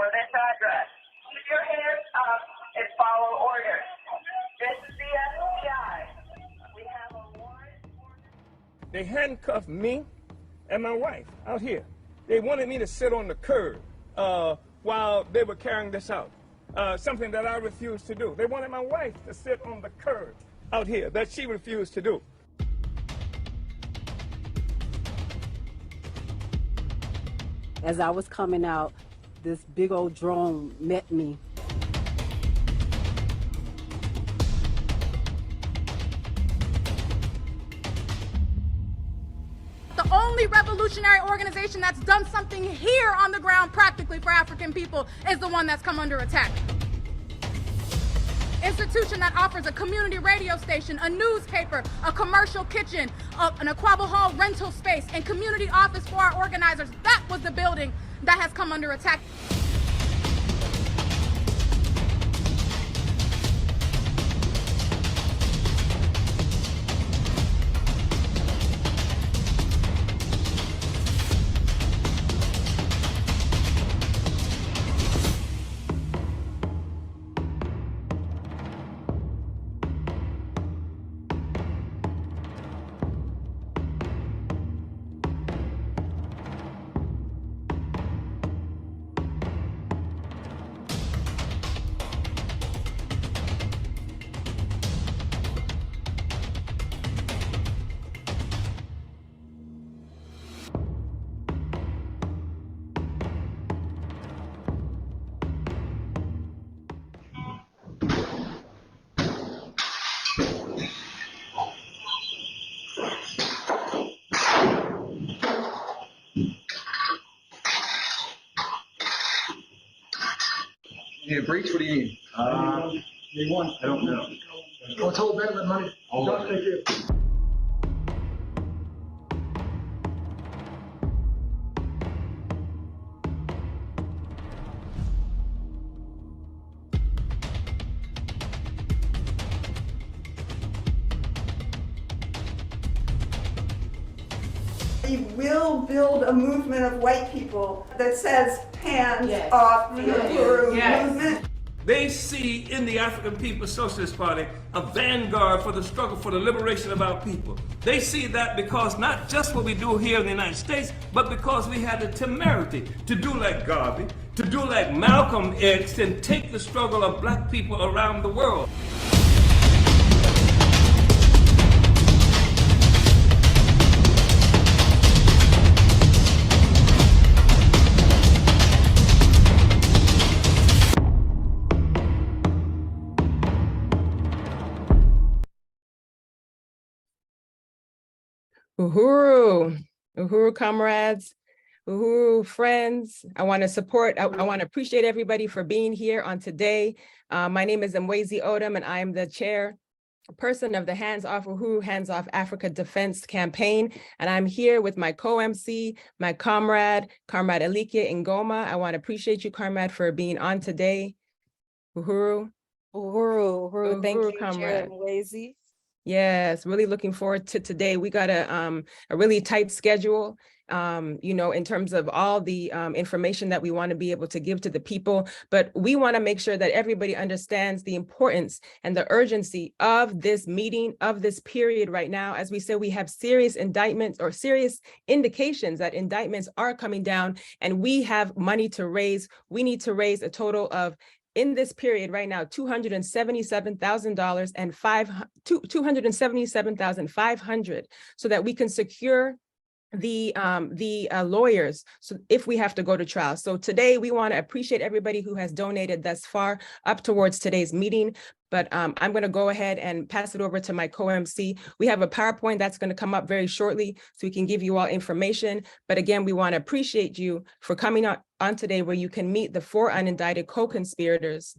for this address. Keep your hands up and follow orders. This is the FBI. We have a warrant for... They handcuffed me and my wife out here. They wanted me to sit on the curb while they were carrying this out, something that I refused to do. They wanted my wife to sit on the curb out here, that she refused to do. As I was coming out, this big old drone met me. The only revolutionary organization that's done something here on the ground practically for African people is the one that's come under attack. Institution that offers a community radio station, a newspaper, a commercial kitchen, an Aquaba Hall rental space, and community office for our organizers. That was the building that has come under attack. You need a breach? What do you need? Need one. I don't know. Oh, it's all better than money. All Don't better. take it. We will build a movement of white people that says hands Yes. off the Uhuru Yes. movement. They see in the African People's Socialist Party a vanguard for the struggle for the liberation of our people. They see that because not just what we do here in the United States, but because we had the temerity to do like Garvey, to do like Malcolm X, and take the struggle of black people around the world. Uhuru comrades, Uhuru friends. I want to support, I want to appreciate everybody for being here on today. My name is Mwezi Odom, and I am the chairperson of the Hands Off Uhuru, Hands Off Africa Defense Campaign. And I'm here with my co-MC, my comrade Alike Ngoma. I want to appreciate you, comrade, for being on today. Uhuru. Thank you, comrade. Chair Mwezi. Yes, really looking forward to today. We got a really tight schedule, in terms of all the information that we want to be able to give to the people. But we want to make sure that everybody understands the importance and the urgency of this meeting, of this period right now. As we said, we have serious indictments or serious indications that indictments are coming down, and we have money to raise. We need to raise a total of, in this period right now, $277,000 and $277,500, so that we can secure the lawyers, so if we have to go to trial. So today we want to appreciate everybody who has donated thus far up towards today's meeting. But I'm going to go ahead and pass it over to my co-MC. We have a PowerPoint that's going to come up very shortly, so we can give you all information. But again, we want to appreciate you for coming on today, where you can meet the 4 unindicted co-conspirators,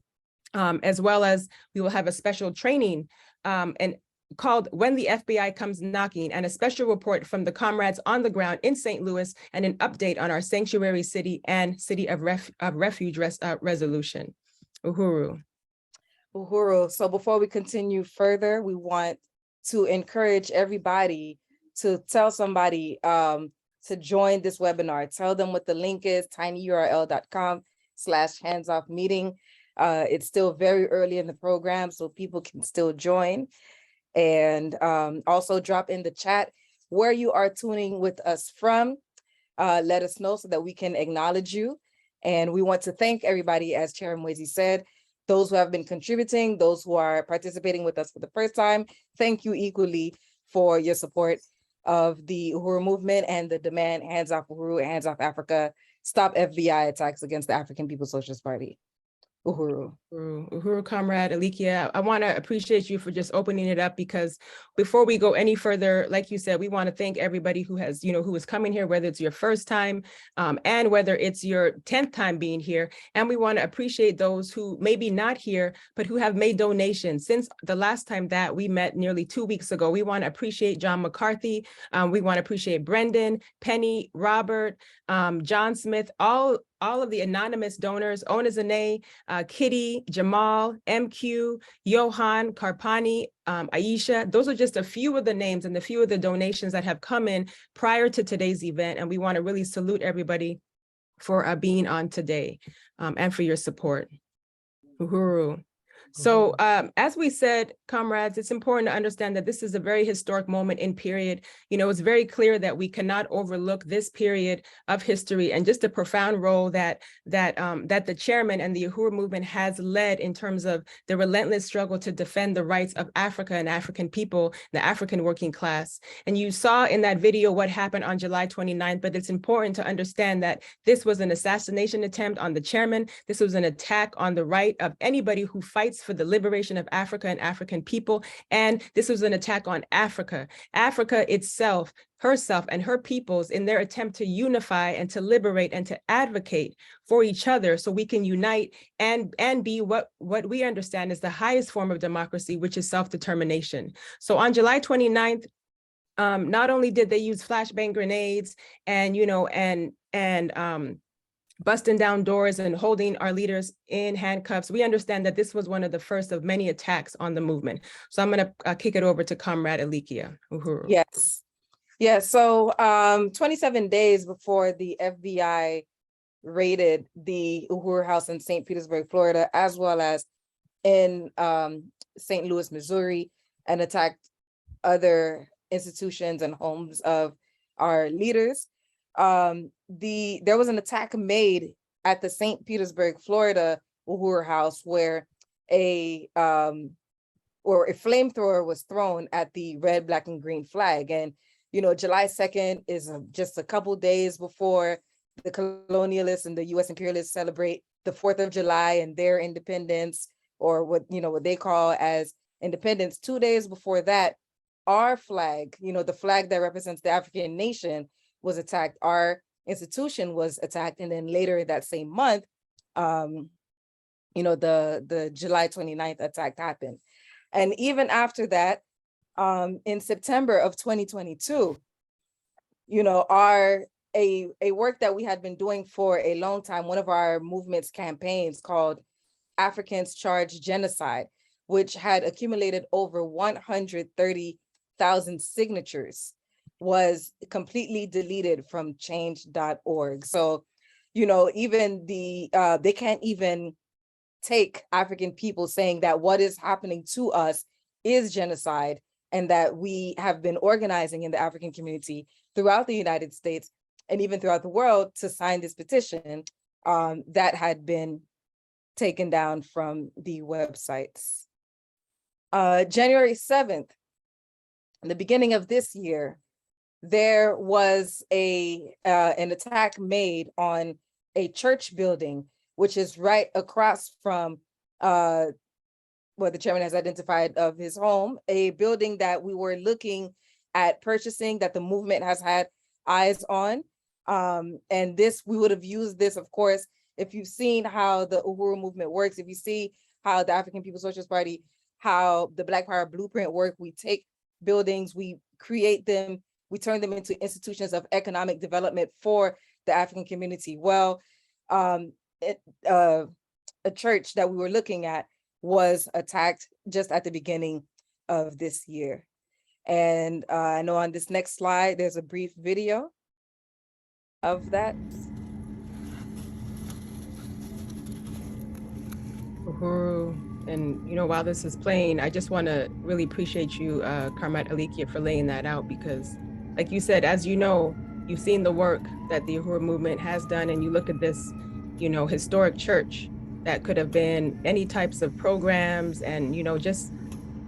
as well as we will have a special training and called When the FBI Comes Knocking, and a special report from the comrades on the ground in St. Louis, and an update on our sanctuary city and city of refuge resolution. Uhuru. So before we continue further, we want to encourage everybody to tell somebody to join this webinar. Tell them what the link is, tinyurl.com/. Hands Off meeting. It's still very early in the program, so people can still join. And also drop in the chat where you are tuning with us from. Let us know so that we can acknowledge you. And we want to thank everybody, as Chairman Mwezi said, those who have been contributing, those who are participating with us for the first time. Thank you equally for your support of the Uhuru movement and the demand Hands Off Uhuru, Hands Off Africa, stop FBI attacks against the African People's Socialist Party. Uhuru. Uhuru, Comrade Alikia, I want to appreciate you for just opening it up, because before we go any further, like you said, we want to thank everybody who has, who is coming here, whether it's your first time and whether it's your 10th time being here. And we want to appreciate those who may be not here, but who have made donations since the last time that we met nearly 2 weeks ago. We want to appreciate John McCarthy. We want to appreciate Brendan, Penny, Robert, John Smith, all of the anonymous donors, Onazane, Kitty, Jamal, MQ, Johan, Karpani, Aisha. Those are just a few of the names and a few of the donations that have come in prior to today's event. And we want to really salute everybody for being on today and for your support. Uhuru. So as we said, comrades, it's important to understand that this is a very historic moment in period. It's very clear that we cannot overlook this period of history and just the profound role that the chairman and the Uhuru movement has led in terms of the relentless struggle to defend the rights of Africa and African people, the African working class. And you saw in that video what happened on July 29th, but it's important to understand that this was an assassination attempt on the chairman. This was an attack on the right of anybody who fights for the liberation of Africa and African people. And this was an attack on Africa. Africa itself, herself and her peoples, in their attempt to unify and to liberate and to advocate for each other so we can unite and be what we understand is the highest form of democracy, which is self-determination. So on July 29th, not only did they use flashbang grenades and, busting down doors and holding our leaders in handcuffs, we understand that this was one of the first of many attacks on the movement. So I'm going to kick it over to Comrade Alikia. Uhuru. Yes. Yeah, so 27 days before the FBI raided the Uhuru House in St. Petersburg, Florida, as well as in St. Louis, Missouri, and attacked other institutions and homes of our leaders. There was an attack made at the St. Petersburg, Florida Uhuru House where a flamethrower was thrown at the red, black, and green flag. And July 2nd is just a couple days before the colonialists and the U.S. imperialists celebrate the 4th of July and their independence, or what they call as independence. 2 days before that, our flag, the flag that represents the African nation, was attacked. Our institution was attacked. And then later that same month, the July 29th attack happened. And even after that, in September of 2022, a work that we had been doing for a long time, one of our movement's campaigns called Africans Charge Genocide, which had accumulated over 130,000 signatures, was completely deleted from change.org. So, even they can't even take African people saying that what is happening to us is genocide, and that we have been organizing in the African community throughout the United States and even throughout the world to sign this petition that had been taken down from the websites. January 7th, in the beginning of this year, there was an attack made on a church building, which is right across from what the chairman has identified of his home, a building that we were looking at purchasing, that the movement has had eyes on. And we would have used this, of course, if you've seen how the Uhuru movement works, if you see how the African People's Socialist Party, how the Black Power Blueprint work, we take buildings, we create them, we turn them into institutions of economic development for the African community. Well, a church that we were looking at was attacked just at the beginning of this year. And I know on this next slide, there's a brief video of that. Uhuru. And, while this is playing, I just want to really appreciate you, Karmat Alikia, for laying that out, because like you said, as you know, you've seen the work that the Uhuru movement has done, and you look at this, historic church that could have been any types of programs and, just,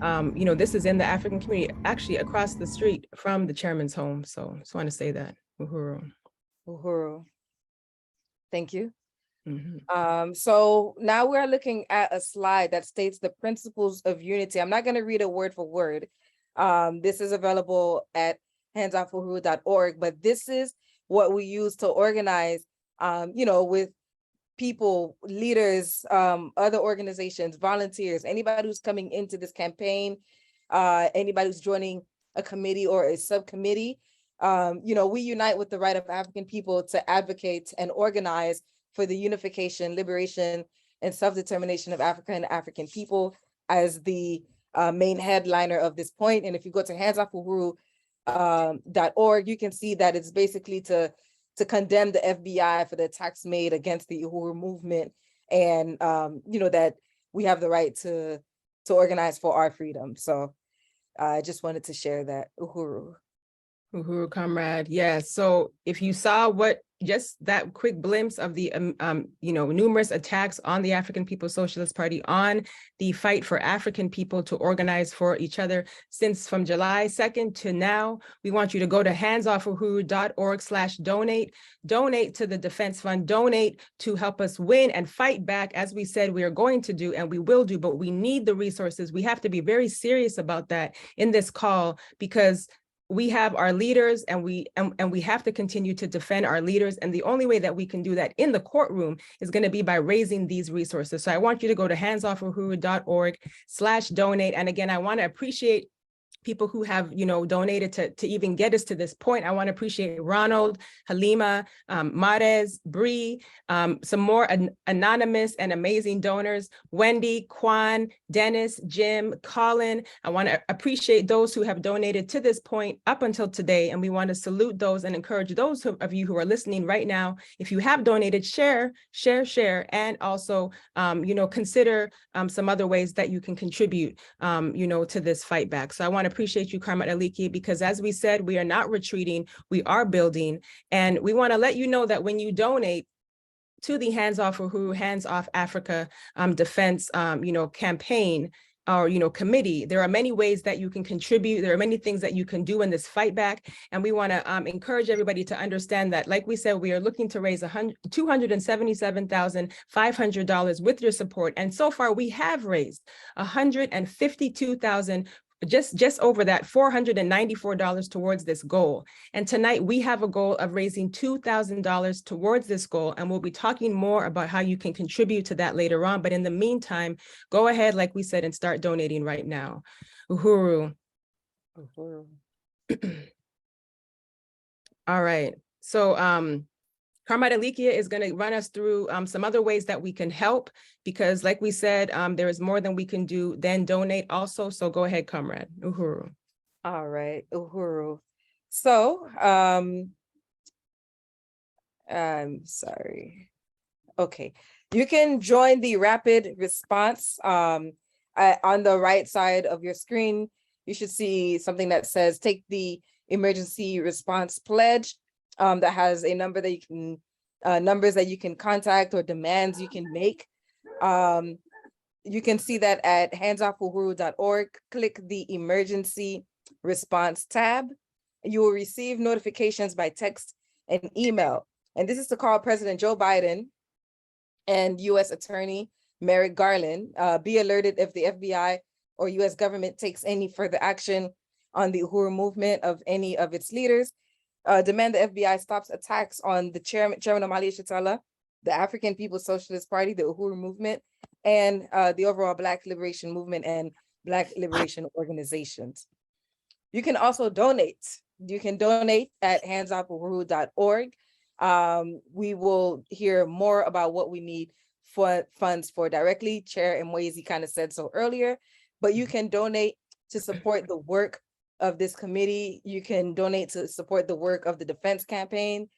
this is in the African community, actually across the street from the chairman's home. So just want to say that, Uhuru. Uhuru. Thank you. Mm-hmm. So now we're looking at a slide that states the principles of unity. I'm not going to read it word for word. This is available at handsoffuhuru.org, but this is what we use to organize, with people, leaders, other organizations, volunteers, anybody who's coming into this campaign, anybody who's joining a committee or a subcommittee. We unite with the right of African people to advocate and organize for the unification, liberation, and self-determination of Africa and African people as the main headliner of this point. And if you go to handsoffuhuru.org, you can see that it's basically to condemn the FBI for the attacks made against the Uhuru movement, and that we have the right to organize for our freedom. So I just wanted to share that. Uhuru, comrade. Yeah. So if you saw just that quick glimpse of the, numerous attacks on the African People's Socialist Party, on the fight for African people to organize for each other since from July 2nd to now, we want you to go to handsoffuhuru.org/donate, donate to the Defense Fund, donate to help us win and fight back, as we said we are going to do and we will do, but we need the resources. We have to be very serious about that in this call, because we have our leaders, and we have to continue to defend our leaders. And the only way that we can do that in the courtroom is going to be by raising these resources. So I want you to go to handsoffuhuru.org/donate. And again, I want to appreciate people who have, donated to even get us to this point. I want to appreciate Ronald, Halima, Marez, Bree, some more anonymous and amazing donors, Wendy, Kwan, Dennis, Jim, Collin. I want to appreciate those who have donated to this point up until today. And we want to salute those and encourage those of you who are listening right now. If you have donated, share, and also, consider some other ways that you can contribute, to this fight back. So I want to appreciate you, Karmat Aliki, because as we said, we are not retreating, we are building. And we want to let you know that when you donate to the Hands Off Uhuru, Hands Off Africa defense, campaign, or, committee, there are many ways that you can contribute. There are many things that you can do in this fight back. And we want to encourage everybody to understand that, like we said, we are looking to raise $277,500 with your support. And so far we have raised $152,000, just over that, $494 towards this goal. And tonight we have a goal of raising $2,000 towards this goal. And we'll be talking more about how you can contribute to that later on. But in the meantime, go ahead, like we said, and start donating right now. Uhuru. All right. So, Karmat Alikia is going to run us through some other ways that we can help, because like we said, there is more than we can do than donate also. So go ahead, Comrade. Uhuru. All right, Uhuru. So, I'm sorry. Okay, you can join the rapid response. On the right side of your screen, you should see something that says take the emergency response pledge. That has a number that you can, numbers that you can contact or demands you can make. You can see that at handsoffuhuru.org. Click the emergency response tab. You will receive notifications by text and email. And this is to call President Joe Biden and U.S. Attorney Merrick Garland. Be alerted if the FBI or U.S. government takes any further action on the Uhuru movement of any of its leaders. Demand the FBI stops attacks on the Chairman Omali Yeshitela, the African People's Socialist Party, the Uhuru movement, and the overall Black liberation movement and Black liberation organizations. You can also donate. You can donate at handsoffuhuru.org. We will hear more about what we need for funds for directly. Chair Mwezi kind of said so earlier, but you can donate to support the work of this committee. You can donate to support the work of the defense campaign.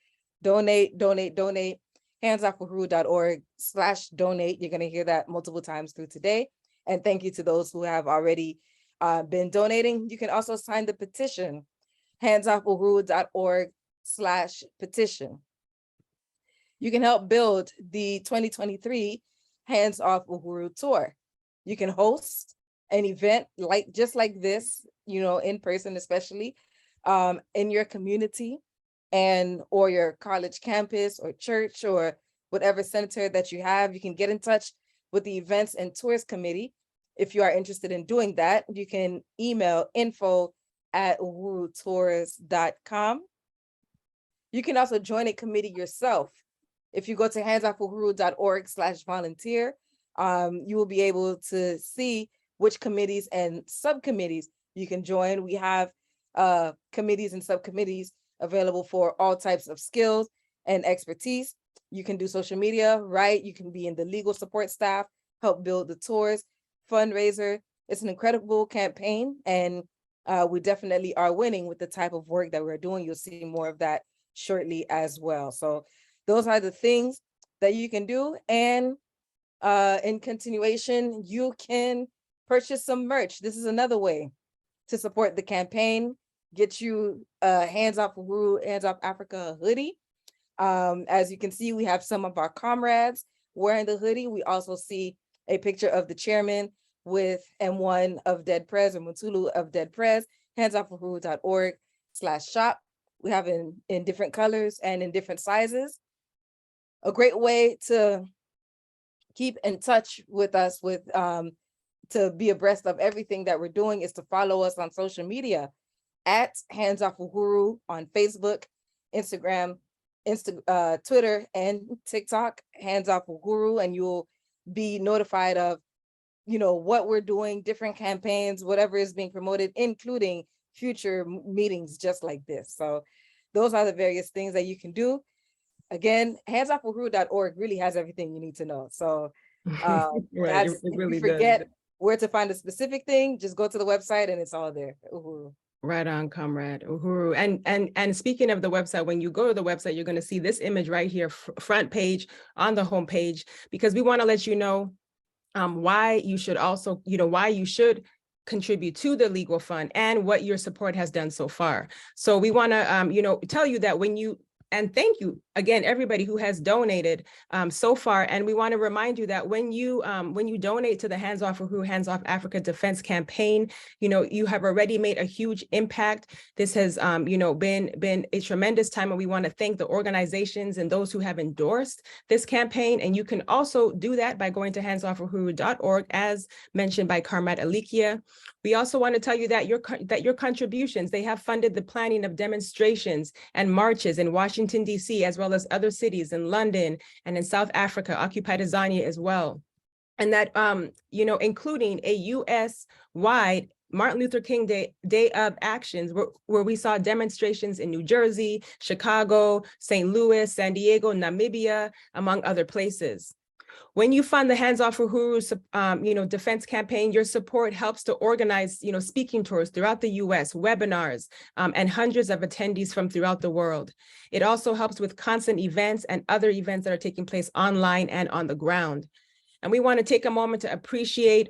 Donate. handsoffuhuru.org/donate. You're going to hear that multiple times through today. And thank you to those who have already been donating. You can also sign the petition, handsoffuhuru.org/petition. You can help build the 2023 Hands Off Uhuru tour. You can host an event just like this, in person, especially in your community or your college campus or church or whatever center that you have. You can get in touch with the Events and Tours Committee. If you are interested in doing that, you can email info@uhurutours.com. You can also join a committee yourself. If you go to handsoffuhuru.org/volunteer, you will be able to see which committees and subcommittees you can join. We have committees and subcommittees available for all types of skills and expertise. You can do social media, right? You can be in the legal support staff, help build the tours, fundraiser. It's an incredible campaign, and we definitely are winning with the type of work that we're doing. You'll see more of that shortly as well. So those are the things that you can do. And in continuation, you can purchase some merch. This is another way to support the campaign. Get you Hands Off Uhuru, Hands Off Africa hoodie. As you can see, we have some of our comrades wearing the hoodie. We also see a picture of the chairman with M1 of Dead Prez or Mutulu of Dead Prez. handsoffuhuru.org/shop. We have in different colors and in different sizes. A great way to keep in touch with us, to be abreast of everything that we're doing, is to follow us on social media at Hands Off Uhuru on Facebook, Instagram, Twitter, and TikTok, Hands Off Uhuru, and you'll be notified of, what we're doing, different campaigns, whatever is being promoted, including future meetings just like this. So those are the various things that you can do. Again, handsoffuhuru.org really has everything you need to know. So Right, it really if you forget does. where to find a specific thing, just go to the website and it's all there. Uhuru. Right on, comrade Uhuru. And speaking of the website, when you go to the website, you're going to see this image right here, front page on the homepage, because we want to let you know why you should also, why you should contribute to the legal fund and what your support has done so far. So we want to, tell you that and thank you again, everybody who has donated so far. And we want to remind you that when you donate to the Hands Off Uhuru, Hands Off Africa Defense Campaign, you have already made a huge impact. This has, been a tremendous time, and we want to thank the organizations and those who have endorsed this campaign. And you can also do that by going to handsoffuhuru.org, as mentioned by Karmat Alikia. We also want to tell you that your contributions, they have funded the planning of demonstrations and marches in Washington, D.C., as well as other cities in London and in South Africa, Occupy Tanzania as well. And that, including a US-wide Martin Luther King Day of actions where we saw demonstrations in New Jersey, Chicago, St. Louis, San Diego, Namibia, among other places. When you fund the Hands Off Uhuru, defense campaign, your support helps to organize, speaking tours throughout the U.S., webinars, and hundreds of attendees from throughout the world. It also helps with constant events and other events that are taking place online and on the ground. And we want to take a moment to appreciate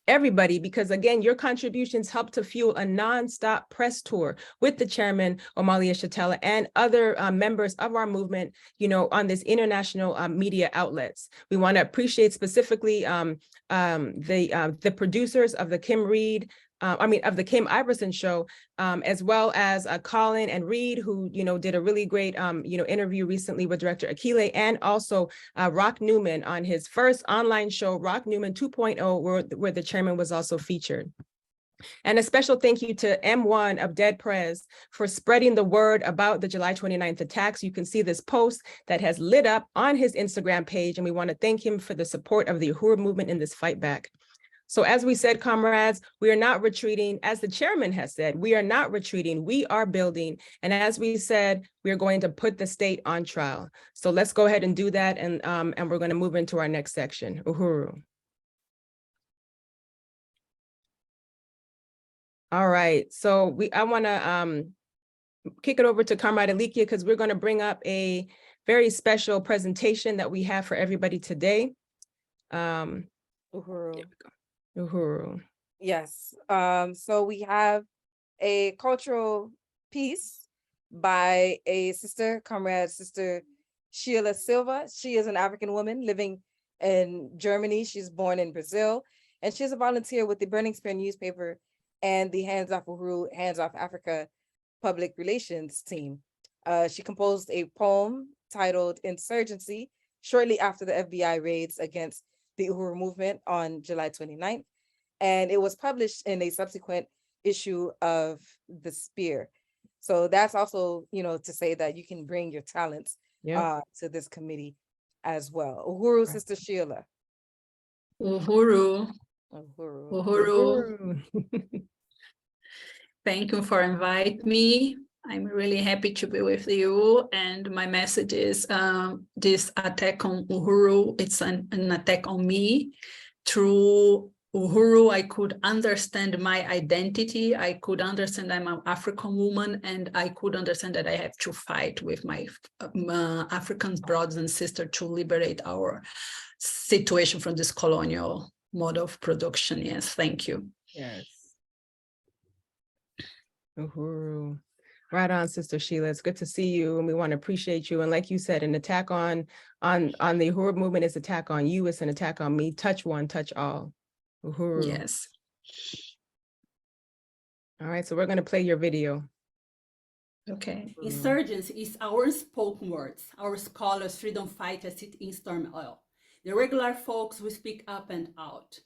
everybody, because again, your contributions help to fuel a nonstop press tour with the Chairman Omali Yeshitela and other members of our movement, on this international media outlets. We want to appreciate specifically the producers of the of the Kim Iverson show, as well as Collin and Reed, who, did a really great, interview recently with Director Akile, and also Rock Newman on his first online show, Rock Newman 2.0, where the chairman was also featured. And a special thank you to M1 of Dead Prez for spreading the word about the July 29th attacks. You can see this post that has lit up on his Instagram page, and we want to thank him for the support of the Uhuru movement in this fight back. So as we said, comrades, we are not retreating. As the chairman has said, we are not retreating, we are building. And as we said, we are going to put the state on trial. So let's go ahead and do that. And we're going to move into our next section, Uhuru. All right, so I want to kick it over to Karmat Alikia, because we're going to bring up a very special presentation that we have for everybody today. Uhuru. Uhuru. Yes. So we have a cultural piece by a sister, comrade, Sister Sheila Silva. She is an African woman living in Germany. She's born in Brazil, and she's a volunteer with the Burning Spear newspaper and the Hands Off Uhuru, Hands Off Africa public relations team. She composed a poem titled Insurgency shortly after the FBI raids against the Uhuru movement on July 29th. And it was published in a subsequent issue of The Spear. So that's also, you know, to say that you can bring your talents to this committee as well. Uhuru, Sister Sheila. Uhuru. Uhuru. Uhuru. Thank you for inviting me. I'm really happy to be with you. And my message is this attack on Uhuru, it's an attack on me. Through Uhuru, I could understand my identity. I could understand I'm an African woman, and I could understand that I have to fight with my African brothers and sisters to liberate our situation from this colonial mode of production. Yes, thank you. Yes. Uhuru. Right on, Sister Sheila. It's good to see you, and we want to appreciate you. And like you said, an attack on the Uhuru movement is an attack on you. It's an attack on me. Touch one, touch all. Uhuru. Yes. All right, so we're going to play your video. Okay. Insurgents is our spoken words, our scholars, freedom fighters sit in storm oil. The regular folks who speak up and out.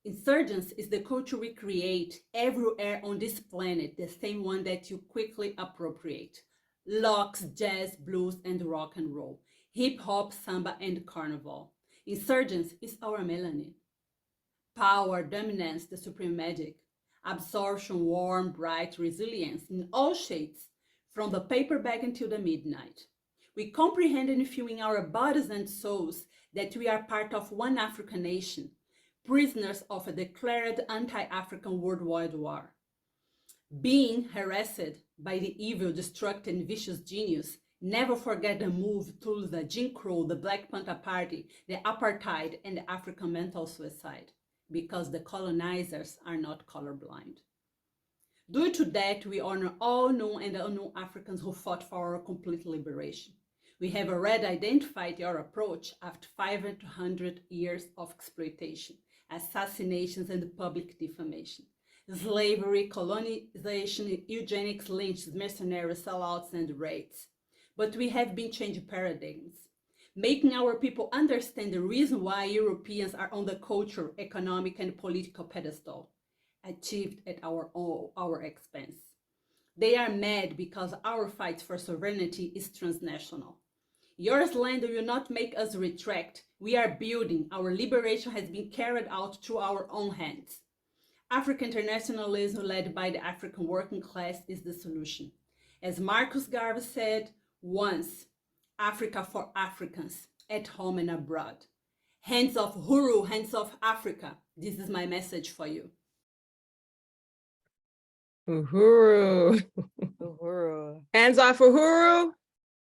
Insurgents is the culture we create everywhere on this planet, the same one that you quickly appropriate. Locks, jazz, blues, and rock and roll. Hip hop, samba, and carnival. Insurgents is our melanin. Power, dominance, the supreme magic. Absorption, warm, bright, resilience in all shades, from the paper bag until the midnight. We comprehend and feel in our bodies and souls that we are part of one African nation, prisoners of a declared anti-African worldwide war. Being harassed by the evil, destructive, and vicious genius, never forget the move to the Jim Crow, the Black Panther Party, the apartheid, and the African mental suicide, because the colonizers are not colorblind. Due to that, we honor all known and unknown Africans who fought for our complete liberation. We have already identified your approach after 500 years of exploitation, assassinations, and public defamation. Slavery, colonization, eugenics, lynches, mercenaries, sellouts, and raids. But we have been changing paradigms, making our people understand the reason why Europeans are on the cultural, economic, and political pedestal, achieved at our expense. They are mad because our fight for sovereignty is transnational. Your slander will not make us retract. We are building. Our liberation has been carried out through our own hands. African internationalism led by the African working class is the solution. As Marcus Garvey said, once, Africa for Africans, at home and abroad. Hands off Uhuru, hands off Africa. This is my message for you. Uhuru. Uhuru. Hands off Uhuru.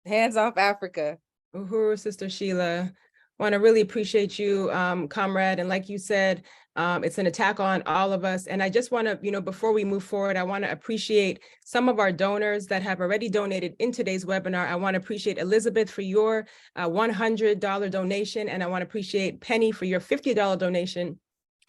Hands off Africa. Uhuru, Sister Sheila. Want to really appreciate you, comrade. And like you said, it's an attack on all of us. And I just want to, before we move forward, I want to appreciate some of our donors that have already donated in today's webinar. I want to appreciate Elizabeth for your $100 donation. And I want to appreciate Penny for your $50 donation.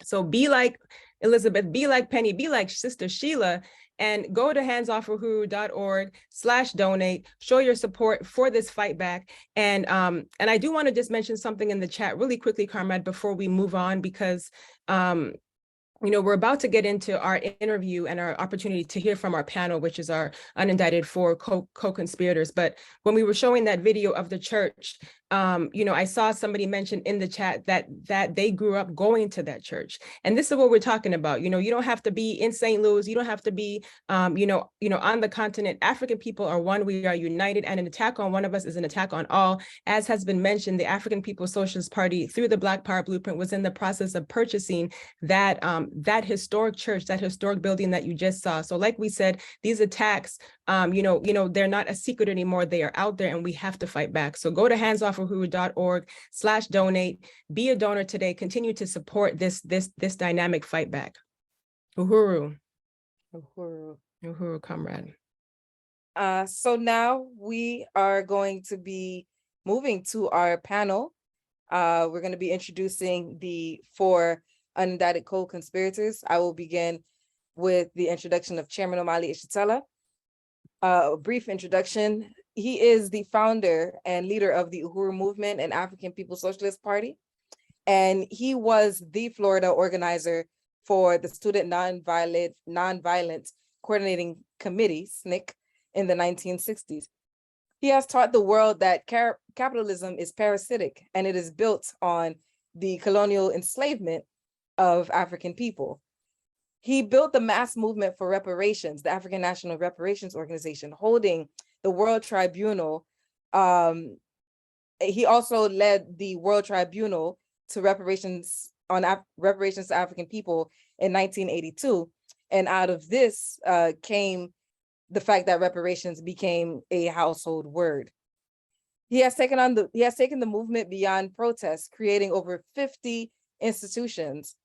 So be like Elizabeth, be like Penny, be like Sister Sheila, and go to handsoffuhuru.org/donate, show your support for this fight back. And I do want to just mention something in the chat really quickly, Comrade, before we move on, because we're about to get into our interview and our opportunity to hear from our panel, which is our unindicted 4 co-conspirators. But when we were showing that video of the church, I saw somebody mention in the chat that they grew up going to that church. And this is what we're talking about. You don't have to be in St. Louis. You don't have to be, on the continent. African people are one. We are united, and an attack on one of us is an attack on all. As has been mentioned, the African People's Socialist Party, through the Black Power Blueprint, was in the process of purchasing that historic church, that historic building that you just saw. So like we said, these attacks, they're not a secret anymore. They are out there, and we have to fight back. So go to handsoffuhuru.org/donate. Be a donor today. Continue to support this dynamic fight back. Uhuru. Uhuru, comrade. So now we are going to be moving to our panel. We're going to be introducing the 4 unindicted co-conspirators. I will begin with the introduction of Chairman Omali Yeshitela. A brief introduction. He is the founder and leader of the Uhuru movement and African People's Socialist Party. And he was the Florida organizer for the Student Nonviolent Coordinating Committee, SNCC, in the 1960s. He has taught the world that capitalism is parasitic, and it is built on the colonial enslavement of African people. He built the mass movement for reparations, the African National Reparations Organization, holding the World Tribunal. He also led the World Tribunal to reparations to African people in 1982. And out of this came the fact that reparations became a household word. He has taken the movement beyond protest, creating over 50 institutions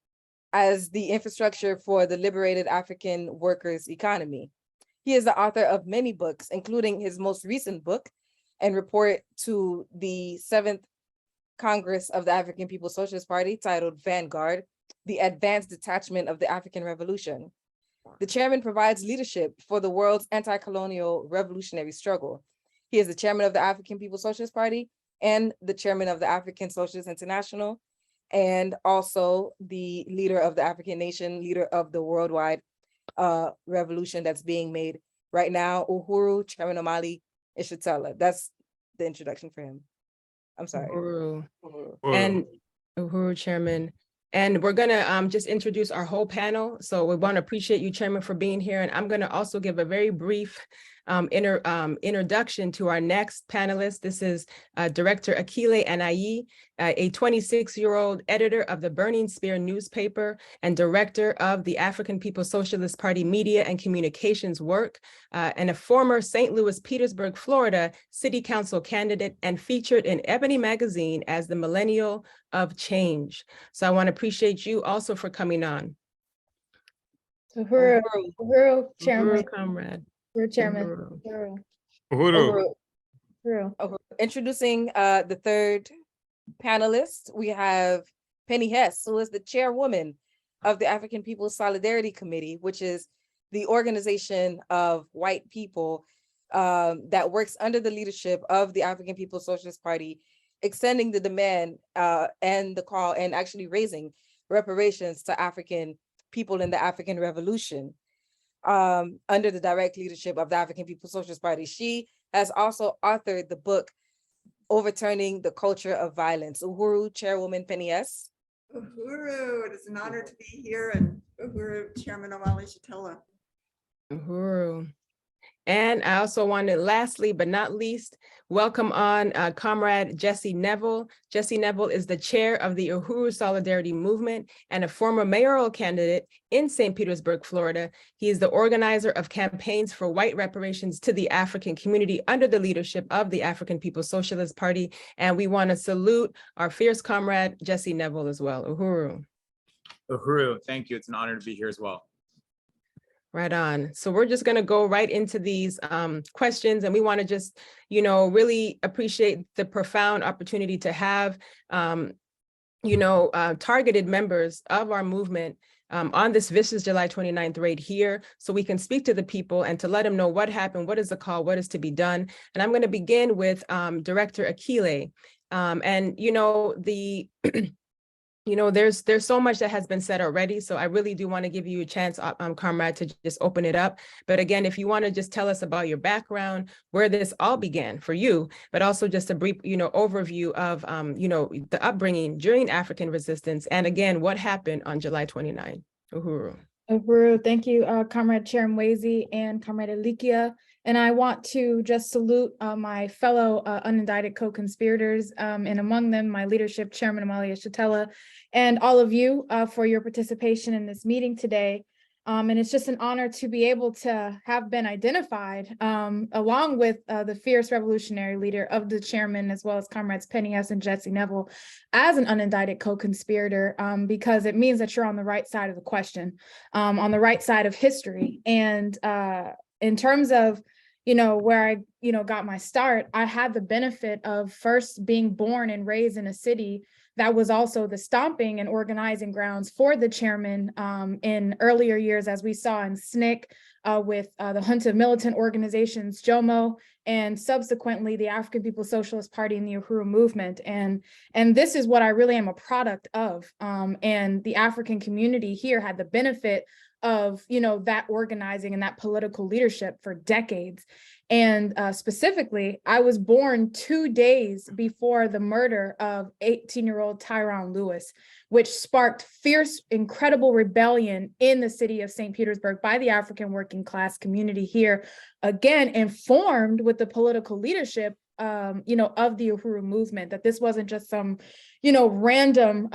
as the infrastructure for the liberated African workers' economy. He is the author of many books, including his most recent book and report to the 7th Congress of the African People's Socialist Party, titled Vanguard, The Advanced Detachment of the African Revolution. The chairman provides leadership for the world's anti-colonial revolutionary struggle. He is the chairman of the African People's Socialist Party and the chairman of the African Socialist International, and also the leader of the African nation, leader of the worldwide revolution that's being made right now, Uhuru, Chairman Omali Yeshitela. That's the introduction for him. I'm sorry. Uhuru. And Uhuru, Chairman. And we're gonna just introduce our whole panel. So we want to appreciate you, Chairman, for being here. And I'm gonna also give a very brief introduction to our next panelist. This is Director Akile Anayi, a 26-year-old editor of the Burning Spear newspaper and director of the African People's Socialist Party Media and Communications work, and a former St. Louis, Petersburg, Florida City Council candidate and featured in Ebony magazine as the Millennial of Change. So I want to appreciate you also for coming on. Uhuru, Chairman. Uhuru, comrade. Uhuru, Chairman. Uhuru. Introducing the third panelist, we have Penny Hess, who is the chairwoman of the African People's Solidarity Committee, which is the organization of white people that works under the leadership of the African People's Socialist Party, extending the demand and the call and actually raising reparations to African people in the African Revolution under the direct leadership of the African People's Socialist Party. She has also authored the book, Overturning the Culture of Violence. Uhuru, Chairwoman Penny Hess. Uhuru, it is an honor to be here, and Uhuru, Chairman Omali Yeshitela. Uhuru. And I also wanted, lastly but not least, welcome on Comrade Jesse Neville. Jesse Neville is the chair of the Uhuru Solidarity Movement and a former mayoral candidate in St. Petersburg, Florida. He is the organizer of campaigns for white reparations to the African community under the leadership of the African People's Socialist Party. And we want to salute our fierce comrade, Jesse Neville, as well. Uhuru. Uhuru, thank you. It's an honor to be here as well. Right on. So we're just going to go right into these questions, and we want to just, really appreciate the profound opportunity to have, targeted members of our movement on this vicious July 29th raid here, so we can speak to the people and to let them know what happened, what is the call, what is to be done. And I'm going to begin with Director Akile. You know, there's so much that has been said already. So I really do want to give you a chance, Comrade, to just open it up. But again, if you want to just tell us about your background, where this all began for you, but also just a brief, overview of, the upbringing during African resistance. And again, what happened on July 29, Uhuru. Uhuru, thank you, Comrade Chair Mwezi and Comrade Alikia. And I want to just salute my fellow unindicted co-conspirators, and among them, my leadership, Chairman Omali Yeshitela, and all of you for your participation in this meeting today. And it's just an honor to be able to have been identified along with the fierce revolutionary leader of the chairman, as well as Comrades Penny Hess and Jesse Neville, as an unindicted co-conspirator, because it means that you're on the right side of the question, on the right side of history. And in terms of where I, got my start, I had the benefit of first being born and raised in a city that was also the stomping and organizing grounds for the chairman in earlier years, as we saw in SNCC with the junta militant organizations, JOMO, and subsequently the African People's Socialist Party and the Uhuru movement. And this is what I really am a product of. And the African community here had the benefit of that organizing and that political leadership for decades. And specifically, I was born 2 days before the murder of 18-year-old Tyron Lewis, which sparked fierce, incredible rebellion in the city of St. Petersburg by the African working class community here, again, informed with the political leadership of the Uhuru movement, that this wasn't just some random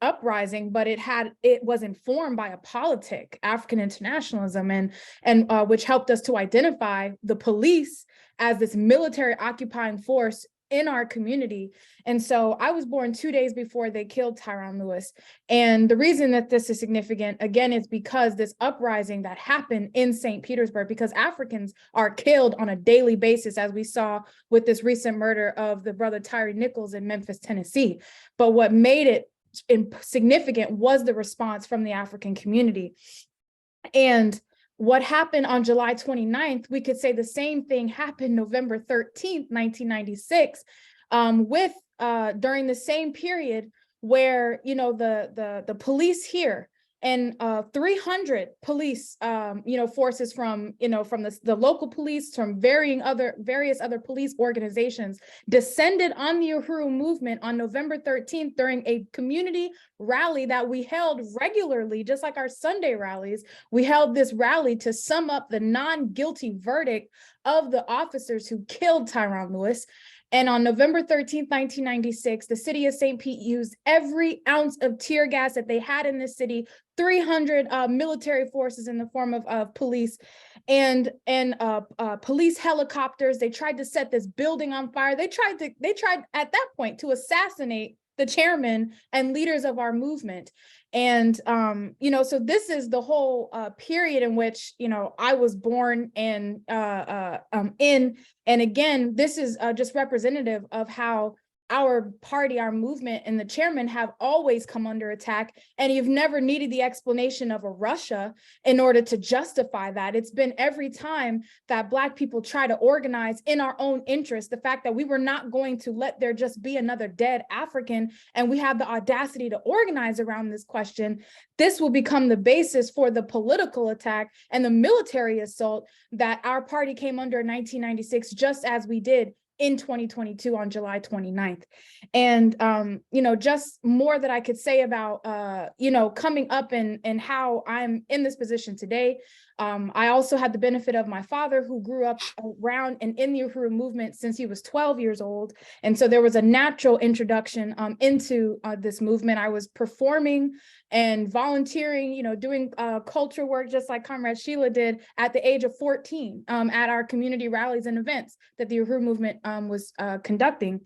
uprising, but it was informed by a politic, African internationalism, and which helped us to identify the police as this military occupying force in our community. And so I was born 2 days before they killed Tyron Lewis. And the reason that this is significant, again, is because this uprising that happened in St. Petersburg, because Africans are killed on a daily basis, as we saw with this recent murder of the brother Tyree Nichols in Memphis, Tennessee. But what made it significant was the response from the African community. And what happened on July 29th, we could say the same thing happened November 13th, 1996, during the same period where, the police here and 300 police, forces from the local police, from various other police organizations descended on the Uhuru movement on November 13th during a community rally that we held regularly, just like our Sunday rallies. We held this rally to sum up the non-guilty verdict of the officers who killed Tyron Lewis. And on November 13th, 1996, the city of St. Pete used every ounce of tear gas that they had in the city, 300 military forces in the form of police and police helicopters. They tried to set this building on fire. They tried at that point to assassinate the chairman and leaders of our movement. And, so this is the whole period in which, I was born and again, this is just representative of how our party, our movement, and the chairman have always come under attack. And you've never needed the explanation of a Russia in order to justify that. It's been every time that Black people try to organize in our own interest, the fact that we were not going to let there just be another dead African, and we have the audacity to organize around this question, this will become the basis for the political attack and the military assault that our party came under in 1996, just as we did in 2022 on July 29th. And, just more that I could say about, coming up and how I'm in this position today. I also had the benefit of my father, who grew up around and in the Uhuru movement since he was 12 years old. And so there was a natural introduction into this movement. I was performing and volunteering, doing culture work, just like Comrade Sheila did at the age of 14 at our community rallies and events that the Uhuru movement was conducting.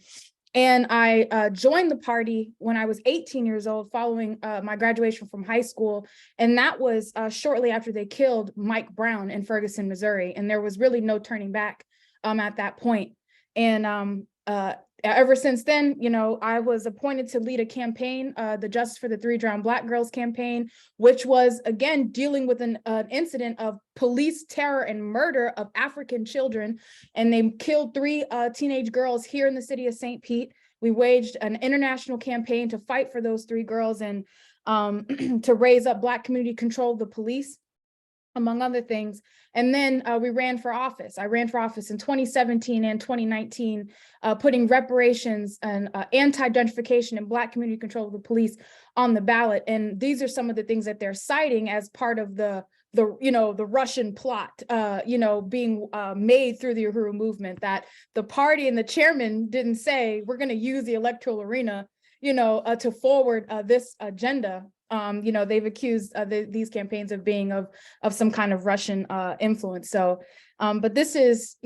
And I joined the party when I was 18 years old, following my graduation from high school. And that was shortly after they killed Mike Brown in Ferguson, Missouri. And there was really no turning back at that point. And ever since then, I was appointed to lead a campaign, the Justice for the 3 Drowned Black Girls campaign, which was, again, dealing with an incident of police terror and murder of African children. And they killed 3 teenage girls here in the city of St. Pete. We waged an international campaign to fight for those 3 girls and to raise up Black community control of the police, among other things. And then we ran for office. I ran for office in 2017 and 2019, putting reparations and anti-gentrification and Black community control of the police on the ballot. And these are some of the things that they're citing as part of the Russian plot, being made through the Uhuru movement, that the party and the chairman didn't say, we're going to use the electoral arena, to forward this agenda. They've accused these campaigns of being of some kind of Russian influence. So, but this is,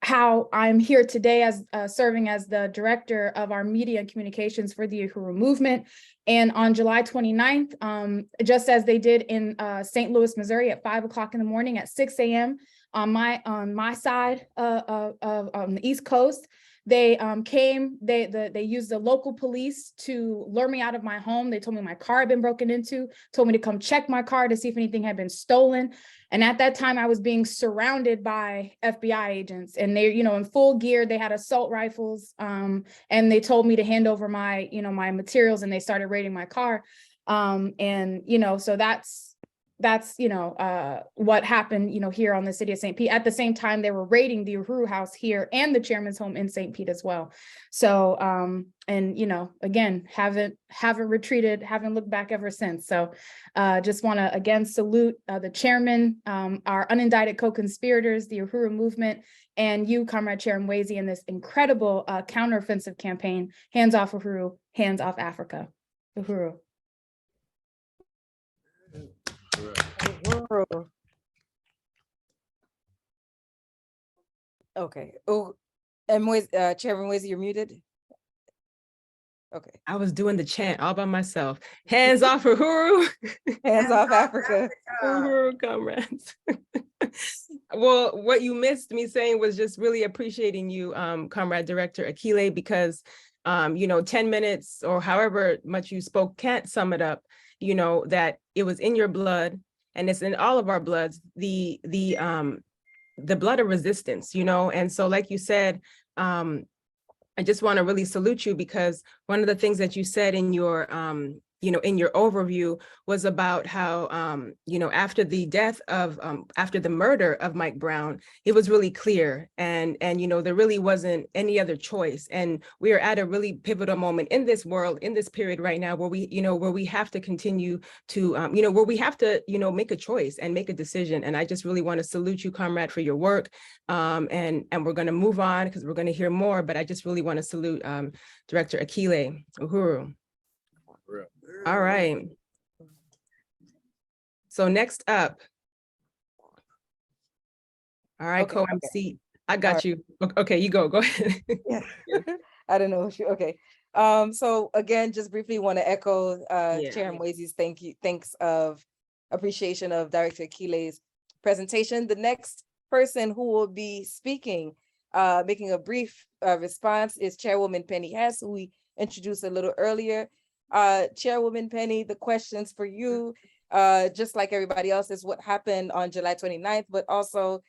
how I'm here today as serving as the director of our media and communications for the Uhuru movement. And on July 29th, just as they did in St. Louis, Missouri at 5 o'clock in the morning, at 6 a.m. on my side on the East Coast, they came, they used the local police to lure me out of my home. They told me my car had been broken into, told me to come check my car to see if anything had been stolen. And at that time I was being surrounded by FBI agents, and they, in full gear. They had assault rifles, and they told me to hand over my, my materials, and they started raiding my car. So that's what happened, here on the city of St. Pete. At the same time, they were raiding the Uhuru house here and the chairman's home in St. Pete as well. So, again, haven't retreated, haven't looked back ever since. So just want to again salute the chairman, our unindicted co-conspirators, the Uhuru movement, and you, Comrade Chairman Wasey, in this incredible counteroffensive campaign, Hands Off Uhuru, Hands Off Africa. Uhuru. Okay. Oh, and Chairman Wasey, you're muted. Okay. I was doing the chant all by myself. Hands off Uhuru. Hands off Africa. Uhuru, comrades. Well, what you missed me saying was just really appreciating you, Comrade Director Akile, because 10 minutes or however much you spoke can't sum it up. That it was in your blood, and it's in all of our bloods, the blood of resistance, and so like you said, I just want to really salute you, because one of the things that you said in your in your overview was about how after the death of after the murder of Mike Brown, it was really clear, and there really wasn't any other choice. And we are at a really pivotal moment in this world, in this period right now, where we have to continue to where we have to make a choice and make a decision. And I just really want to salute you, comrade, for your work. And we're going to move on because we're going to hear more, but I just really want to salute Director Akile Uhuru. All right. So next up, all right, Okay, co-MC, I got you. Okay, you go ahead. Yeah. I don't know. Okay. So again, just briefly want to echo Chairman Wasey's thanks of appreciation of Director Akile's presentation. The next person who will be speaking, making a brief response, is Chairwoman Penny Hess, who we introduced a little earlier. Chairwoman Penny, the questions for you, just like everybody else, is what happened on July 29th, but also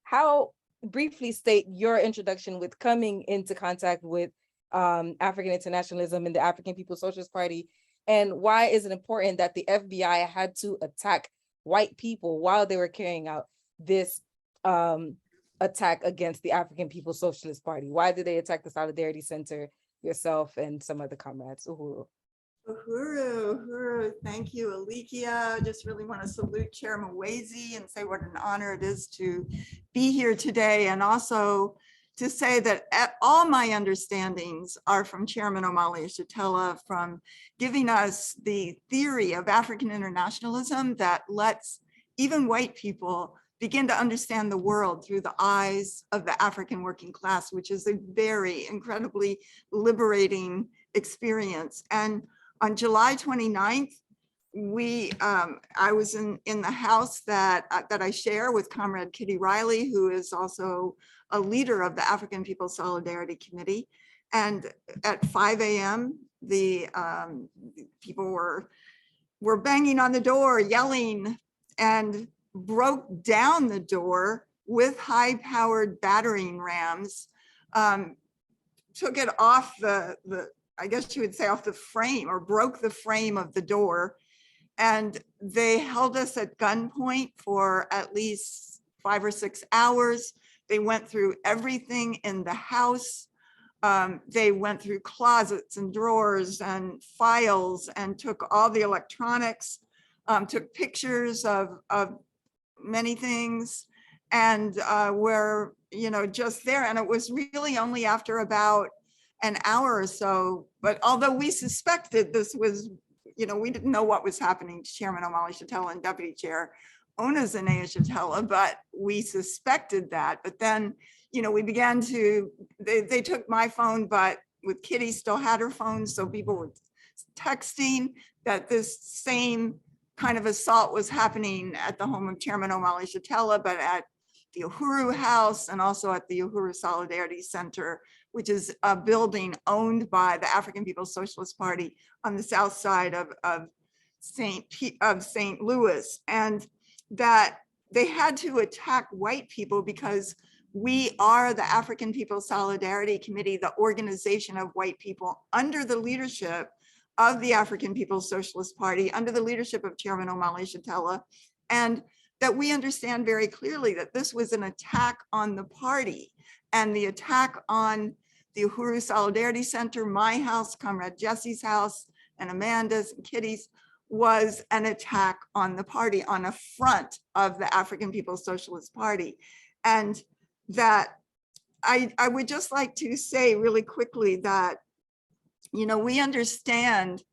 how briefly state your introduction with coming into contact with African internationalism and the African People's Socialist Party, and why is it important that the FBI had to attack white people while they were carrying out this attack against the African People's Socialist Party? Why did they attack the Solidarity Center, yourself, and some other comrades? Uhuru. Uhuru, thank you, Alikia. Just really want to salute Chairman Wasey and say what an honor it is to be here today, and also to say that all my understandings are from Chairman Omali Yeshitela, from giving us the theory of African internationalism that lets even white people begin to understand the world through the eyes of the African working class, which is a very incredibly liberating experience. And on July 29th, I was in the house that I share with Comrade Kitty Riley, who is also a leader of the African People's Solidarity Committee. And at 5 a.m., the people were banging on the door, yelling, and broke down the door with high-powered battering rams, took it off I guess you would say off the frame, or broke the frame of the door. And they held us at gunpoint for at least 5 or 6 hours. They went through everything in the house. They went through closets and drawers and files and took all the electronics, took pictures of many things, and were, just there. And it was really only after about an hour or so, but although we suspected this was, we didn't know what was happening to Chairman Omali Yeshitela and Deputy Chair Ona Yeshitela, but we suspected that. But then, we began to, they took my phone, but with Kitty still had her phone. So people were texting that this same kind of assault was happening at the home of Chairman Omali Yeshitela, but at the Uhuru House and also at the Uhuru Solidarity Center, which is a building owned by the African People's Socialist Party on the south side of St. Louis. And that they had to attack white people because we are the African People's Solidarity Committee, the organization of white people under the leadership of the African People's Socialist Party, under the leadership of Chairman Omali Yeshitela, and that we understand very clearly that this was an attack on the party, and the attack on the Uhuru Solidarity Center, my house, Comrade Jesse's house, and Amanda's and Kitty's, was an attack on the party, on a front of the African People's Socialist Party. And that I would just like to say really quickly that, we understand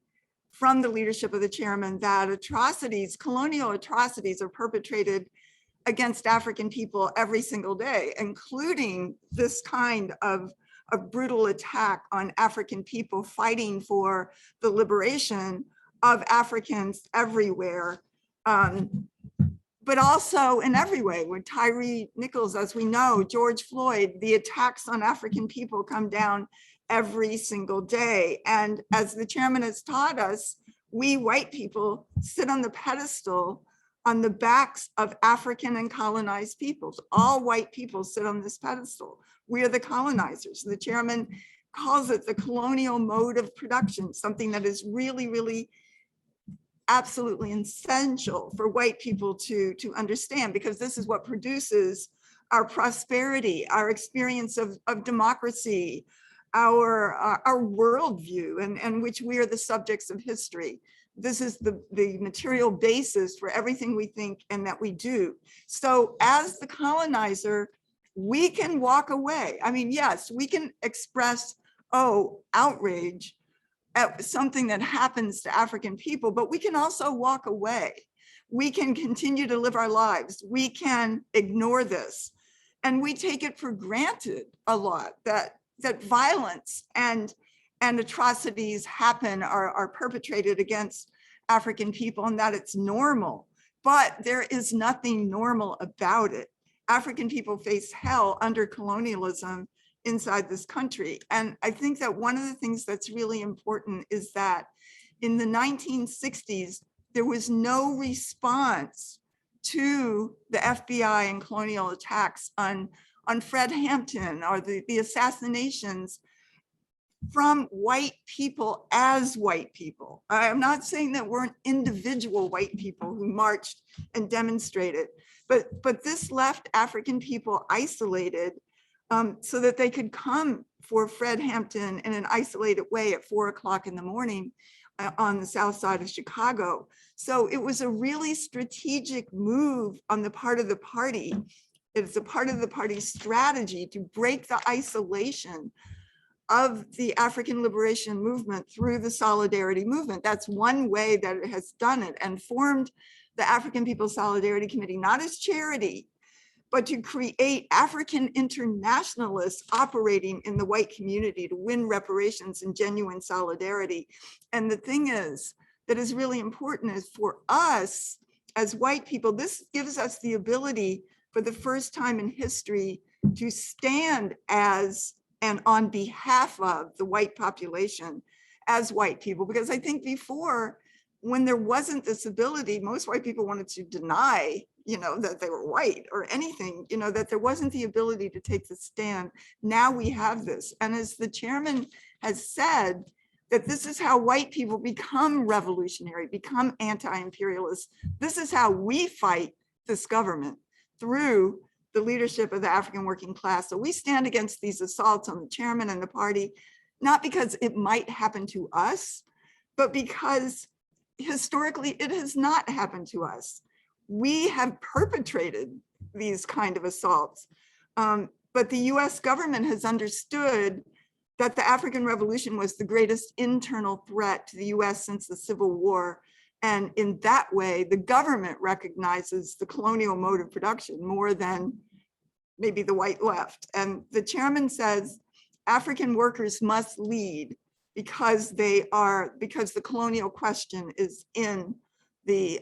from the leadership of the chairman that atrocities, colonial atrocities, are perpetrated against African people every single day, including this kind of a brutal attack on African people fighting for the liberation of Africans everywhere, but also in every way. With Tyree Nichols, as we know, George Floyd, the attacks on African people come down every single day. And as the chairman has taught us, we white people sit on the pedestal on the backs of African and colonized peoples. All white people sit on this pedestal. We are the colonizers. The chairman calls it the colonial mode of production, something that is really, really absolutely essential for white people to understand, because this is what produces our prosperity, our experience of democracy, our worldview, and which we are the subjects of history. This is the material basis for everything we think and that we do. So as the colonizer, we can walk away. I mean, yes, we can express, outrage at something that happens to African people, but we can also walk away. We can continue to live our lives. We can ignore this. And we take it for granted a lot that violence and atrocities happen, are perpetrated against African people, and that it's normal. But there is nothing normal about it. African people face hell under colonialism inside this country. And I think that one of the things that's really important is that in the 1960s, there was no response to the FBI and colonial attacks on Fred Hampton, or the assassinations from white people as white people. I'm not saying that weren't individual white people who marched and demonstrated, but this left African people isolated, so that they could come for Fred Hampton in an isolated way at 4 o'clock in the morning on the south side of Chicago. So it was a really strategic move on the part of the party. It's a part of the party's strategy to break the isolation of the African liberation movement through the solidarity movement. That's one way that it has done it, and formed the African People's Solidarity Committee, not as charity, but to create African internationalists operating in the white community to win reparations and genuine solidarity. And the thing is, that is really important, is for us as white people, this gives us the ability for the first time in history to stand as and on behalf of the white population as white people. Because I think before, when there wasn't this ability, most white people wanted to deny, that they were white or anything, that there wasn't the ability to take the stand. Now we have this. And as the chairman has said, that this is how white people become revolutionary, become anti-imperialist. This is how we fight this government, through the leadership of the African working class. So we stand against these assaults on the chairman and the party, not because it might happen to us, but because historically it has not happened to us. We have perpetrated these kind of assaults, but the US government has understood that the African Revolution was the greatest internal threat to the US since the Civil War. And in that way, the government recognizes the colonial mode of production more than maybe the white left. And the chairman says, African workers must lead because the colonial question is in the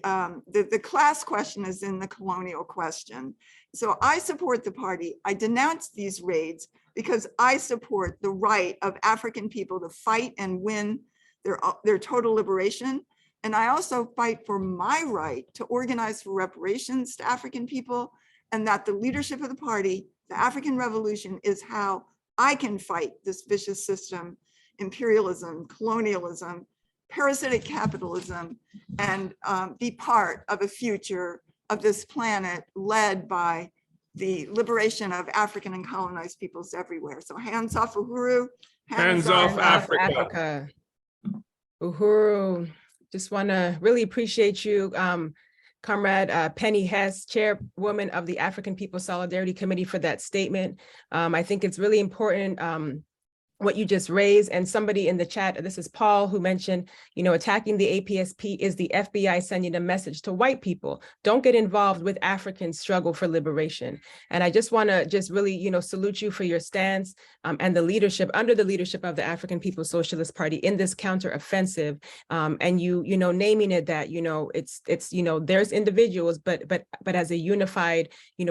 class question is in the colonial question. So I support the party. I denounce these raids because I support the right of African people to fight and win their total liberation. And I also fight for my right to organize for reparations to African people, and that the leadership of the party, the African Revolution, is how I can fight this vicious system, imperialism, colonialism, parasitic capitalism, and be part of a future of this planet led by the liberation of African and colonized peoples everywhere. So hands off Uhuru. Hands off Africa. Uhuru, just want to really appreciate you, Comrade Penny Hess, Chairwoman of the African People's Solidarity Committee, for that statement. I think it's really important what you just raised, and somebody in the chat, this is Paul, who mentioned, attacking the APSP is the FBI sending a message to white people. Don't get involved with Africans' struggle for liberation. And I just want to really, salute you for your stance and the leadership, under the leadership of the African People's Socialist Party in this counteroffensive. And you naming it that, it's there's individuals, but as a unified,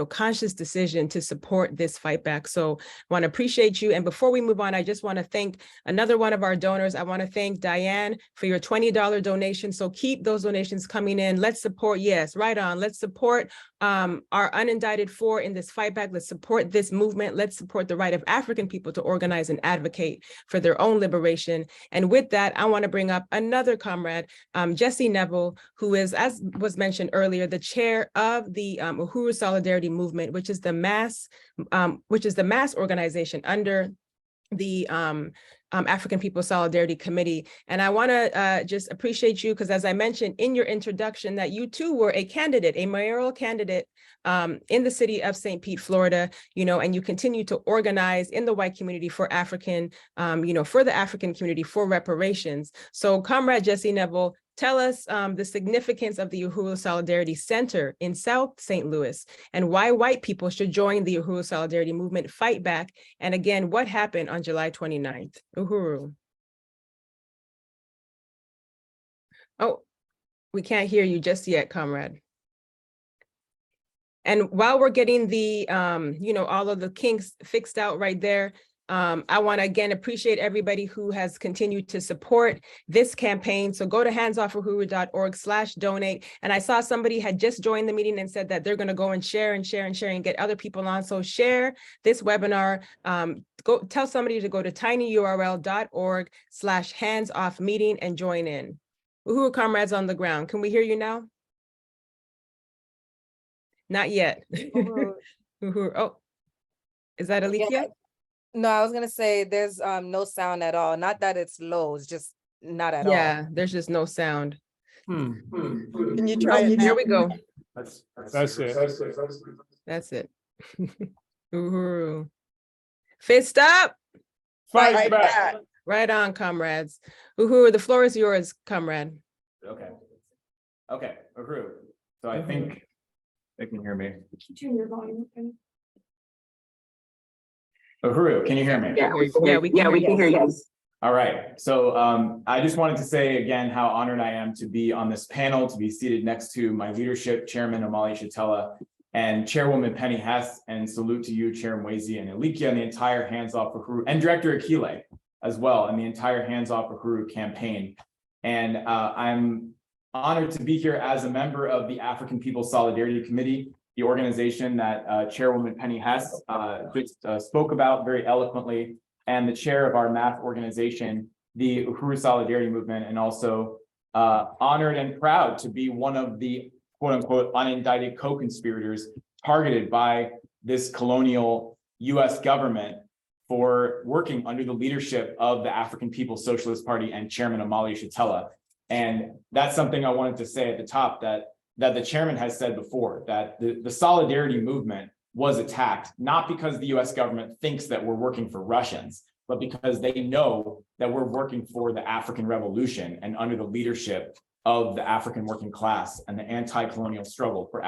conscious decision to support this fight back. So want to appreciate you. And before we move on, I just want to thank another one of our donors. I want to thank Diane for your $20 donation. So keep those donations coming in. Let's support, yes, right on. Let's support our unindicted four in this fight back. Let's support this movement. Let's support the right of African people to organize and advocate for their own liberation. And with that, I want to bring up another comrade, Jesse Neville, who is, as was mentioned earlier, the chair of the Uhuru Solidarity Movement, which is the mass organization under the African People's Solidarity Committee. And I want to just appreciate you, because as I mentioned in your introduction, that you too were a candidate, a mayoral candidate in the city of St. Pete, Florida, and you continue to organize in the white community for African, for the African community for reparations. So Comrade Jesse Neville, tell us the significance of the Uhuru Solidarity Center in South St. Louis, and why white people should join the Uhuru Solidarity Movement fight back. And again, what happened on July 29th? Uhuru. Oh, we can't hear you just yet, comrade. And while we're getting the, all of the kinks fixed out right there, I want to again appreciate everybody who has continued to support this campaign. So go to handsoffuhuru.org/donate. And I saw somebody had just joined the meeting and said that they're going to go and share and get other people on. So share this webinar. Go tell somebody to go to tinyurl.org/handsoffmeeting and join in. Uhuru comrades on the ground. Can we hear you now? Not yet. Uhuru. Oh, is that Alicia? Yeah. No, I was gonna say there's no sound at all. Not that it's low, it's just not at all. Yeah, there's just no sound. Can you try it now? Here we go. That's it. That's it. Uhuru. Fist up. Fight back. Right on, comrades. Uhuru, the floor is yours, comrade. Okay. Uhuru. So I think they can hear me. Turn your volume up. Uhuru, can you hear me? Yeah, we can hear you. All right. So I just wanted to say again how honored I am to be on this panel, to be seated next to my leadership, Chairman Omali Yeshitela and Chairwoman Penny Hess, and salute to you, Chair Mwezi and Alikia, and the entire Hands Off Uhuru, and Director Akile as well, and the entire Hands Off Uhuru campaign. And I'm honored to be here as a member of the African People's Solidarity Committee, the organization that Chairwoman Penny Hess just spoke about very eloquently, and the chair of our MAF organization, the Uhuru Solidarity Movement, and also honored and proud to be one of the quote unquote unindicted co-conspirators targeted by this colonial US government for working under the leadership of the African People's Socialist Party and Chairman Omali Yeshitela. And that's something I wanted to say at the top, that the chairman has said before, that the solidarity movement was attacked, not because the US government thinks that we're working for Russians, but because they know that we're working for the African Revolution and under the leadership of the African working class and the anti-colonial struggle for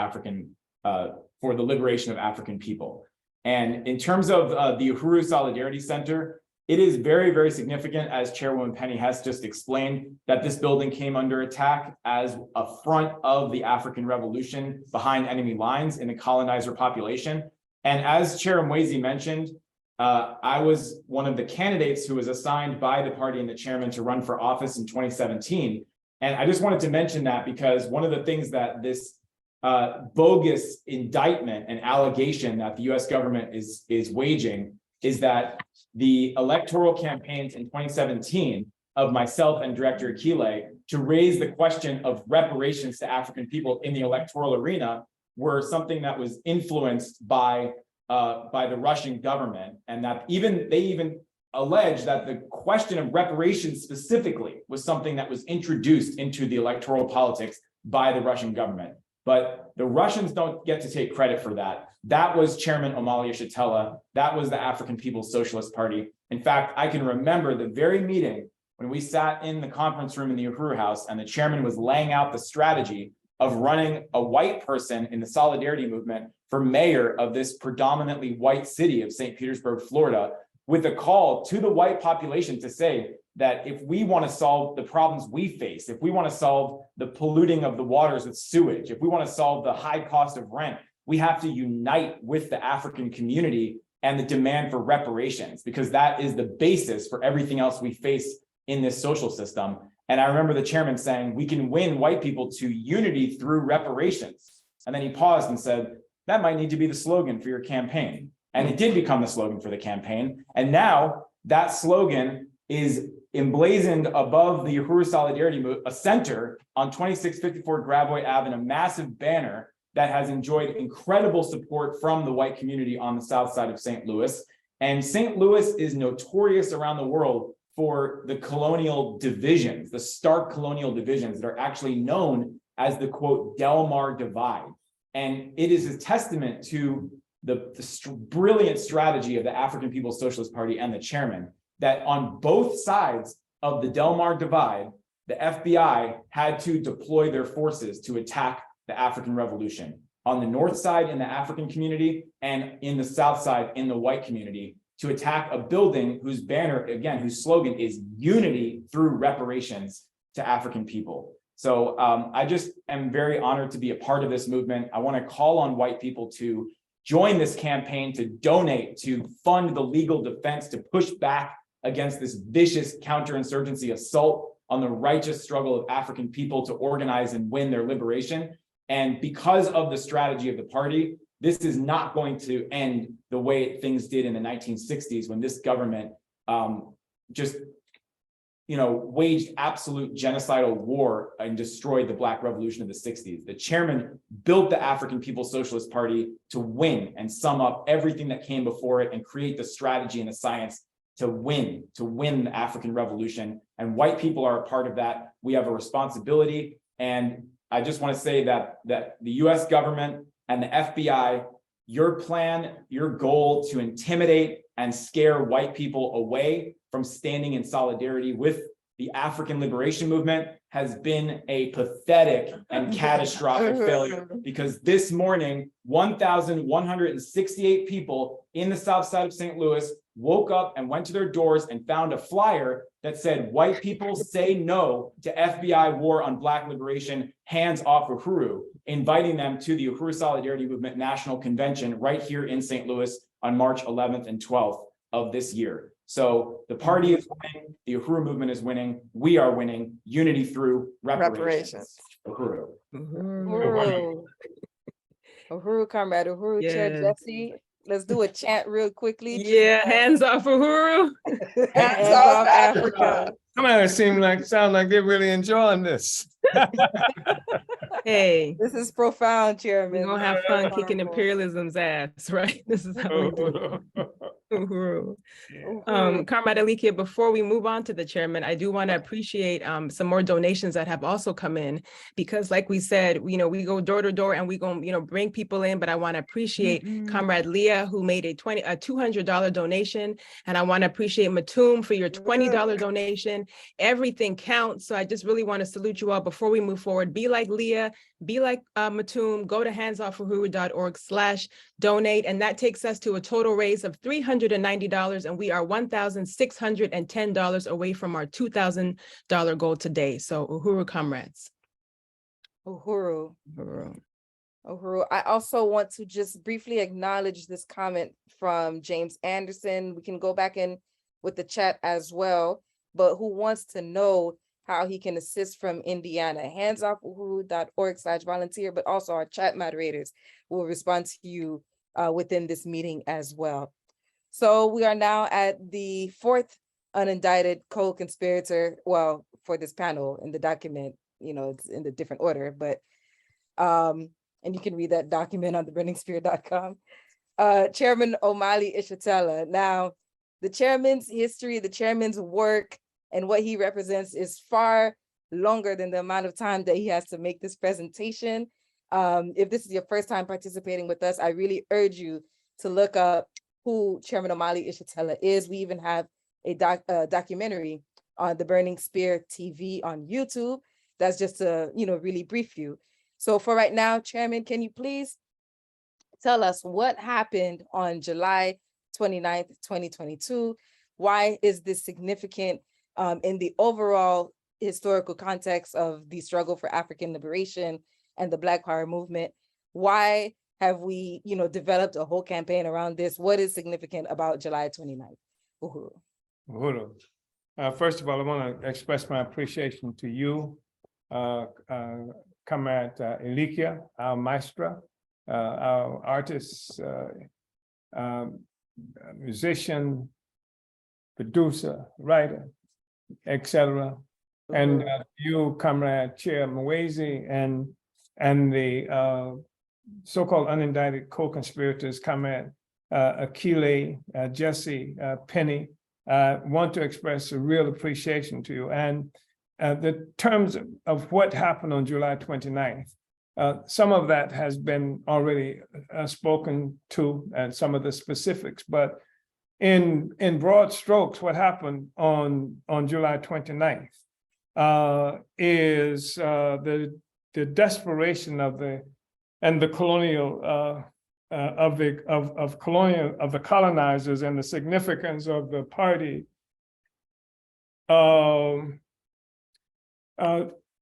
for the liberation of African people. And in terms of the Uhuru Solidarity Center, it is very, very significant, as Chairwoman Penny Hess just explained, that this building came under attack as a front of the African Revolution behind enemy lines in the colonizer population. And as Chair Mwezi mentioned, I was one of the candidates who was assigned by the party and the chairman to run for office in 2017. And I just wanted to mention that because one of the things that this bogus indictment and allegation that the US government is waging is that the electoral campaigns in 2017 of myself and Director Akile to raise the question of reparations to African people in the electoral arena were something that was influenced by the Russian government, and that they even allege that the question of reparations specifically was something that was introduced into the electoral politics by the Russian government. But the Russians don't get to take credit for that. That was Chairman Omali Yeshitela. That was the African People's Socialist Party. In fact, I can remember the very meeting when we sat in the conference room in the Uhuru House and the chairman was laying out the strategy of running a white person in the Solidarity Movement for mayor of this predominantly white city of St. Petersburg, Florida, with a call to the white population to say that if we want to solve the problems we face, if we want to solve the polluting of the waters with sewage, if we want to solve the high cost of rent, we have to unite with the African community and the demand for reparations, because that is the basis for everything else we face in this social system. And I remember the chairman saying, we can win white people to unity through reparations. And then he paused and said, that might need to be the slogan for your campaign. And it did become the slogan for the campaign. And now that slogan is emblazoned above the Uhuru Solidarity Center on 2654 Gravois Ave in a massive banner that has enjoyed incredible support from the white community on the south side of St. Louis. And St. Louis is notorious around the world for the colonial divisions, the stark colonial divisions that are actually known as the quote Delmar Divide. And it is a testament to the brilliant strategy of the African People's Socialist Party and the chairman that on both sides of the Delmar Divide, the FBI had to deploy their forces to attack the African Revolution. On the north side in the African community and in the south side in the white community, to attack a building whose banner, again, whose slogan is unity through reparations to African people. So I just am very honored to be a part of this movement. I want to call on white people to join this campaign, to donate, to fund the legal defense, to push back against this vicious counterinsurgency assault on the righteous struggle of African people to organize and win their liberation. And because of the strategy of the party, this is not going to end the way things did in the 1960s when this government waged absolute genocidal war and destroyed the Black Revolution of the 60s. The chairman built the African People's Socialist Party to win and sum up everything that came before it and create the strategy and the science to win the African Revolution. And white people are a part of that. We have a responsibility. And I just want to say that the US government and the FBI, your plan, your goal to intimidate and scare white people away from standing in solidarity with the African liberation movement has been a pathetic and catastrophic failure, because this morning, 1,168 people in the south side of St. Louis woke up and went to their doors and found a flyer that said, white people say no to FBI war on Black liberation, hands off Uhuru, inviting them to the Uhuru Solidarity Movement National Convention right here in St. Louis on March 11th and 12th of this year. So the party is winning, the Uhuru movement is winning, we are winning, unity through reparations. Uhuru. Uhuru. Uhuru, comrade, Uhuru, Chair Yes. Jesse. Let's do a chant real quickly. Yeah, hands off Uhuru. Hands off Africa. Come on, it sound like they're really enjoying this. Hey, This is profound, Chairman. we're gonna have fun kicking imperialism's ass, right? This is how we do it. Uhuru. Comrade Alikia, before we move on to the chairman, I do want to appreciate some more donations that have also come in, because like we said, we go door to door and we go, bring people in, but I want to appreciate Comrade Leah, who made a $200 donation. And I want to appreciate Matum for your $20 donation. Everything counts. So I just really want to salute you all before we move forward. Be like Leah, be like Matum, go to handsoffuhuru.org/donate. And that takes us to a total raise of $390. And we are $1,610 away from our $2,000 goal today. So Uhuru, comrades. Uhuru. Uhuru. Uhuru. I also want to just briefly acknowledge this comment from James Anderson. We can go back in with the chat as well, but who wants to know how he can assist from Indiana. Handsoffuhuru.org/volunteer, but also our chat moderators will respond to you within this meeting as well. So we are now at the fourth unindicted co-conspirator, well, for this panel in the document, it's in the different order, but and you can read that document on theburningspear.com. Chairman Omali Yeshitela. Now, the chairman's history, the chairman's work, and what he represents is far longer than the amount of time that he has to make this presentation. If this is your first time participating with us, I really urge you to look up who Chairman Omali Yeshitela is. We even have a documentary on the Burning Spear TV on YouTube. That's just to, really brief you. So for right now, Chairman, can you please tell us what happened on July 29th, 2022? Why is this significant in the overall historical context of the struggle for African liberation and the Black Power movement? Why have we, developed a whole campaign around this? What is significant about July 29th? Uhuru. Uhuru. First of all, I want to express my appreciation to you, Comrade Alikia, our maestra, our artist, musician, producer, writer, etc. And you, Comrade Chair Mwezi, and the so-called unindicted co-conspirators, Comrade Akile, Jesse, Penny, want to express a real appreciation to you. And the terms of what happened on July 29th, some of that has been already spoken to, and some of the specifics, but in broad strokes, what happened on July 29th is the desperation of the colonizers, and the significance of the party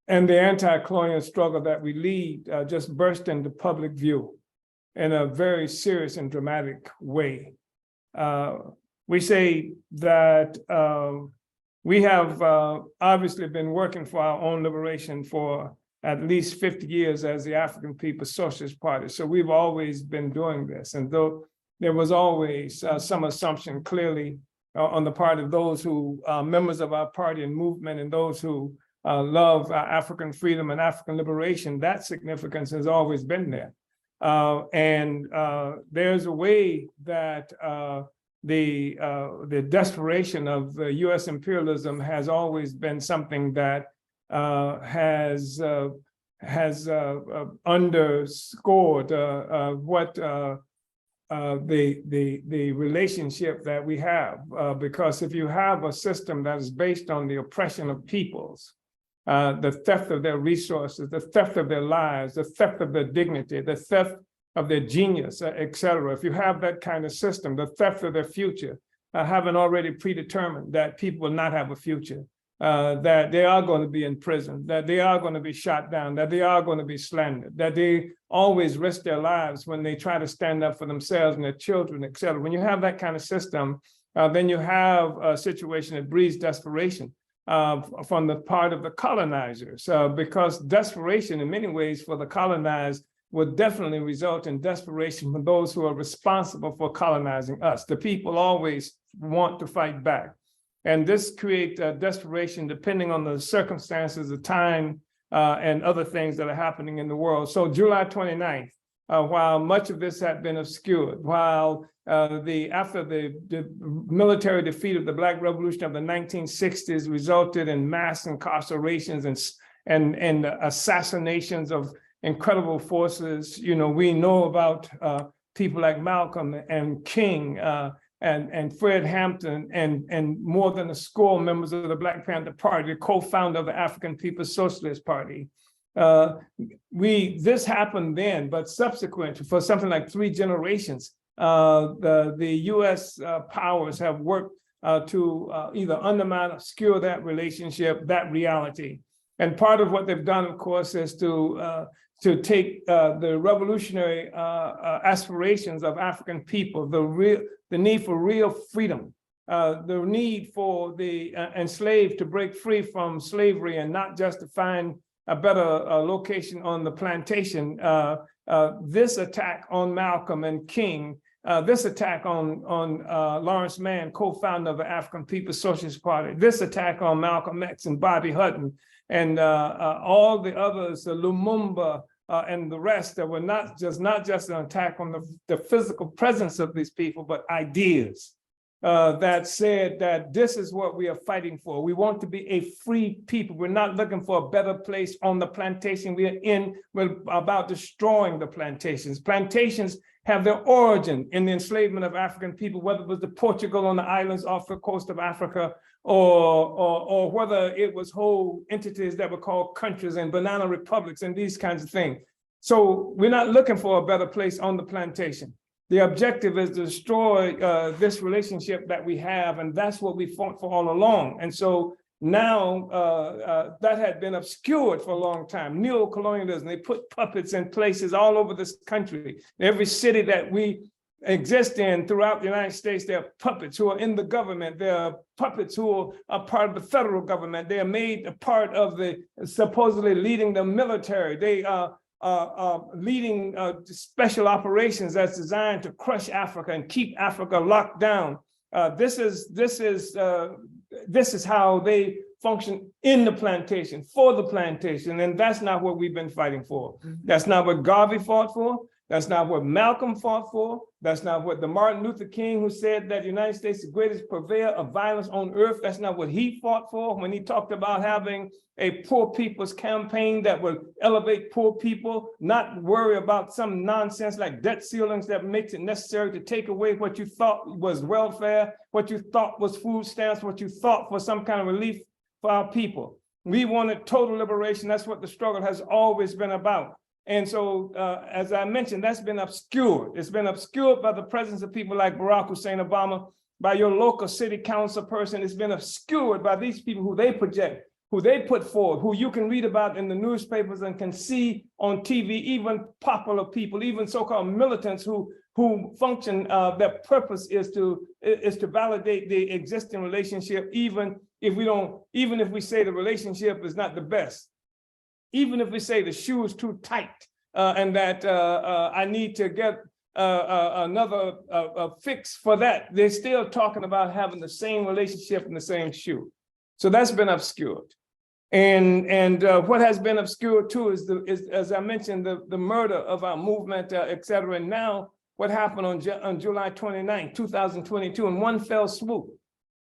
and the anti-colonial struggle that we lead just burst into public view in a very serious and dramatic way. We say that we have obviously been working for our own liberation for at least 50 years as the African People's Socialist Party. So we've always been doing this. And though there was always some assumption clearly on the part of those who are members of our party and movement, and those who love African freedom and African liberation, that significance has always been there. And there's a way that the desperation of the US imperialism has always been something that has underscored what the relationship that we have. Because if you have a system that is based on the oppression of peoples, the theft of their resources, the theft of their lives, the theft of their dignity, the theft of their genius, etc. If you have that kind of system, the theft of their future, having already predetermined that people will not have a future, that they are going to be in prison, that they are going to be shot down, that they are going to be slandered, that they always risk their lives when they try to stand up for themselves and their children, etc. When you have that kind of system, then you have a situation that breeds desperation from the part of the colonizers, because desperation in many ways for the colonized would definitely result in desperation from those who are responsible for colonizing us. The people always want to fight back. And this creates desperation depending on the circumstances, the time, and other things that are happening in the world. So July 29th, while much of this had been obscured, while after the military defeat of the Black Revolution of the 1960s resulted in mass incarcerations and assassinations of incredible forces, we know about people like Malcolm and King and Fred Hampton and more than a score members of the Black Panther Party, the co-founder of the African People's Socialist Party. This happened then, but subsequent for something like 3 generations, the U.S. powers have worked to either undermine, obscure that relationship, that reality. And part of what they've done, of course, is to take the revolutionary aspirations of African people, the need for real freedom, the need for the enslaved to break free from slavery and not just to find a better location on the plantation. This attack on Malcolm and King, this attack on Lawrence Mann, co-founder of the African People's Socialist Party, this attack on Malcolm X and Bobby Hutton, and all the others, Lumumba and the rest, that were not just an attack on the physical presence of these people, but ideas that said that this is what we are fighting for. We want to be a free people. We're not looking for a better place on the plantation we're about destroying the plantations. Plantations have their origin in the enslavement of African people, whether it was the Portugal on the islands off the coast of Africa, or whether it was whole entities that were called countries and banana republics and these kinds of things. So we're not looking for a better place on the plantation. The objective is to destroy this relationship that we have, and that's what we fought for all along. And so now that had been obscured for a long time. Neo-colonialism, they put puppets in places all over this country. Every city that we exist in throughout the United States, there are puppets who are in the government. There are puppets who are part of the federal government. They are made a part of the supposedly leading the military. They are leading special operations that's designed to crush Africa and keep Africa locked down. This is how they function in the plantation, for the plantation, and that's not what we've been fighting for. That's not what Garvey fought for. That's not what Malcolm fought for. That's not what the Martin Luther King, who said that the United States is the greatest purveyor of violence on earth, that's not what he fought for when he talked about having a poor people's campaign that would elevate poor people, not worry about some nonsense like debt ceilings that makes it necessary to take away what you thought was welfare, what you thought was food stamps, what you thought was some kind of relief for our people. We wanted total liberation. That's what the struggle has always been about. And so, as I mentioned, that's been obscured. It's been obscured by the presence of people like Barack Hussein Obama, by your local city council person. It's been obscured by these people who they project, who they put forward, who you can read about in the newspapers and can see on TV, even popular people, even so-called militants who function, their purpose is to validate the existing relationship, even if we say the relationship is not the best. Even if we say the shoe is too tight and that I need to get another fix for that, they're still talking about having the same relationship in the same shoe. So that's been obscured. And what has been obscured too is as I mentioned, the murder of our movement, et cetera. And now what happened on July 29, 2022, in one fell swoop,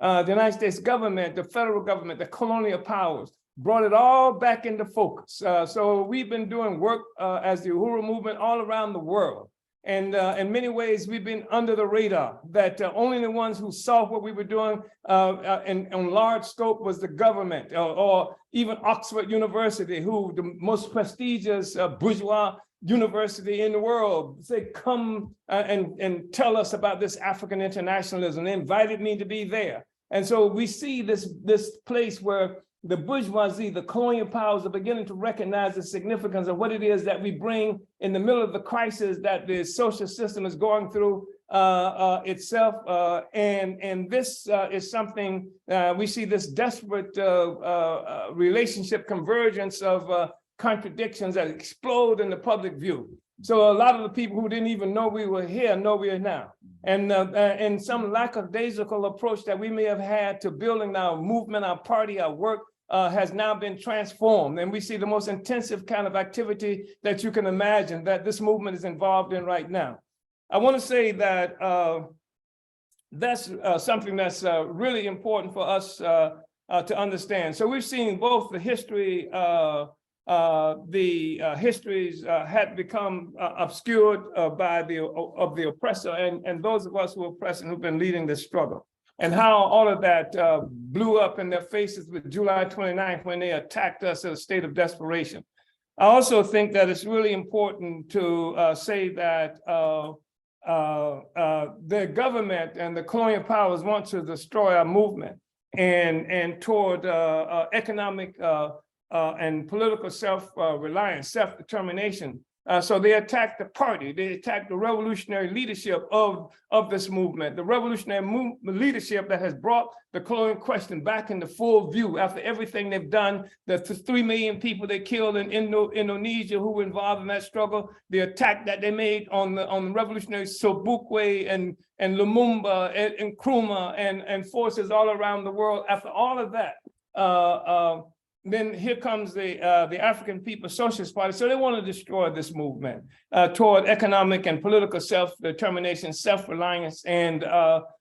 the United States government, the federal government, the colonial powers, brought it all back into focus. So we've been doing work as the Uhuru movement all around the world. And in many ways, we've been under the radar, that only the ones who saw what we were doing on large scope was the government, or even Oxford University, who the most prestigious bourgeois university in the world, say, come and tell us about this African internationalism. They invited me to be there. And so we see this place where the bourgeoisie, the colonial powers, are beginning to recognize the significance of what it is that we bring in the middle of the crisis that the social system is going through, itself, and this is something we see this desperate relationship convergence of contradictions that explode in the public view. So a lot of the people who didn't even know we were here know we are now. And some lackadaisical approach that we may have had to building our movement, our party, our work has now been transformed. And we see the most intensive kind of activity that you can imagine that this movement is involved in right now. I want to say that that's something that's really important for us to understand. So we've seen both the history, histories had become obscured by the oppressor and those of us who are oppressed and who've been leading this struggle, and how all of that blew up in their faces with July 29th when they attacked us in a state of desperation. I also think that it's really important to say that the government and the colonial powers want to destroy our movement and toward economic and political self-reliance, self-determination. So they attacked the party, they attacked the revolutionary leadership of this movement, the revolutionary leadership that has brought the colonial question back into full view after everything they've done, the 3 million people they killed in Indonesia who were involved in that struggle, the attack that they made on the revolutionary Sobukwe and Lumumba and Nkrumah and forces all around the world. After all of that, then here comes the African People's Socialist Party. So they want to destroy this movement toward economic and political self-determination, self-reliance. And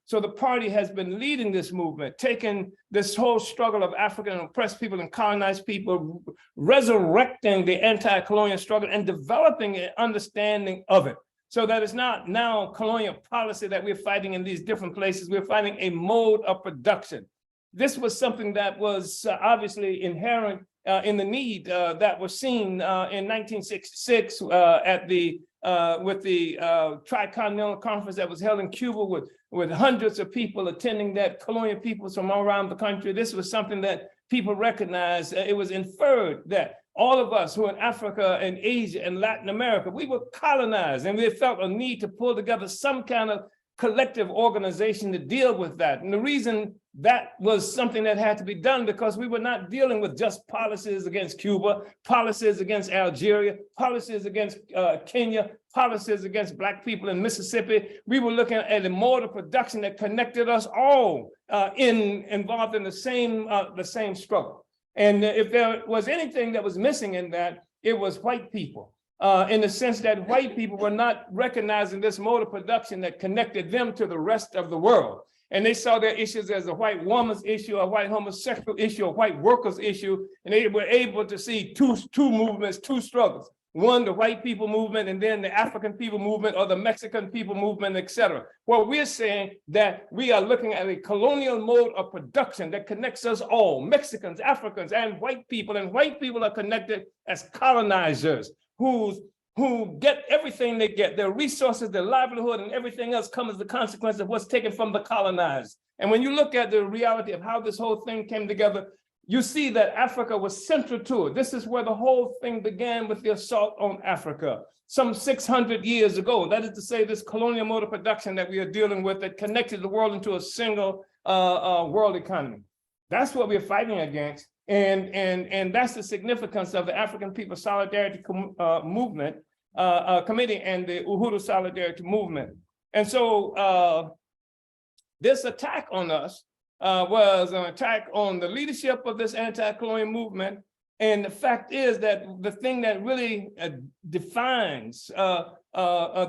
so the party has been leading this movement, taking this whole struggle of African oppressed people and colonized people, resurrecting the anti-colonial struggle and developing an understanding of it. So that it's not now colonial policy that we're fighting in these different places. We're fighting a mode of production. This was something that was obviously inherent in the need that was seen in 1966 with the Tricontinental Conference that was held in Cuba with hundreds of people attending that, colonial peoples from all around the country. This was something that people recognized. It was inferred that all of us who are in Africa and Asia and Latin America, we were colonized, and we felt a need to pull together some kind of collective organization to deal with that. And the reason that was something that had to be done because we were not dealing with just policies against Cuba, policies against Algeria, policies against Kenya, policies against Black people in Mississippi. We were looking at a mode of production that connected us all involved in the same struggle. And if there was anything that was missing in that, it was white people. In the sense that white people were not recognizing this mode of production that connected them to the rest of the world. And they saw their issues as a white woman's issue, a white homosexual issue, a white workers issue, and they were able to see two movements, two struggles. One, the white people movement, and then the African people movement or the Mexican people movement, et cetera. Well, we're saying that we are looking at a colonial mode of production that connects us all, Mexicans, Africans, and white people are connected as colonizers who get everything they get, their resources, their livelihood, and everything else come as the consequence of what's taken from the colonized. And when you look at the reality of how this whole thing came together, you see that Africa was central to it. This is where the whole thing began with the assault on Africa some 600 years ago. That is to say, this colonial mode of production that we are dealing with that connected the world into a single world economy. That's what we're fighting against. And that's the significance of the African People's Solidarity Movement Committee and the Uhuru Solidarity Movement. And so this attack on us was an attack on the leadership of this anti-colonial movement. And the fact is that the thing that really defines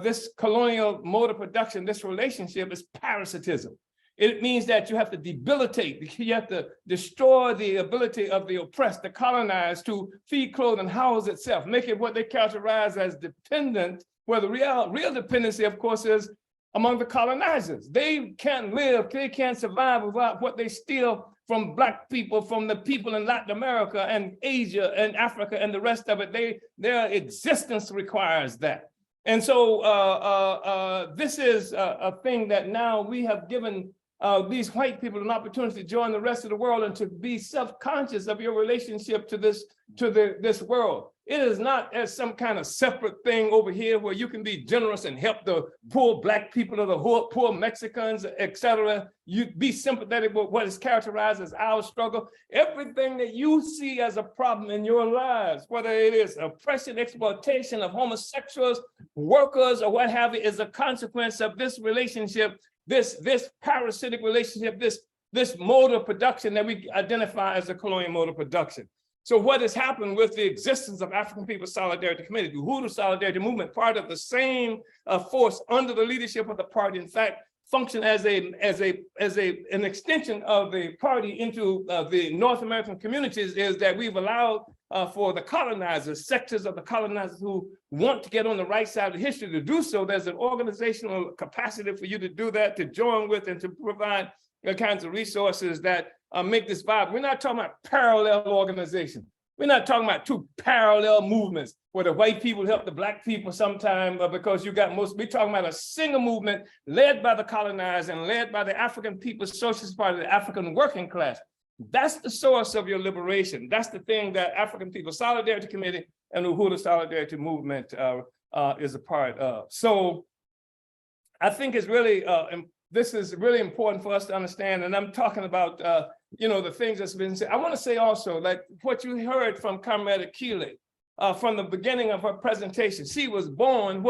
this colonial mode of production, this relationship, is parasitism. It means that you have to debilitate, you have to destroy the ability of the oppressed, the colonized, to feed, clothe, and house itself, make it what they characterize as dependent, where the real dependency, of course, is among the colonizers. They can't live, they can't survive without what they steal from Black people, from the people in Latin America and Asia and Africa and the rest of it. Their existence requires that. And so this is a thing that now we have given these white people an opportunity to join the rest of the world and to be self-conscious of your relationship to this world. It is not as some kind of separate thing over here where you can be generous and help the poor Black people or the poor Mexicans, etc. You be sympathetic with what is characterized as our struggle. Everything that you see as a problem in your lives, whether it is oppression, exploitation of homosexuals, workers, or what have you, is a consequence of this relationship, this parasitic relationship, this mode of production that we identify as the colonial mode of production. So what has happened with the existence of African People's Solidarity Committee, the Uhuru Solidarity Movement, part of the same force under the leadership of the party, in fact, function as an extension of the party into the North American communities, is that we've allowed for the colonizers, sectors of the colonizers who want to get on the right side of history to do so. There's an organizational capacity for you to do that, to join with and to provide the kinds of resources that make this viable. We're not talking about parallel organization. We're not talking about two parallel movements where the white people help the Black people sometime because you got most. We're talking about a single movement led by the colonized and led by the African People's Socialist Party, the African working class. That's the source of your liberation. That's the thing that African People's Solidarity Committee and the Uhuru Solidarity Movement is a part of. So I think it's really, this is really important for us to understand. And I'm talking about, the things that's been said. I want to say also, like what you heard from Comrade Akile from the beginning of her presentation. She was born,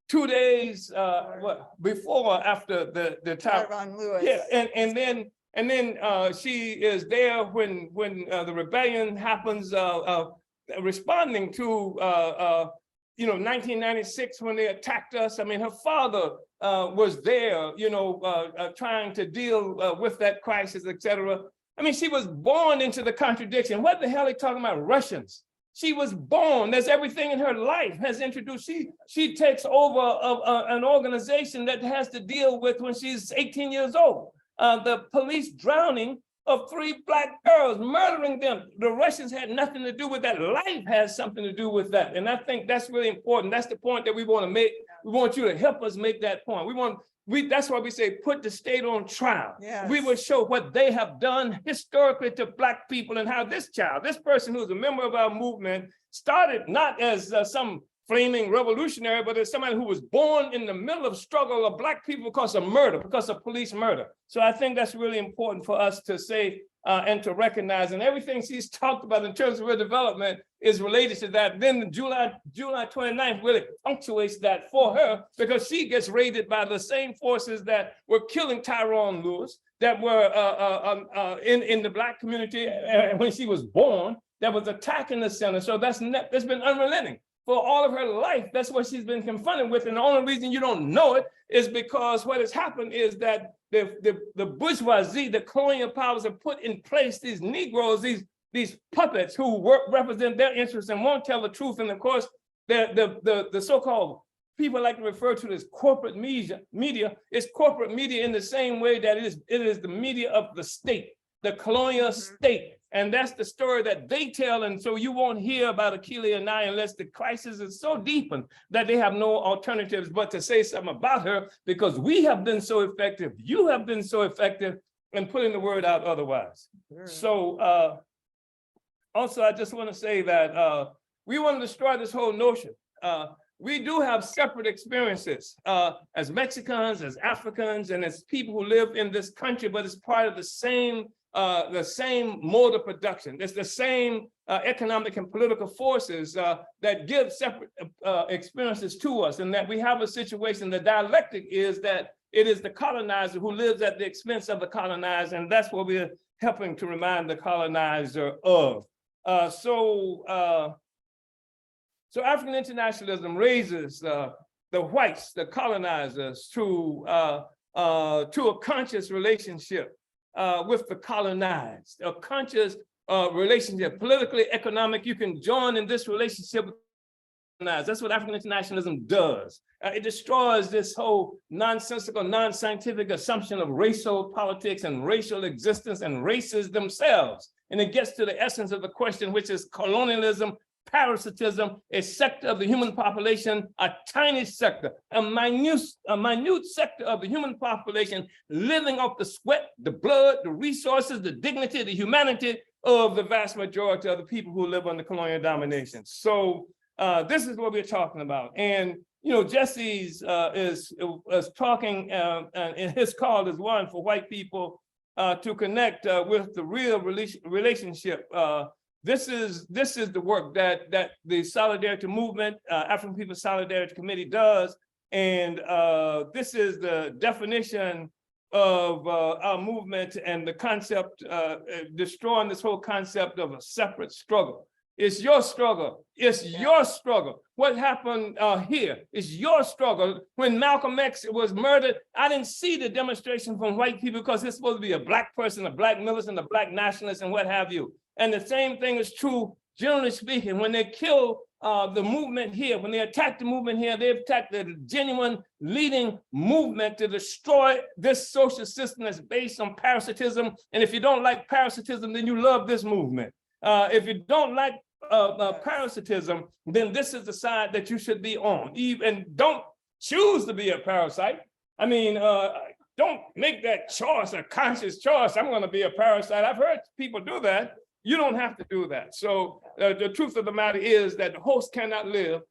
2 days before or after the time. Yeah, and then she is there when the rebellion happens, responding to 1996 when they attacked us. I mean, her father was there, trying to deal with that crisis, etc. I mean, she was born into the contradiction. What the hell are they talking about Russians? She was born. There's everything in her life has introduced. She takes over an organization that has to deal with when she's 18 years old. The police drowning of 3 Black girls, murdering them. The Russians had nothing to do with that. Life has something to do with that. And I think that's really important. That's the point that we want to make. We want you to help us make that point. That's why we say put the state on trial. Yes. We will show what they have done historically to Black people and how this person who's a member of our movement, started not as some flaming revolutionary, but as somebody who was born in the middle of struggle of Black people because of murder, because of police murder. So I think that's really important for us to say and to recognize. And everything she's talked about in terms of her development is related to that. Then July 29th really punctuates that for her, because she gets raided by the same forces that were killing Tyrone Lewis, that were in the Black community when she was born, that was attacking the center. So that's been unrelenting. For all of her life, that's what she's been confronted with. And the only reason you don't know it is because what has happened is that the bourgeoisie, the colonial powers have put in place these Negroes, these puppets who represent their interests and won't tell the truth. And of course, the so-called people like to refer to as corporate media. It's corporate media in the same way that it is the media of the state, the colonial state. And that's the story that they tell. And so you won't hear about Akile and I unless the crisis is so deepened that they have no alternatives but to say something about her, because we have been so effective. You have been so effective in putting the word out otherwise. Sure. So also, I just want to say that we want to destroy this whole notion. We do have separate experiences as Mexicans, as Africans, and as people who live in this country, but it's part of the same mode of production. It's the same economic and political forces that give separate experiences to us, and that we have a situation, the dialectic is that it is the colonizer who lives at the expense of the colonized, and that's what we're helping to remind the colonizer of. So African internationalism raises the whites, the colonizers, to a conscious relationship with the colonized, a conscious relationship, politically, economic. You can join in this relationship with the colonized. That's what African internationalism does. It destroys this whole nonsensical, non-scientific assumption of racial politics and racial existence and races themselves. And it gets to the essence of the question, which is colonialism parasitism, a sector of the human population, a tiny sector, a minute sector of the human population living off the sweat, the blood, the resources, the dignity, the humanity of the vast majority of the people who live under colonial domination. So this is what we're talking about. And Jesse's is talking, and his call is one for white people to connect with the real relationship. This is the work that the Solidarity Movement, African People's Solidarity Committee does. And this is the definition of our movement and the concept, destroying this whole concept of a separate struggle. It's your struggle. It's your struggle. What happened here is your struggle. When Malcolm X was murdered, I didn't see the demonstration from white people because it's supposed to be a black person, a black militant, a black nationalist, and what have you. And the same thing is true, generally speaking, when they kill the movement here, when they attack the movement here, they attack the genuine leading movement to destroy this social system that's based on parasitism. And if you don't like parasitism, then you love this movement. If you don't like parasitism, then this is the side that you should be on. And don't choose to be a parasite. I mean, don't make that choice, a conscious choice. I'm going to be a parasite. I've heard people do that. You don't have to do that. So the truth of the matter is that the host cannot live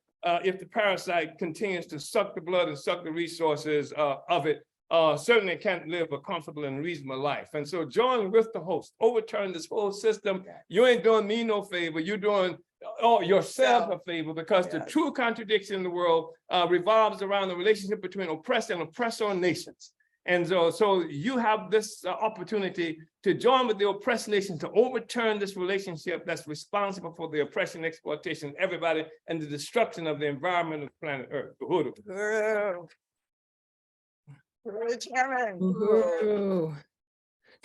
if the parasite continues to suck the blood and suck the resources of it. Certainly can't live a comfortable and reasonable life. And so join with the host, overturn this whole system. You ain't doing me no favor. You're doing yourself a favor, because the true contradiction in the world revolves around the relationship between oppressed and oppressor nations. And so you have this opportunity to join with the oppressed nation to overturn this relationship that's responsible for the oppression, exploitation of everybody, and the destruction of the environment of planet Earth. Uhuru. Uhuru. Uhuru, Chairman. Uhuru.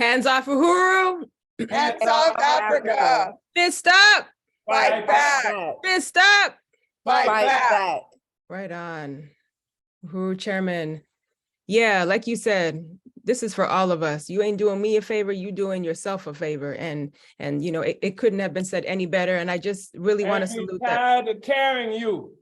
Hands off Uhuru. Hands off Africa. Fist up. Fight back. Fist up. Fight back. Right on. Uhuru, Chairman. Yeah, like you said, this is for all of us. You ain't doing me a favor, you doing yourself a favor. And it couldn't have been said any better. And I just really want to salute that. Tired of carrying you.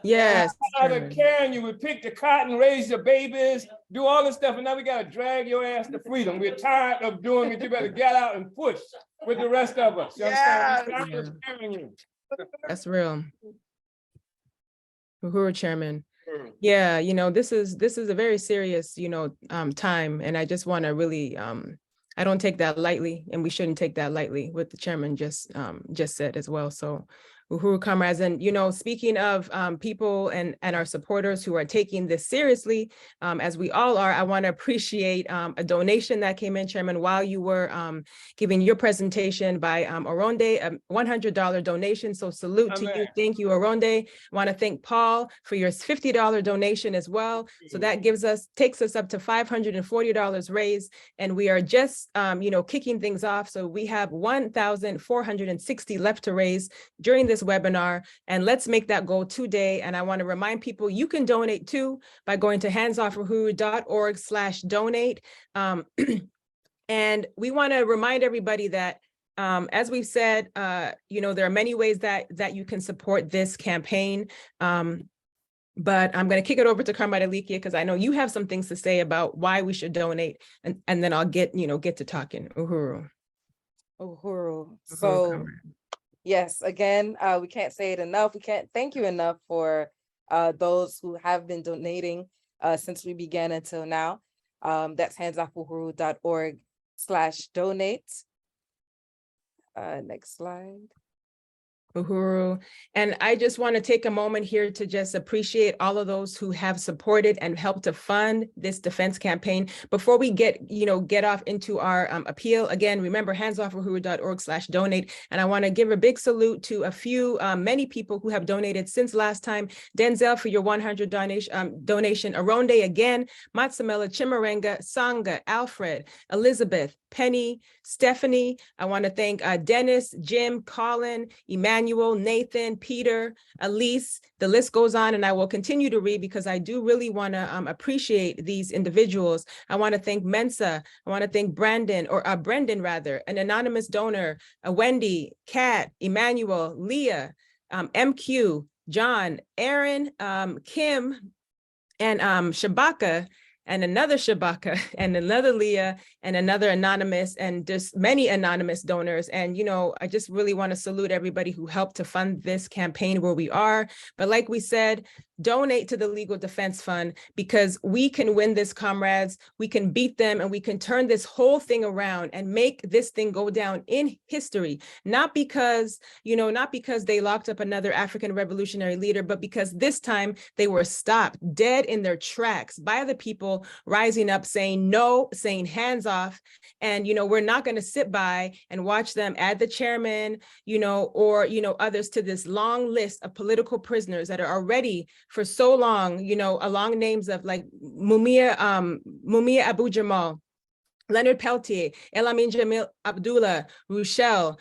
Yes. Tired of carrying you. We pick the cotton, raise your babies, do all this stuff, and now we got to drag your ass to freedom. We're tired of doing it. You better get out and push with the rest of us. You understand? We're tired of carrying you. That's real. Uhuru, Chairman. Yeah, this is a very serious, time. And I just want to really, I don't take that lightly, and we shouldn't take that lightly, what the chairman just said as well. So Uhuru, comrades, and speaking of people and our supporters who are taking this seriously, as we all are, I want to appreciate a donation that came in, Chairman, while you were giving your presentation by Oronde, a $100 donation. So salute to you. Thank you, Oronde. I want to thank Paul for your $50 donation as well. So that takes us up to $540 raised, and we are just kicking things off. So we have 1,460 left to raise during this webinar, and let's make that goal today. And I want to remind people you can donate too by going to handsoffuhuru.org/donate. And we want to remind everybody that as we've said, there are many ways that you can support this campaign. But I'm going to kick it over to Comrade Alikia, because I know you have some things to say about why we should donate, and then I'll get to talking. Uhuru. So yes, again, we can't say it enough. We can't thank you enough for those who have been donating since we began until now. That's handsoffuhuru.org/donate. Next slide. Uhuru. And I just want to take a moment here to just appreciate all of those who have supported and helped to fund this defense campaign. Before we get off into our appeal, again, remember handsoffuhuru.org/donate. And I want to give a big salute to many people who have donated since last time. Denzel for your $100 donation. Aronde again, Matsamela, Chimarenga, Sanga, Alfred, Elizabeth, Penny, Stephanie. I want to thank Dennis, Jim, Collin, Emmanuel, Nathan, Peter, Elise. The list goes on, and I will continue to read because I do really want to appreciate these individuals. I want to thank Mensa. I want to thank Brendan, an anonymous donor, Wendy, Kat, Emmanuel, Leah, MQ, John, Aaron, Kim, and Shabaka, and another Shabaka, and another Leah, and another anonymous, and just many anonymous donors. And, you know, I just really want to salute everybody who helped to fund this campaign where we are. But like we said, donate to the Legal Defense Fund, because we can win this, comrades. We can beat them, and we can turn this whole thing around and make this thing go down in history. Not because, you know, not because they locked up another African revolutionary leader, but because this time they were stopped dead in their tracks by the people rising up, saying no, saying hands off. And, you know, we're not going to sit by and watch them add the chairman, you know, or, you know, others to this long list of political prisoners that are already for so long, you know, along names of like Mumia Abu Jamal, Leonard Peltier, Elamin Jamil Abdullah, Rochelle,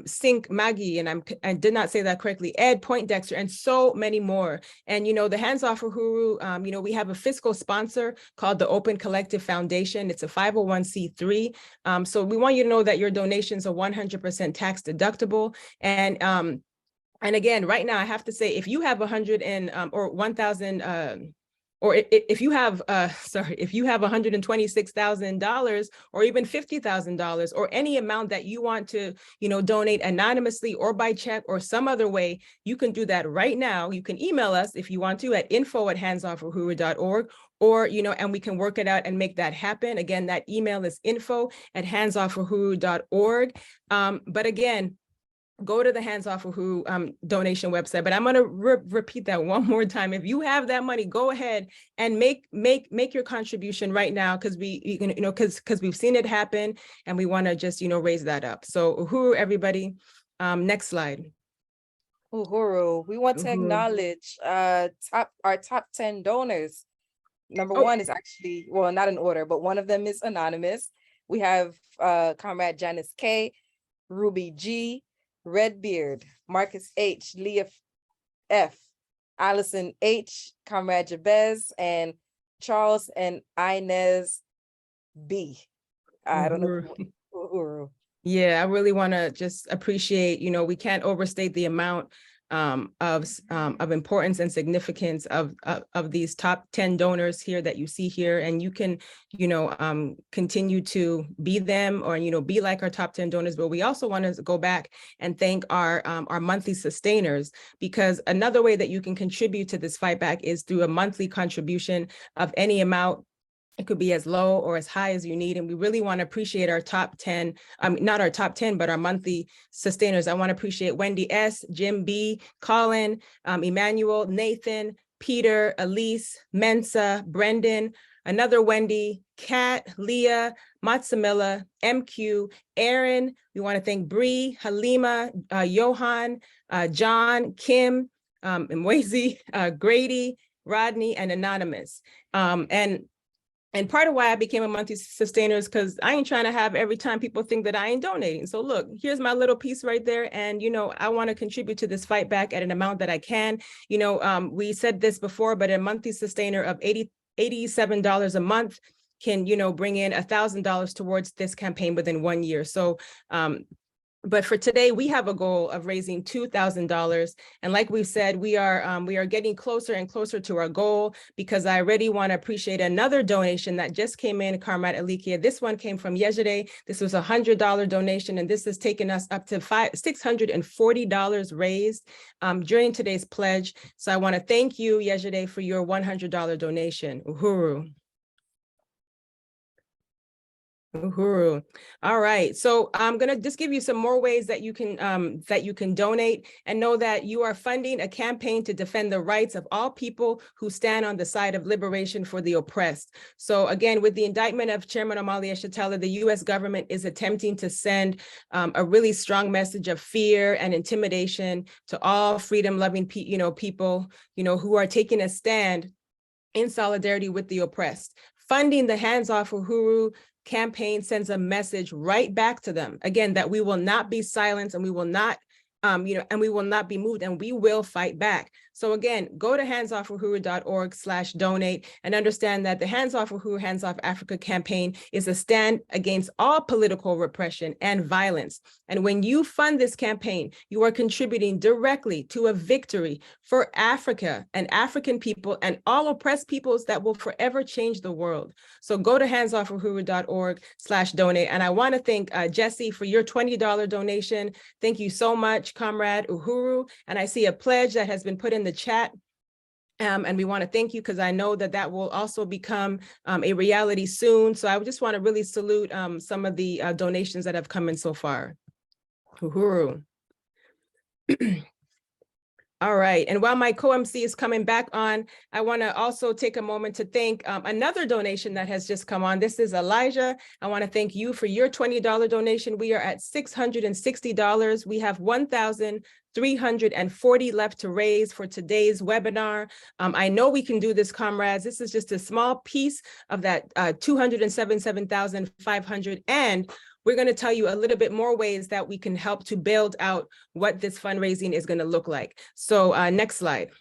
Sink Maggie, and I did not say that correctly, Ed Poindexter, and so many more. And, you know, the Hands Off Uhuru, you know, we have a fiscal sponsor called the Open Collective Foundation. It's a 501c3. So we want you to know that your donations are 100% tax deductible. And again, right now, I have to say, if you have 100 and or 1,000, or if you have, if you have $126,000 or even $50,000 or any amount that you want to, you know, donate anonymously or by check or some other way, you can do that right now. You can email us if you want to at info@handsoffuhuru.org, or, you know, and we can work it out and make that happen. Again, that email is info@handsoffuhuru.org. But again, go to the Hands Off Uhuru donation website. But I'm going to repeat that one more time. If you have that money, go ahead and make your contribution right now, because because we've seen it happen, and we want to just, you know, raise that up. So Uhuru, everybody. Next slide. Uhuru, we want to acknowledge our top 10 donors. Number one is actually, well, not in order, but one of them is anonymous. We have Comrade Janice K, Ruby G, Redbeard, Marcus H, Leah F, Allison H, Comrade Jabez, and Charles and Inez B. I don't know. Uhuru. Yeah, I really want to just appreciate, you know, we can't overstate the amount of importance and significance of these top 10 donors here that you see here. And you can, you know, continue to be them, or, you know, be like our top 10 donors. But we also want to go back and thank our monthly sustainers, because another way that you can contribute to this fight back is through a monthly contribution of any amount. It could be as low or as high as you need. And we really want to appreciate our top 10, not our top 10, but our monthly sustainers. I want to appreciate Wendy S, Jim B, Collin, Emmanuel, Nathan, Peter, Elise, Mensa, Brendan, another Wendy, Kat, Leah, Matsamila, MQ, Aaron. We want to thank Bree, Halima, Johan, John, Kim, Mwezi, Grady, Rodney, and Anonymous. And part of why I became a monthly sustainer is because I ain't trying to have every time people think that I ain't donating. So look, here's my little piece right there. And, you know, I want to contribute to this fight back at an amount that I can. You know, we said this before, but a monthly sustainer of $87 a month can, you know, bring in $1,000 towards this campaign within 1 year. So, but for today, we have a goal of raising $2,000. And like we've said, we are getting closer and closer to our goal, because I already want to appreciate another donation that just came in, Comrade Alikia. This one came from Yejide. This was a $100 donation, and this has taken us up to $640 raised during today's pledge. So I want to thank you, Yejide, for your $100 donation. Uhuru. Uhuru. All right. So I'm going to just give you some more ways that you can donate, and know that you are funding a campaign to defend the rights of all people who stand on the side of liberation for the oppressed. So again, with the indictment of Chairman Omali Yeshitela, the U.S. government is attempting to send a really strong message of fear and intimidation to all freedom-loving people, who are taking a stand in solidarity with the oppressed. Funding the Hands Off Uhuru campaign sends a message right back to them, again, that we will not be silenced, and we will not and we will not be moved, and we will fight back. So again, go to handsoffuhuru.org/donate and understand that the Hands Off Uhuru, Hands Off Africa campaign is a stand against all political repression and violence. And when you fund this campaign, you are contributing directly to a victory for Africa and African people and all oppressed peoples that will forever change the world. So go to handsoffuhuru.org/donate. And I want to thank Jesse for your $20 donation. Thank you so much, Comrade Uhuru. And I see a pledge that has been put in the chat. And we want to thank you because I know that that will also become a reality soon. So I just want to really salute some of the donations that have come in so far. Uhuru. All right, and while my co-MC is coming back on, I want to also take a moment to thank another donation that has just come on. This is Elijah. I want to thank you for your $20 donation. We are at $660. We have 1,340 left to raise for today's webinar. I know we can do this, comrades. This is just a small piece of that 277,500, and we're going to tell you a little bit more ways that we can help to build out what this fundraising is going to look like. So next slide.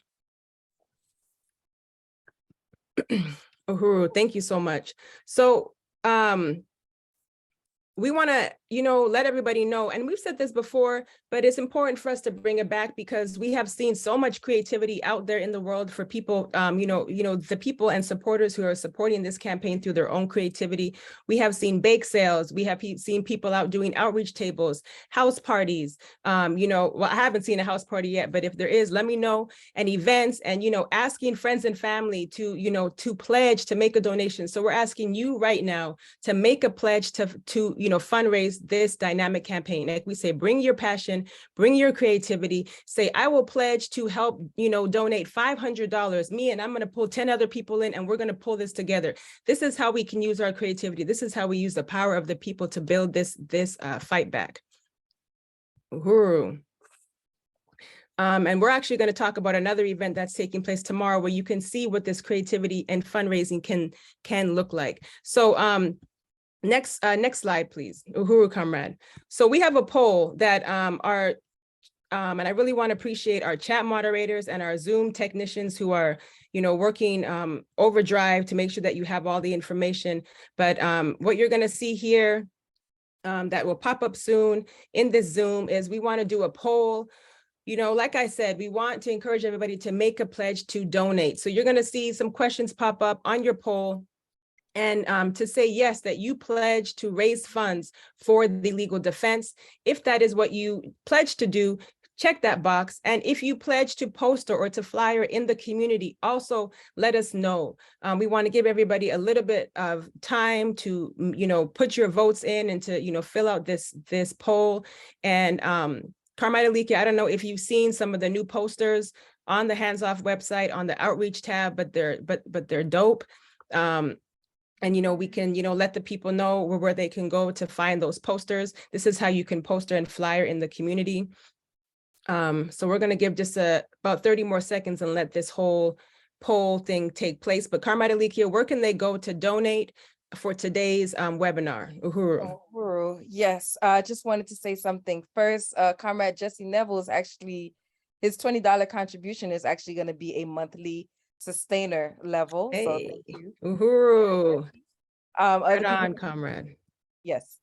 Uhuru, thank you so much. So we want to, let everybody know, and we've said this before, but it's important for us to bring it back because we have seen so much creativity out there in the world for people, the people and supporters who are supporting this campaign through their own creativity. We have seen bake sales. We have seen people out doing outreach tables, house parties. Well, I haven't seen a house party yet, but if there is, let me know, and events, and, asking friends and family to, to pledge to make a donation. So we're asking you right now to make a pledge to fundraise this dynamic campaign. Like we say, bring your passion, bring your creativity, say, I will pledge to help, donate $500, me, and I'm going to pull 10 other people in, and we're going to pull this together. This is how we can use our creativity. This is how we use the power of the people to build this fight back. Uhuru. And we're actually going to talk about another event that's taking place tomorrow where you can see what this creativity and fundraising can look like. So next slide, please, Uhuru, comrade. So we have a poll that and I really want to appreciate our chat moderators and our Zoom technicians who are, working overdrive to make sure that you have all the information. But what you're going to see here that will pop up soon in this Zoom is we want to do a poll. Like I said, we want to encourage everybody to make a pledge to donate. So you're going to see some questions pop up on your poll. And to say yes, that you pledge to raise funds for the legal defense. If that is what you pledge to do, check that box. And if you pledge to poster or to flyer in the community, also let us know. We want to give everybody a little bit of time to, put your votes in and to, fill out this poll. And Carmine Aliki, I don't know if you've seen some of the new posters on the Hands Off website on the outreach tab, but they're dope. And, we can, let the people know where they can go to find those posters. This is how you can poster and flyer in the community. So we're going to give just about 30 more seconds and let this whole poll thing take place. But Carmine Alikia, where can they go to donate for today's webinar? Uhuru. Uhuru, yes. I just wanted to say something first. Comrade Jesse Neville is actually, his $20 contribution is actually going to be a monthly sustainer level. Hey, so thank you. Uhuru. Right on, comrade. Yes.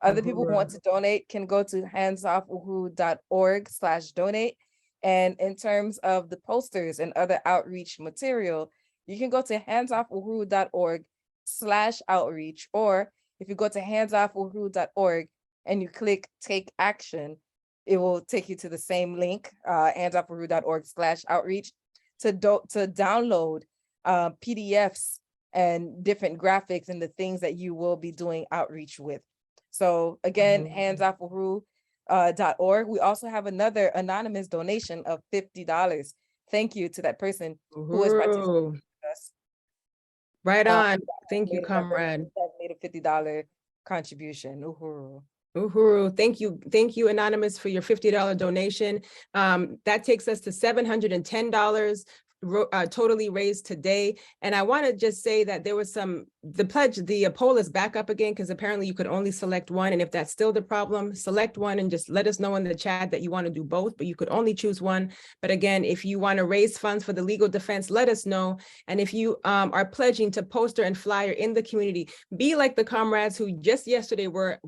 Other people who want to donate can go to handsoffuhuru.org/donate. And in terms of the posters and other outreach material, you can go to handsoffuhuru.org/outreach, or if you go to handsoffuhuru.org and you click take action, it will take you to the same link, handsoffuhuru.org/outreach, to download PDFs and different graphics and the things that you will be doing outreach with. So again, handsoffuhuru.org. We also have another anonymous donation of $50. Thank you to that person who is participating with us. Right on. Thank you, comrade. That made a $50 contribution. Uhuru. Uhuru, thank you, Anonymous, for your $50 donation. That takes us to $710 totally raised today. And I want to just say that there was the poll is back up again, because apparently you could only select one. And if that's still the problem, select one and just let us know in the chat that you want to do both, but you could only choose one. But again, if you want to raise funds for the legal defense, let us know. And if you are pledging to poster and flyer in the community, be like the comrades who just yesterday were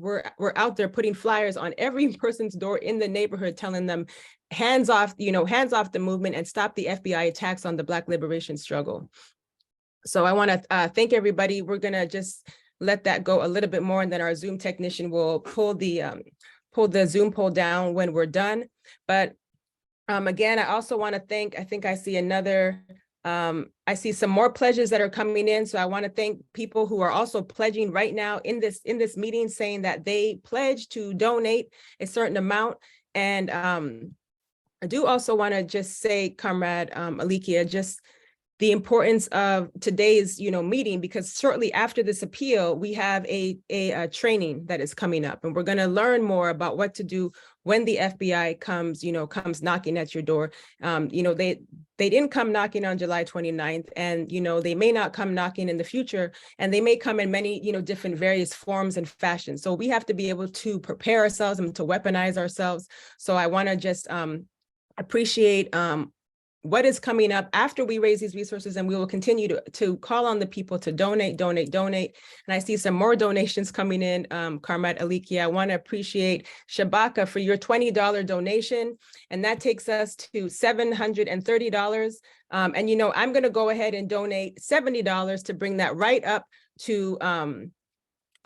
out there putting flyers on every person's door in the neighborhood, telling them, hands off, hands off the movement and stop the FBI attacks on the Black liberation struggle. So I want to thank everybody. We're going to just let that go a little bit more, and then our Zoom technician will pull the Zoom poll down when we're done. But again, I also want to thank, I think I see I see some more pledges that are coming in. So I want to thank people who are also pledging right now in this meeting, saying that they pledge to donate a certain amount. And I do also want to just say, Comrade Alikia, just the importance of today's, meeting, because shortly after this appeal, we have a training that is coming up, and we're going to learn more about what to do when the FBI comes knocking at your door. They didn't come knocking on July 29th, and, they may not come knocking in the future, and they may come in many, different various forms and fashions. So we have to be able to prepare ourselves and to weaponize ourselves. So I want to just appreciate what is coming up after we raise these resources, and we will continue to call on the people to donate. And I see some more donations coming in. Comrade Alikia, I want to appreciate Shabaka for your $20 donation, and that takes us to $730. And I'm going to go ahead and donate $70 to bring that right up to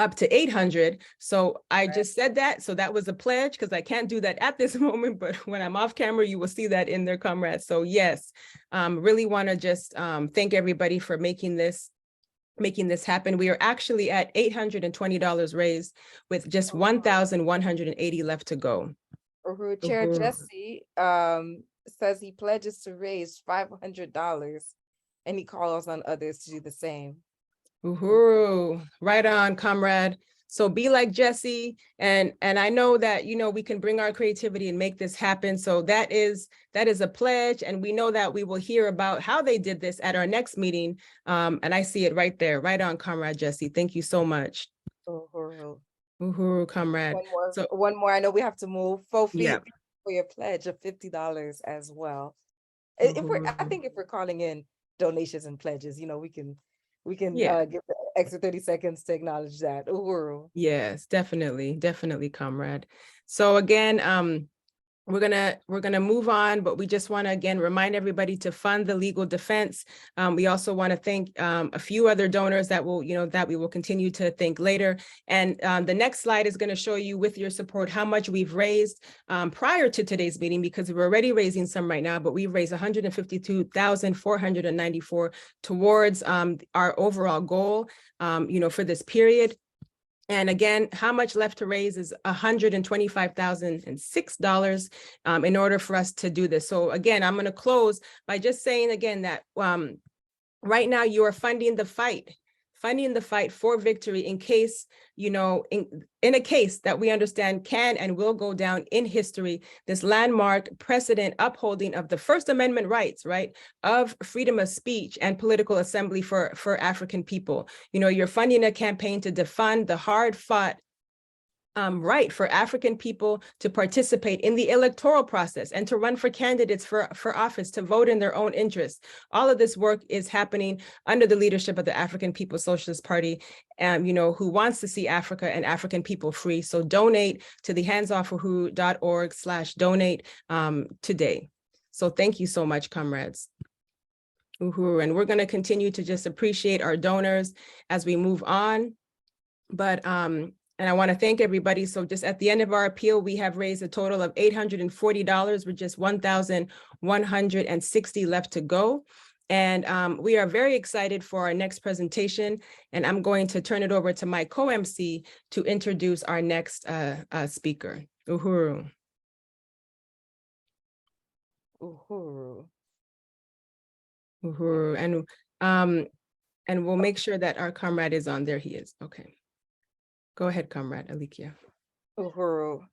$800. So I just said that. So that was a pledge, because I can't do that at this moment, but when I'm off camera, you will see that in there, comrades. So yes, really want to just thank everybody for making this happen. We are actually at $820 raised with just 1,180 left to go. Chair Jesse says he pledges to raise $500, and he calls on others to do the same. Uhuru, right on, comrade. So be like Jesse, and I know that we can bring our creativity and make this happen. So that is a pledge, and we know that we will hear about how they did this at our next meeting. And I see it right there, right on, comrade Jesse. Thank you so much. Uhuru, comrade. One more. I know we have to move. For your pledge of $50 as well. I think if we're calling in donations and pledges, we can give the extra 30 seconds to acknowledge that. Uhuru. Yes, definitely, comrade. So again, we're gonna move on, but we just want to again remind everybody to fund the legal defense. We also want to thank a few other donors that we will continue to thank later. And the next slide is going to show you, with your support, how much we've raised prior to today's meeting, because we're already raising some right now, but we've raised $152,494 towards our overall goal, for this period. And again, how much left to raise is $125,006 in order for us to do this. So again, I'm going to close by just saying again that right now you are funding the fight for victory in case, in a case that we understand can and will go down in history, this landmark precedent upholding of the First Amendment rights, right, of freedom of speech and political assembly for African people. You're funding a campaign to defund the hard-fought right for African people to participate in the electoral process and to run for candidates for office, to vote in their own interests. All of this work is happening under the leadership of the African People's Socialist Party, who wants to see Africa and African people free. So donate to the handsoffuhuru.org/donate today. So thank you so much, comrades. Uhuru, and we're going to continue to just appreciate our donors as we move on. But and I want to thank everybody. So just at the end of our appeal, we have raised a total of $840 with just 1,160 left to go. And we are very excited for our next presentation. And I'm going to turn it over to my co-MC to introduce our next speaker, Uhuru. Uhuru. And we'll make sure that our comrade is on. There he is. Okay. Go ahead, comrade Alikia. Uhuru.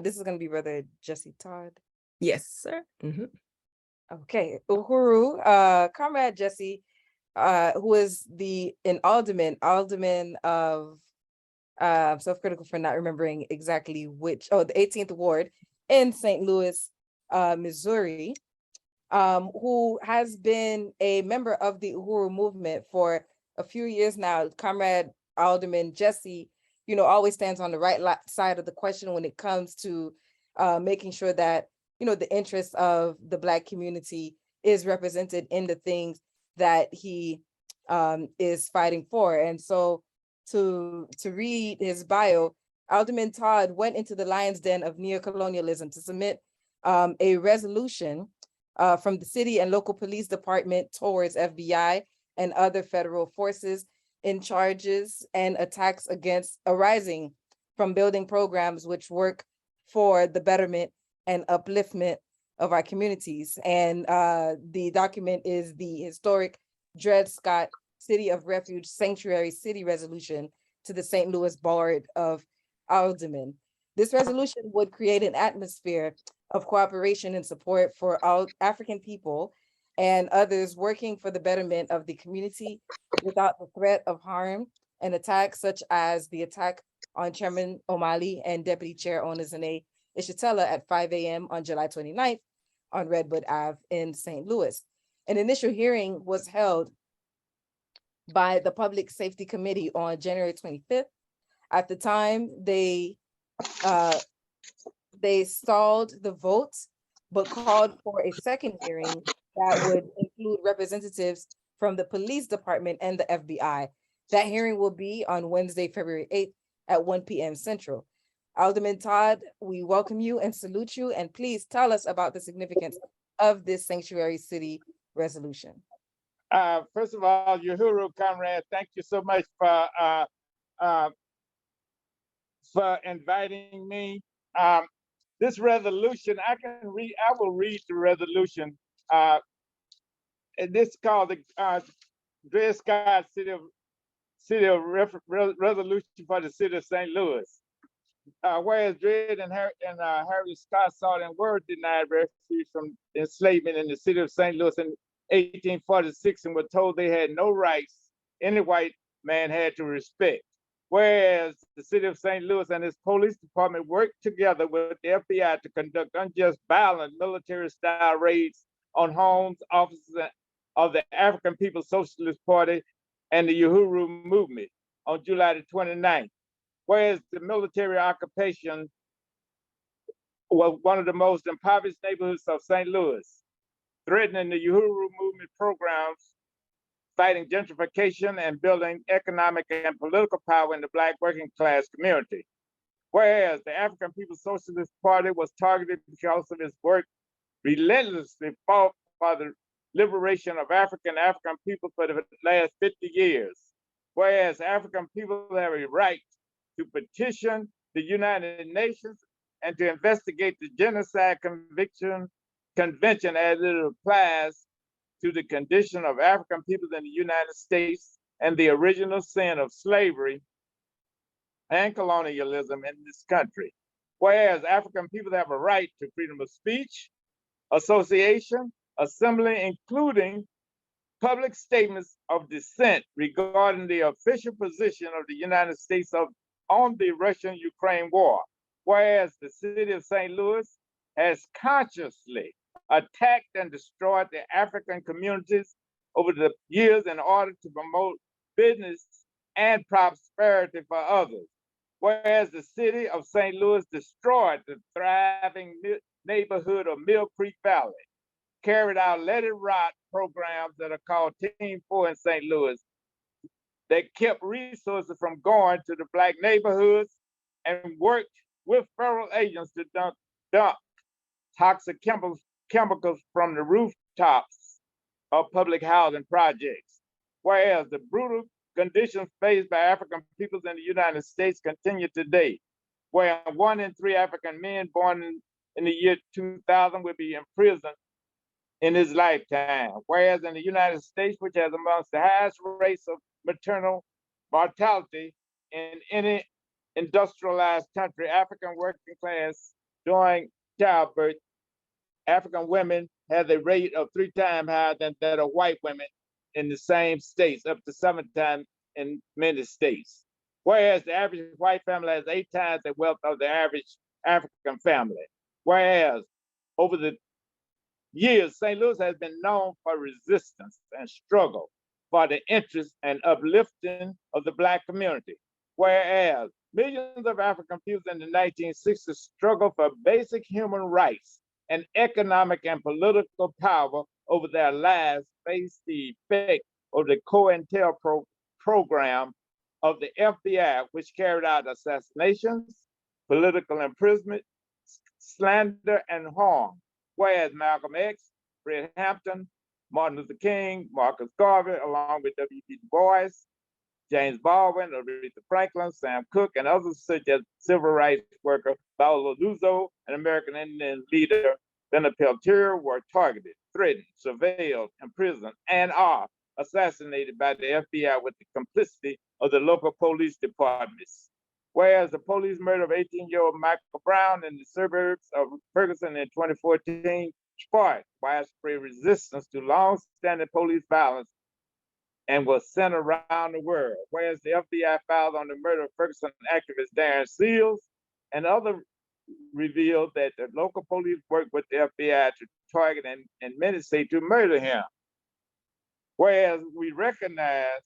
This is going to be Brother Jesse Todd. Yes, sir. Mm-hmm. Okay, Uhuru, Comrade Jesse, who is an alderman of, I'm self-critical for not remembering exactly which, the 18th Ward in St. Louis, Missouri, who has been a member of the Uhuru movement for a few years now. Comrade Alderman Jesse, always stands on the right side of the question when it comes to making sure that, the interests of the Black community is represented in the things that he is fighting for. And so to read his bio, Alderman Todd went into the lion's den of neocolonialism to submit a resolution from the city and local police department towards FBI and other federal forces in charges and attacks arising from building programs which work for the betterment and upliftment of our communities. And the document is the historic Dred Scott City of Refuge Sanctuary City Resolution to the St. Louis Board of Aldermen. This resolution would create an atmosphere of cooperation and support for all African people and others working for the betterment of the community without the threat of harm and attacks, such as the attack on Chairman Omali and Deputy Chair Omali Yeshitela at 5 a.m. on July 29th on Redwood Ave in St. Louis. An initial hearing was held by the Public Safety Committee on January 25th. At the time, they stalled the vote, but called for a second hearing that would include representatives from the police department and the FBI. That hearing will be on Wednesday, February 8th at 1 p.m. Central. Alderman Todd, we welcome you and salute you, and please tell us about the significance of this Sanctuary City resolution. First of all, Uhuru, comrade, thank you so much for inviting me. This resolution, I will read the resolution. And this is called the Dred Scott City of Resolution for the City of St. Louis. Whereas Dred and Harry Scott sought and were denied refuge from enslavement in the city of St. Louis in 1846 and were told they had no rights any white man had to respect. Whereas the city of St. Louis and its police department worked together with the FBI to conduct unjust, violent military-style raids on homes, offices of the African People's Socialist Party and the Uhuru movement on July the 29th. Whereas the military occupation was one of the most impoverished neighborhoods of St. Louis, threatening the Uhuru movement programs, fighting gentrification and building economic and political power in the Black working class community. Whereas the African People's Socialist Party was targeted because of its work relentlessly fought for the liberation of African people for the last 50 years. Whereas African people have a right to petition the United Nations and to investigate the Genocide Convention as it applies to the condition of African people in the United States and the original sin of slavery and colonialism in this country. Whereas African people have a right to freedom of speech, association, assembly, including public statements of dissent regarding the official position of the United States on the Russian-Ukraine war. Whereas the city of St. Louis has consciously attacked and destroyed the African communities over the years in order to promote business and prosperity for others. Whereas the city of St. Louis destroyed the thriving neighborhood of Mill Creek Valley, carried out Let It Rot programs that are called Team 4 in St. Louis that kept resources from going to the Black neighborhoods and worked with federal agents to dump toxic chemicals from the rooftops of public housing projects. Whereas the brutal conditions faced by African peoples in the United States continue today, where 1 in 3 African men born in the year 2000 will be imprisoned in his lifetime. Whereas in the United States, which has amongst the highest rates of maternal mortality in any industrialized country, African working class during childbirth African women have a rate of 3 times higher than that of white women in the same states, up to 7 times in many states. Whereas the average white family has 8 times the wealth of the average African family. Whereas over the years, St. Louis has been known for resistance and struggle for the interest and uplifting of the Black community. Whereas millions of African people in the 1960s struggled for basic human rights and economic and political power over their lives, faced the effect of the COINTEL program of the FBI, which carried out assassinations, political imprisonment, slander, and harm. Whereas Malcolm X, Fred Hampton, Martin Luther King, Marcus Garvey, along with W.B. Du Bois, James Baldwin, Aretha Franklin, Sam Cooke, and others such as civil rights worker Paulo Luzo and American Indian leader Benner Peltier were targeted, threatened, surveilled, imprisoned, and are assassinated by the FBI with the complicity of the local police departments. Whereas the police murder of 18-year-old Michael Brown in the suburbs of Ferguson in 2014 sparked widespread resistance to long-standing police violence and was sent around the world. Whereas the FBI filed on the murder of Ferguson activist Darren Seals and others revealed that the local police worked with the FBI to target and many say to murder him. Whereas we recognize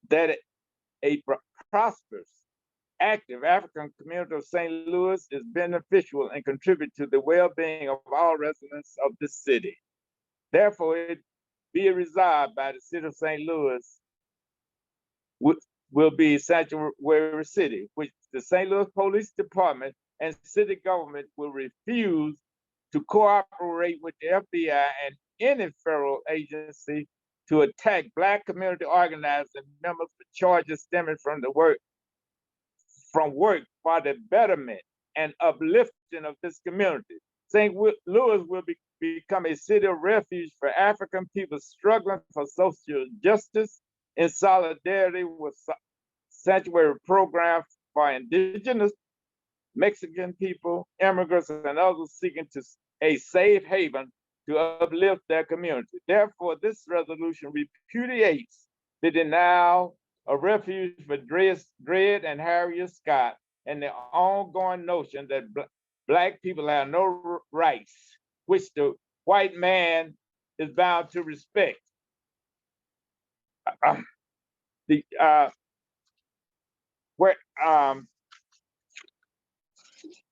that a prosperous, active African community of St. Louis is beneficial and contribute to the well-being of all residents of the city. Therefore, it be resolved by the city of St. Louis will be sanctuary city, which the St. Louis Police Department and city government will refuse to cooperate with the FBI and any federal agency to attack Black community organizers and members for charges stemming from work for the betterment and uplifting of this community. St. Louis will become a city of refuge for African people struggling for social justice in solidarity with sanctuary programs for indigenous, Mexican people, immigrants, and others seeking a safe haven to uplift their community. Therefore, this resolution repudiates the denial of refuge for Dred and Harriet Scott and the ongoing notion that Black people have no rights, which the white man is bound to respect.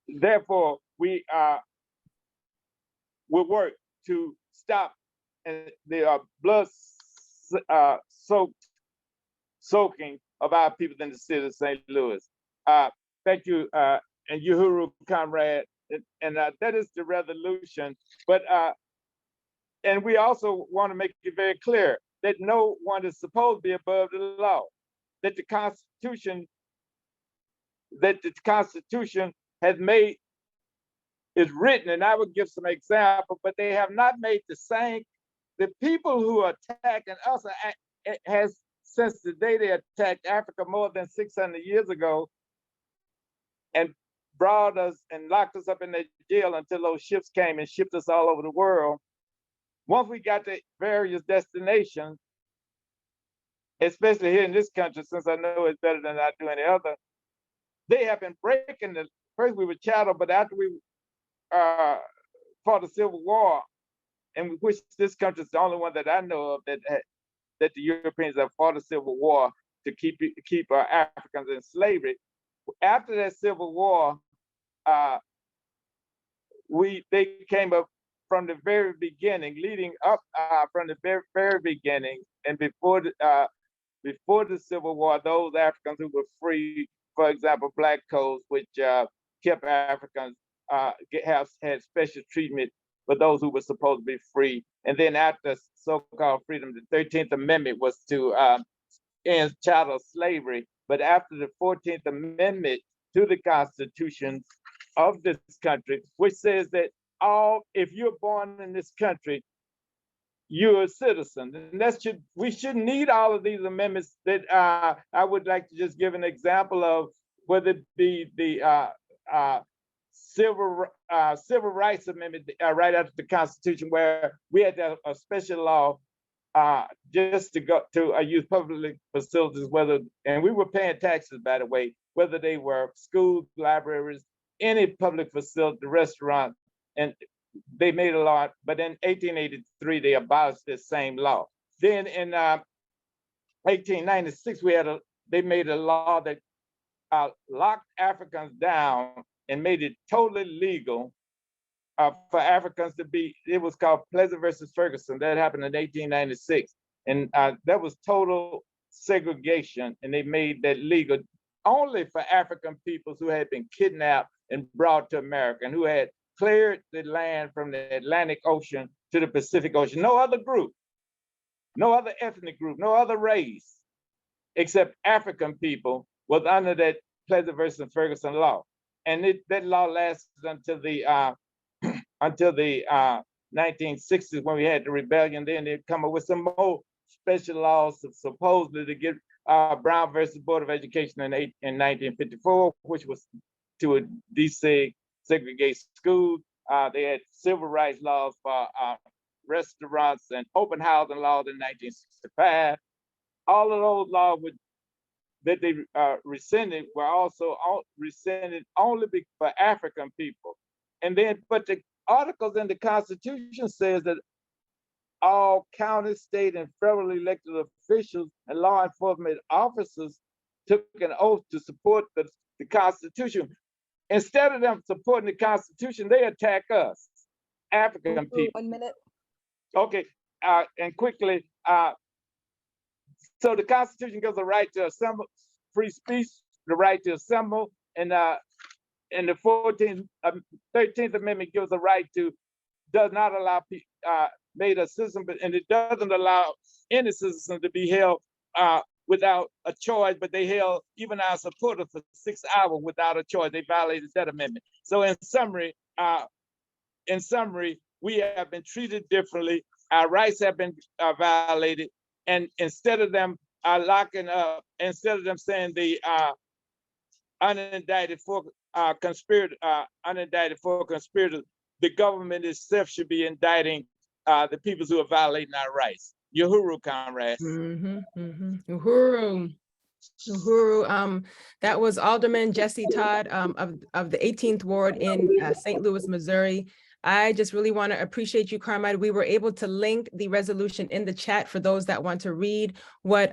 Therefore, we will work to stop the blood soaking of our people in the city of St. Louis. Thank you, and Uhuru, comrade. And that is the resolution. But and we also want to make it very clear that no one is supposed to be above the law. That the Constitution has made is written, and I would give some examples, but they have not made the people who are attacking us has since the day they attacked Africa more than 600 years ago and brought us and locked us up in the jail until those ships came and shipped us all over the world. Once we got to various destinations, especially here in this country, since I know it's better than I do any other, they have been breaking first we were chattel, but after we fought the Civil War, and which this country is the only one that I know of that the Europeans have fought a Civil War to keep Africans in slavery. After that Civil War, they came up from the very beginning, leading up from the very, very beginning, and before the Civil War, those Africans who were free, for example, black codes, which kept Africans had special treatment for those who were supposed to be free. And then after so-called freedom, the 13th Amendment was to end chattel slavery. But after the 14th Amendment to the Constitution of this country, which says that if you're born in this country, you're a citizen. And we shouldn't need all of these amendments that I would like to just give an example of, whether it be the civil rights amendment right after the Constitution, where we had a special law just to go to use public facilities, and we were paying taxes, by the way, whether they were schools, libraries, any public facility, restaurant, and they made a law, but in 1883, they abolished this same law. Then in 1896, they made a law that locked Africans down and made it totally legal for Africans to be, it was called Pleasant versus Ferguson. That happened in 1896. And that was total segregation. And they made that legal only for African peoples who had been kidnapped and brought to America and who had cleared the land from the Atlantic Ocean to the Pacific Ocean. No other group, no other ethnic group, no other race, except African people was under that Pleasant versus Ferguson law. And that law lasted until the 1960s when we had the rebellion. Then they'd come up with some more special laws supposedly to get Brown versus Board of Education in 1954, which was to desegregate schools. They had civil rights laws for restaurants and open housing laws in 1965. All of those laws that they rescinded were also rescinded only for African people. And then, but the articles in the Constitution says that all county, state, and federally elected officials and law enforcement officers took an oath to support the Constitution. Instead of them supporting the Constitution, they attack us, African people. 1 minute. Okay, and quickly, so the Constitution gives a right to assemble, free speech, the right to assemble, and the 13th Amendment gives a right to, does not allow made a citizen, and it doesn't allow any citizen to be held without a choice, but they held even our supporters for 6 hours without a choice. They violated that amendment. So in summary, we have been treated differently. Our rights have been violated, and instead of them locking up, instead of them saying the unindicted for conspirators, the government itself should be indicting the people who are violating our rights. Uhuru, comrades. Uhuru. That was Alderman Jesse Todd of the 18th Ward in St. Louis, Missouri. I just really want to appreciate you, Carmine. We were able to link the resolution in the chat for those that want to read what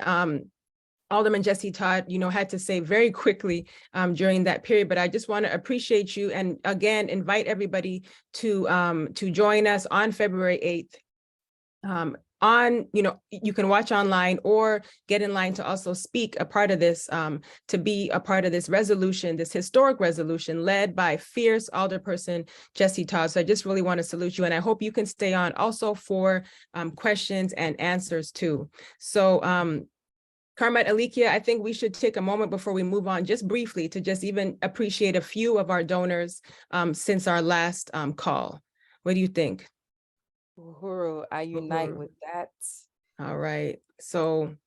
Alderman Jesse Todd, had to say very quickly during that period. But I just want to appreciate you, and again, invite everybody to join us on February 8th. You can watch online or get in line to also speak a part of this, to be a part of this resolution, this historic resolution led by fierce alderperson Jesse Todd. So I just really want to salute you, and I hope you can stay on also for questions and answers too. So Carmine, Alikia, I think we should take a moment before we move on, just briefly, to just even appreciate a few of our donors since our last call. What do you think? Uhuru, I unite with that. All right. So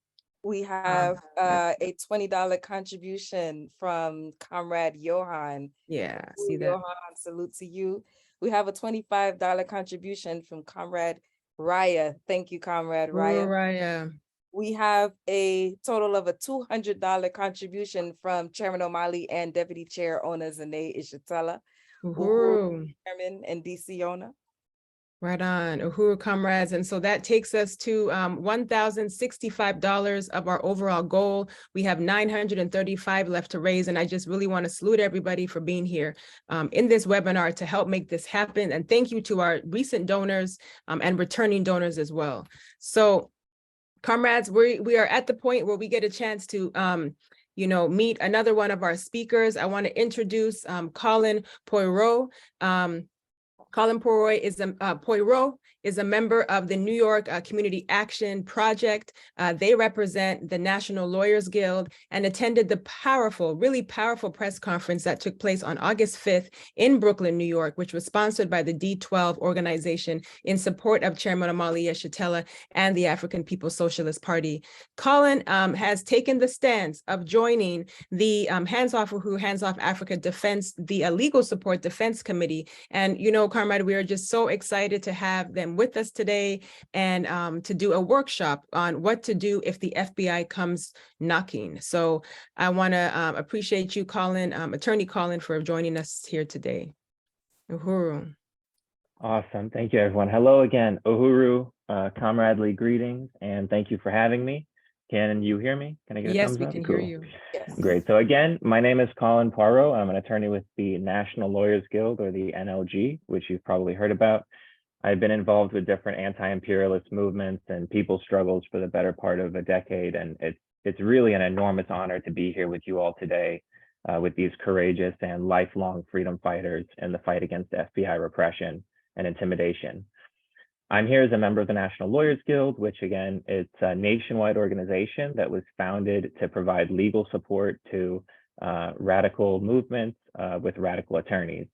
we have a $20 contribution from Comrade Johan. Yeah, see that. Johan, salute to you. We have a $25 contribution from Comrade Raya. Thank you, Comrade Raya. Raya. We have a total of a $200 contribution from Chairman Omali and Deputy Chair Ona Zane Yeshitela. Uhuru. Chairman and DC Ona. Right on, Uhuru, comrades. And so that takes us to $1,065 of our overall goal. We have $935 left to raise. And I just really want to salute everybody for being here in this webinar to help make this happen. And thank you to our recent donors and returning donors as well. So comrades, we are at the point where we get a chance to meet another one of our speakers. I want to introduce Collin Poirot. Collin Poirot is a member of the New York Community Action Project. They represent the National Lawyers Guild and attended the really powerful press conference that took place on August 5th in Brooklyn, New York, which was sponsored by the D12 organization in support of Chairman Omali Yeshitela and the African People's Socialist Party. Collin has taken the stance of joining the Hands Off Uhuru, Hands Off Africa Defense, the Legal Support Defense Committee. And, you know, Comrade, we are just so excited to have them with us today and to do a workshop on what to do if the FBI comes knocking. So I want to appreciate you, Collin, Attorney Collin, for joining us here today. Uhuru. Awesome. Thank you, everyone. Hello again, Uhuru, comradely greetings, and thank you for having me. Can you hear me? Can I get a thumbs up? Yes, we can hear you. Yes. Great. So again, my name is Collin Poirot. I'm an attorney with the National Lawyers Guild, or the NLG, which you've probably heard about. I've been involved with different anti-imperialist movements and people's struggles for the better part of a decade, and it's really an enormous honor to be here with you all today with these courageous and lifelong freedom fighters in the fight against FBI repression and intimidation. I'm here as a member of the National Lawyers Guild, which again, it's a nationwide organization that was founded to provide legal support to radical movements with radical attorneys.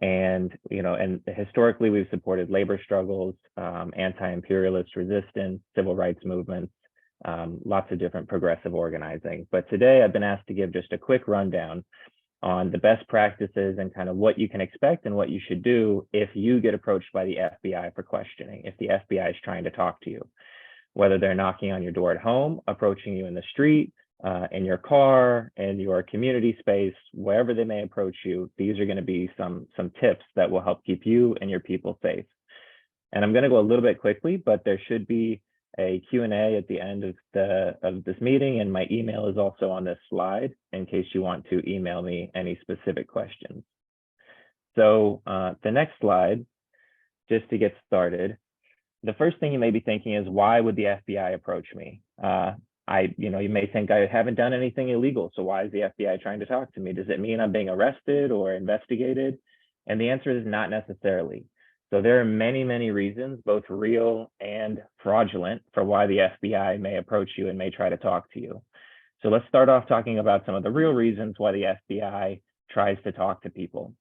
And, you know, and historically we've supported labor struggles, anti-imperialist resistance, civil rights movements, lots of different progressive organizing. But today I've been asked to give just a quick rundown on the best practices and kind of what you can expect and what you should do if you get approached by the FBI for questioning, if the FBI is trying to talk to you, whether they're knocking on your door at home, approaching you in the street, in your car, in your community space, wherever they may approach you. These are going to be some tips that will help keep you and your people safe. And I'm going to go a little bit quickly, but there should be a Q&A at the end of this meeting, and my email is also on this slide in case you want to email me any specific questions. So the next slide, just to get started, the first thing you may be thinking is, why would the FBI approach me? You may think I haven't done anything illegal, so why is the FBI trying to talk to me? Does it mean I'm being arrested or investigated? And the answer is not necessarily. So there are many, many reasons, both real and fraudulent, for why the FBI may approach you and may try to talk to you. So let's start off talking about some of the real reasons why the FBI tries to talk to people.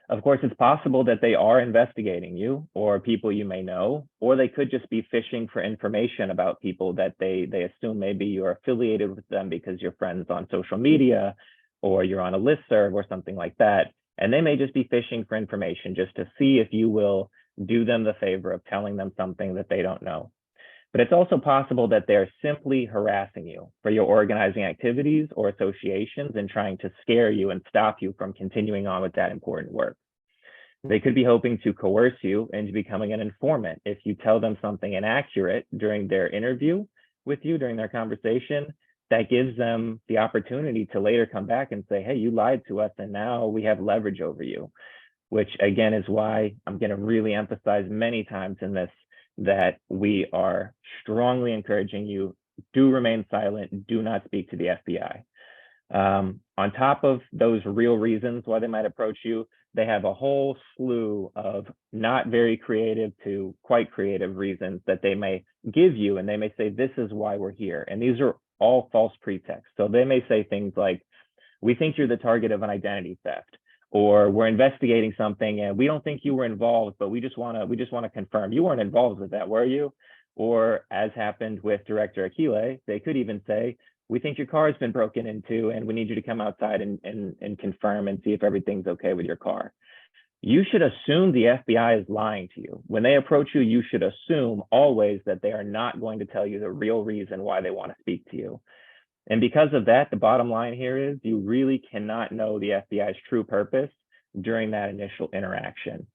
Of course, it's possible that they are investigating you or people you may know, or they could just be fishing for information about people that they assume maybe you're affiliated with them because you're friends on social media or you're on a listserv or something like that. And they may just be fishing for information just to see if you will do them the favor of telling them something that they don't know. But it's also possible that they're simply harassing you for your organizing activities or associations and trying to scare you and stop you from continuing on with that important work. They could be hoping to coerce you into becoming an informant if you tell them something inaccurate during their interview with you, during their conversation. That gives them the opportunity to later come back and say, hey, you lied to us and now we have leverage over you, which again is why I'm going to really emphasize many times in this that we are strongly encouraging you, do remain silent, do not speak to the FBI. On top of those real reasons why they might approach you, they have a whole slew of not very creative to quite creative reasons that they may give you, and they may say, this is why we're here. And these are all false pretexts. So they may say things like, we think you're the target of an identity theft, or we're investigating something and we don't think you were involved, but we just want to confirm you weren't involved with that, were you? Or as happened with Director Akile, they could even say, we think your car has been broken into and we need you to come outside and confirm and see if everything's okay with your car. You should assume the FBI is lying to you. When they approach you, you should assume always that they are not going to tell you the real reason why they want to speak to you. And because of that, the bottom line here is you really cannot know the FBI's true purpose during that initial interaction.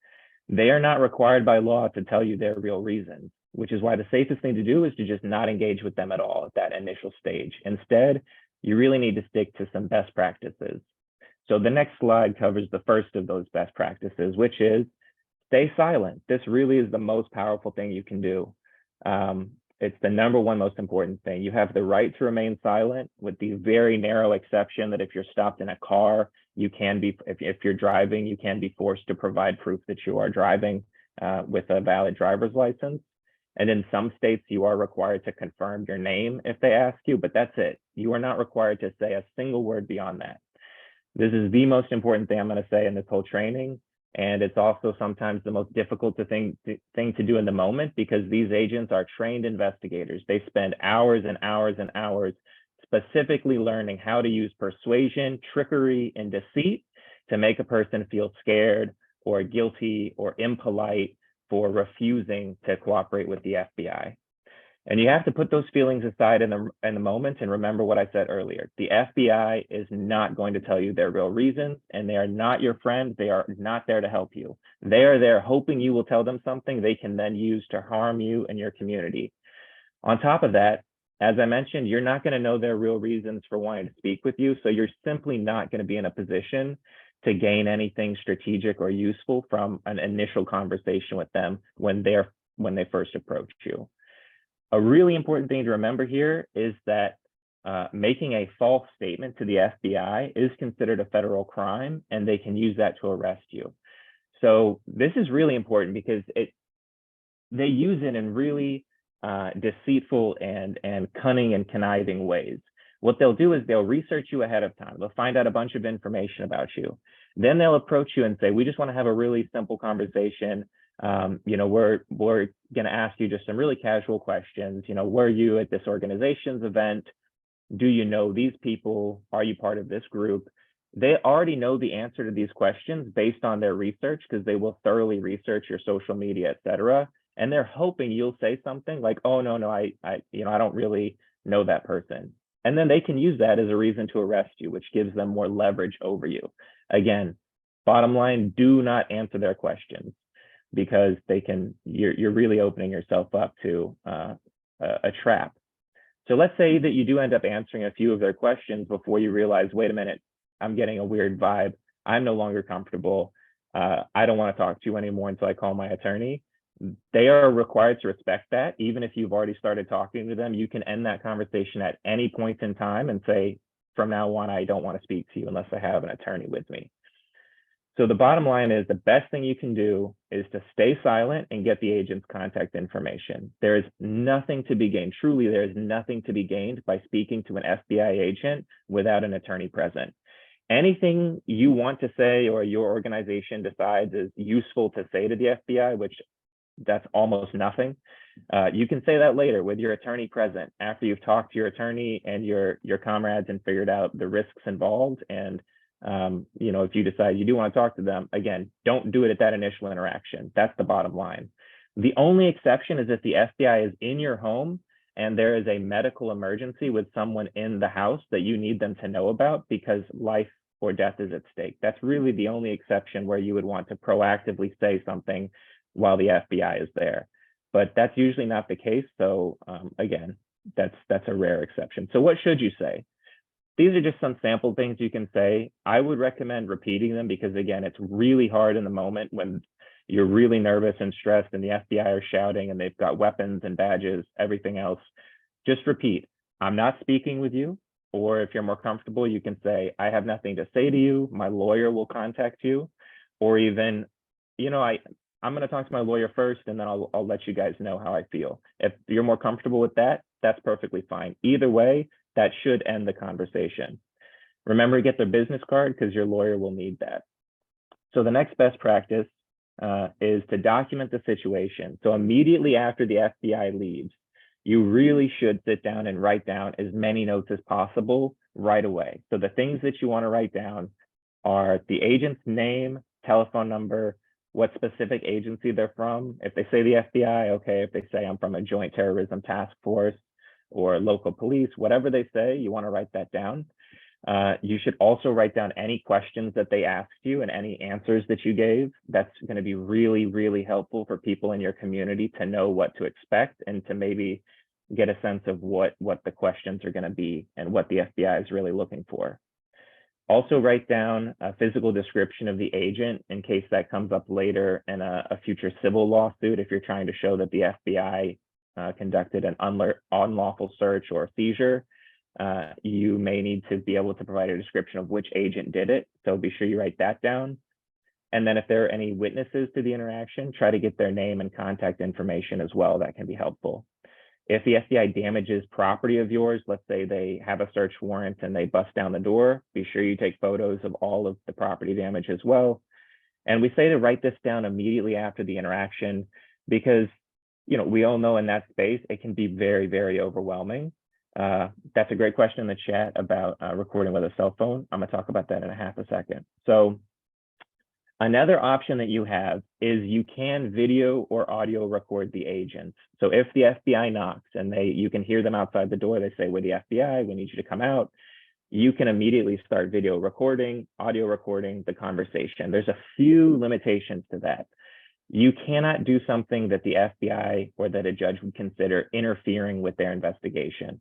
They are not required by law to tell you their real reasons, which is why the safest thing to do is to just not engage with them at all at that initial stage. Instead, you really need to stick to some best practices. So the next slide covers the first of those best practices, which is stay silent. This really is the most powerful thing you can do. It's the number one most important thing. You have the right to remain silent, with the very narrow exception that if you're stopped in a car You can be, if you're driving, you can be forced to provide proof that you are driving with a valid driver's license. And in some states, you are required to confirm your name if they ask you, but that's it. You are not required to say a single word beyond that. This is the most important thing I'm going to say in this whole training. And it's also sometimes the most difficult thing to do in the moment, because these agents are trained investigators. They spend hours and hours and hours specifically learning how to use persuasion, trickery, and deceit to make a person feel scared or guilty or impolite for refusing to cooperate with the FBI. And you have to put those feelings aside in the moment and remember what I said earlier. The FBI is not going to tell you their real reasons, and they are not your friend. They are not there to help you. They are there hoping you will tell them something they can then use to harm you and your community. On top of that, as I mentioned, you're not going to know their real reasons for wanting to speak with you, so you're simply not going to be in a position to gain anything strategic or useful from an initial conversation with them when they first approach you. A really important thing to remember here is that making a false statement to the FBI is considered a federal crime, and they can use that to arrest you. So this is really important because they use it in really deceitful and cunning and conniving ways. What they'll do is they'll research you ahead of time. They'll find out a bunch of information about you. Then they'll approach you and say, we just want to have a really simple conversation. We're going to ask you just some really casual questions. Were you at this organization's event? Do you know these people? Are you part of this group? They already know the answer to these questions based on their research, because they will thoroughly research your social media, et cetera. And they're hoping you'll say something like, oh, no, I don't really know that person. And then they can use that as a reason to arrest you, which gives them more leverage over you. Again, bottom line, do not answer their questions, because you're really opening yourself up to a trap. So let's say that you do end up answering a few of their questions before you realize, wait a minute, I'm getting a weird vibe. I'm no longer comfortable. I don't want to talk to you anymore until I call my attorney. They are required to respect that. Even if you've already started talking to them, you can end that conversation at any point in time and say, from now on, I don't want to speak to you unless I have an attorney with me. So the bottom line is the best thing you can do is to stay silent and get the agent's contact information. There is nothing to be gained. Truly, there is nothing to be gained by speaking to an FBI agent without an attorney present. Anything you want to say or your organization decides is useful to say to the FBI, which that's almost nothing. You can say that later with your attorney present, after you've talked to your attorney and your comrades and figured out the risks involved. And if you decide you do want to talk to them, again, don't do it at that initial interaction. That's the bottom line. The only exception is if the FBI is in your home and there is a medical emergency with someone in the house that you need them to know about because life or death is at stake. That's really the only exception where you would want to proactively say something while the FBI is there. But that's usually not the case. So again, that's a rare exception. So what should you say? These are just some sample things you can say. I would recommend repeating them because, again, it's really hard in the moment when you're really nervous and stressed and the FBI are shouting and they've got weapons and badges, everything else. Just repeat, I'm not speaking with you. Or if you're more comfortable, you can say, I have nothing to say to you. My lawyer will contact you. Or even, I'm going to talk to my lawyer first, and then I'll let you guys know how I feel. If you're more comfortable with that, that's perfectly fine. Either way, that should end the conversation. Remember to get their business card because your lawyer will need that. So the next best practice is to document the situation. So immediately after the FBI leaves, you really should sit down and write down as many notes as possible right away. So the things that you want to write down are the agent's name, telephone number, what specific agency they're from. If they say the FBI, okay. If they say I'm from a joint terrorism task force or local police, whatever they say, you want to write that down. You should also write down any questions that they asked you and any answers that you gave. That's going to be really, really helpful for people in your community to know what to expect and to maybe get a sense of what the questions are going to be and what the FBI is really looking for. Also write down a physical description of the agent in case that comes up later in a future civil lawsuit if you're trying to show that the FBI conducted an unlawful search or seizure. you may need to be able to provide a description of which agent did it. So be sure you write that down. And then if there are any witnesses to the interaction, try to get their name and contact information as well. That can be helpful. If the FBI damages property of yours, let's say they have a search warrant and they bust down the door, be sure you take photos of all of the property damage as well. And we say to write this down immediately after the interaction because, you know, we all know in that space, it can be very, very overwhelming. That's a great question in the chat about recording with a cell phone. I'm gonna talk about that in a half a second. So another option that you have is you can video or audio record the agents. So if the FBI knocks and you can hear them outside the door, they say, we're the FBI, we need you to come out. You can immediately start video recording, audio recording the conversation. There's a few limitations to that. You cannot do something that the FBI or that a judge would consider interfering with their investigation.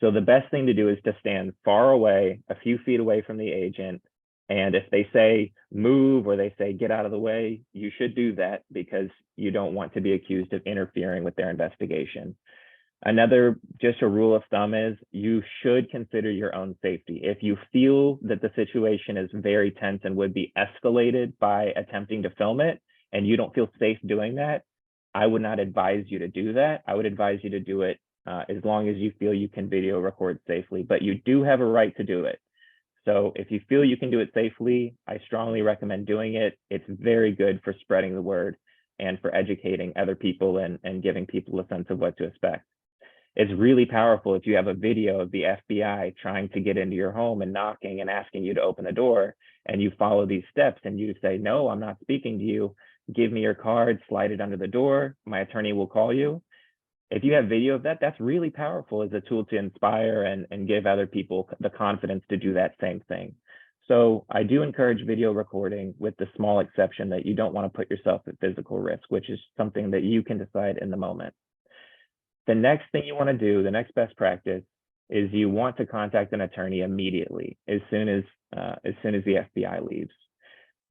So the best thing to do is to stand far away, a few feet away from the agent. And if they say move or they say get out of the way, you should do that because you don't want to be accused of interfering with their investigation. Another, just a rule of thumb is you should consider your own safety. If you feel that the situation is very tense and would be escalated by attempting to film it and you don't feel safe doing that, I would not advise you to do that. I would advise you to do it as long as you feel you can video record safely, but you do have a right to do it. So if you feel you can do it safely, I strongly recommend doing it. It's very good for spreading the word and for educating other people and giving people a sense of what to expect. It's really powerful if you have a video of the FBI trying to get into your home and knocking and asking you to open the door, and you follow these steps and you say, no, I'm not speaking to you. Give me your card, slide it under the door. My attorney will call you. If you have video of that, that's really powerful as a tool to inspire and give other people the confidence to do that same thing. So I do encourage video recording with the small exception that you don't want to put yourself at physical risk, which is something that you can decide in the moment. The next thing you want to do, the next best practice, is you want to contact an attorney immediately as soon as the FBI leaves.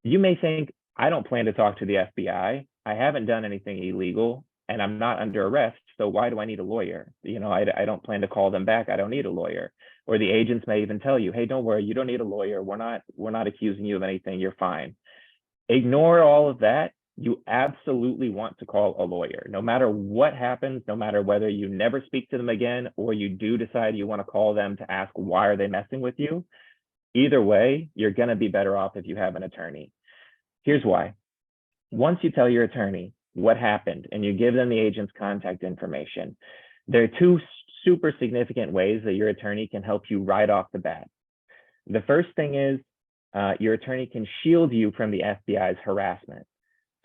You may think, I don't plan to talk to the FBI. I haven't done anything illegal and I'm not under arrest. So why do I need a lawyer? You know, I don't plan to call them back. I don't need a lawyer. Or the agents may even tell you, hey, don't worry, you don't need a lawyer. We're not accusing you of anything. You're fine. Ignore all of that. You absolutely want to call a lawyer. No matter what happens, no matter whether you never speak to them again, or you do decide you want to call them to ask why are they messing with you, either way, you're going to be better off if you have an attorney. Here's why. Once you tell your attorney what happened and you give them the agent's contact information, there are two super significant ways that your attorney can help you right off the bat. The first thing is your attorney can shield you from the FBI's harassment.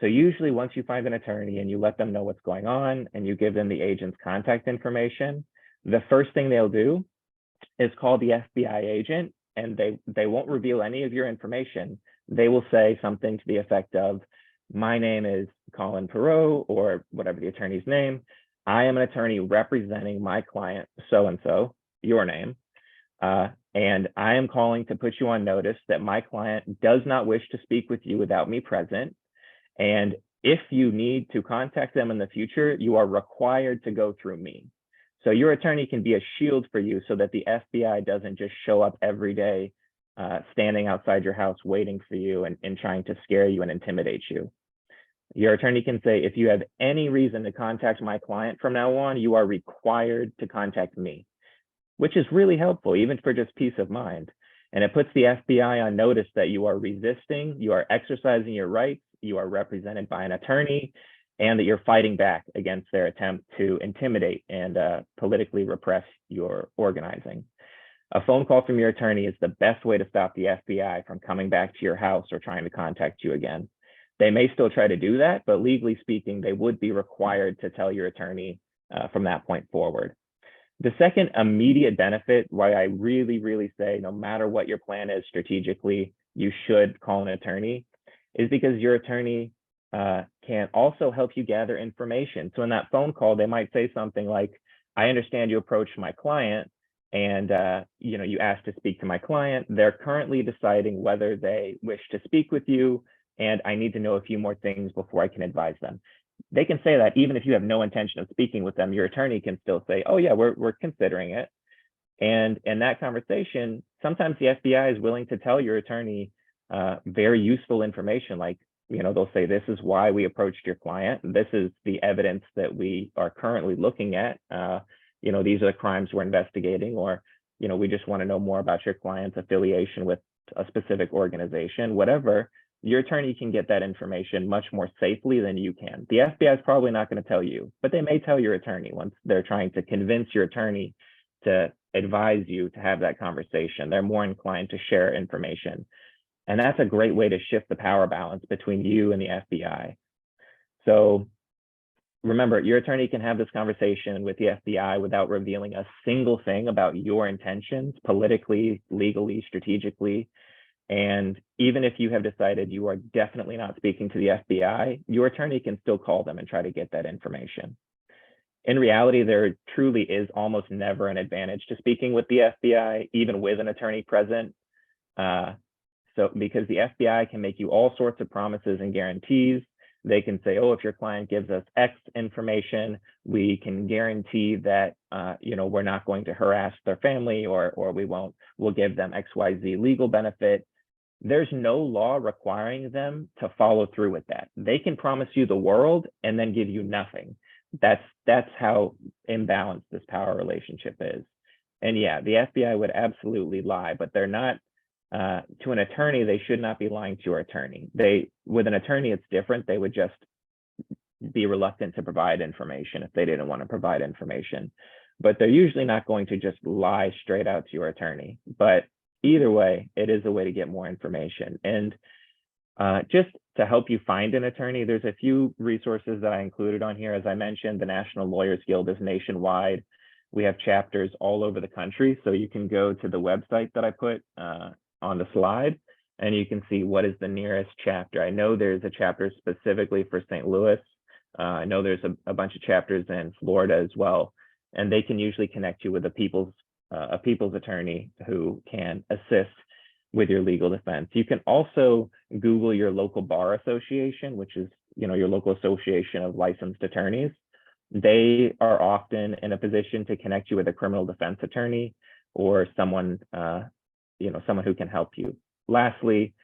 So usually once you find an attorney and you let them know what's going on and you give them the agent's contact information, the first thing they'll do is call the FBI agent, and they won't reveal any of your information. They will say something to the effect of, my name is Collin Poirot, or whatever the attorney's name. I am an attorney representing my client, so-and-so, your name. And I am calling to put you on notice that my client does not wish to speak with you without me present. And if you need to contact them in the future, you are required to go through me. So your attorney can be a shield for you so that the FBI doesn't just show up every day, standing outside your house waiting for you and trying to scare you and intimidate you. Your attorney can say, if you have any reason to contact my client from now on, you are required to contact me, which is really helpful, even for just peace of mind. And it puts the FBI on notice that you are resisting, you are exercising your rights, you are represented by an attorney, and that you're fighting back against their attempt to intimidate and politically repress your organizing. A phone call from your attorney is the best way to stop the FBI from coming back to your house or trying to contact you again. They may still try to do that, but legally speaking, they would be required to tell your attorney from that point forward. The second immediate benefit, why I really, really say no matter what your plan is strategically, you should call an attorney, is because your attorney can also help you gather information. So in that phone call, they might say something like, I understand you approached my client and you asked to speak to my client. They're currently deciding whether they wish to speak with you, and I need to know a few more things before I can advise them. They can say that even if you have no intention of speaking with them, your attorney can still say, oh yeah, we're considering it. And in that conversation, sometimes the FBI is willing to tell your attorney very useful information, like, they'll say, this is why we approached your client. This is the evidence that we are currently looking at. These are the crimes we're investigating, or, we just want to know more about your client's affiliation with a specific organization, whatever. Your attorney can get that information much more safely than you can. The FBI is probably not going to tell you, but they may tell your attorney once they're trying to convince your attorney to advise you to have that conversation. They're more inclined to share information. And that's a great way to shift the power balance between you and the FBI. So remember, your attorney can have this conversation with the FBI without revealing a single thing about your intentions, politically, legally, strategically. And even if you have decided you are definitely not speaking to the FBI, your attorney can still call them and try to get that information. In reality, there truly is almost never an advantage to speaking with the FBI, even with an attorney present. Because the FBI can make you all sorts of promises and guarantees. They can say, oh, if your client gives us X information, we can guarantee that, we're not going to harass their family, or we'll give them XYZ legal benefit. There's no law requiring them to follow through with that. They can promise you the world and then give you nothing. That's how imbalanced this power relationship is. And yeah, the FBI would absolutely lie, but they're not. To an attorney, they should not be lying to your attorney. With an attorney, it's different. They would just be reluctant to provide information if they didn't want to provide information. But they're usually not going to just lie straight out to your attorney. But either way, it is a way to get more information. And just to help you find an attorney, there's a few resources that I included on here. As I mentioned, the National Lawyers Guild is nationwide. We have chapters all over the country. So you can go to the website that I put on the slide, and you can see what is the nearest chapter. I know there's a chapter specifically for St. Louis. I know there's a bunch of chapters in Florida as well, and they can usually connect you with a people's attorney who can assist with your legal defense. You can also Google your local bar association, which is your local association of licensed attorneys. They are often in a position to connect you with a criminal defense attorney or someone someone who can help you. Lastly,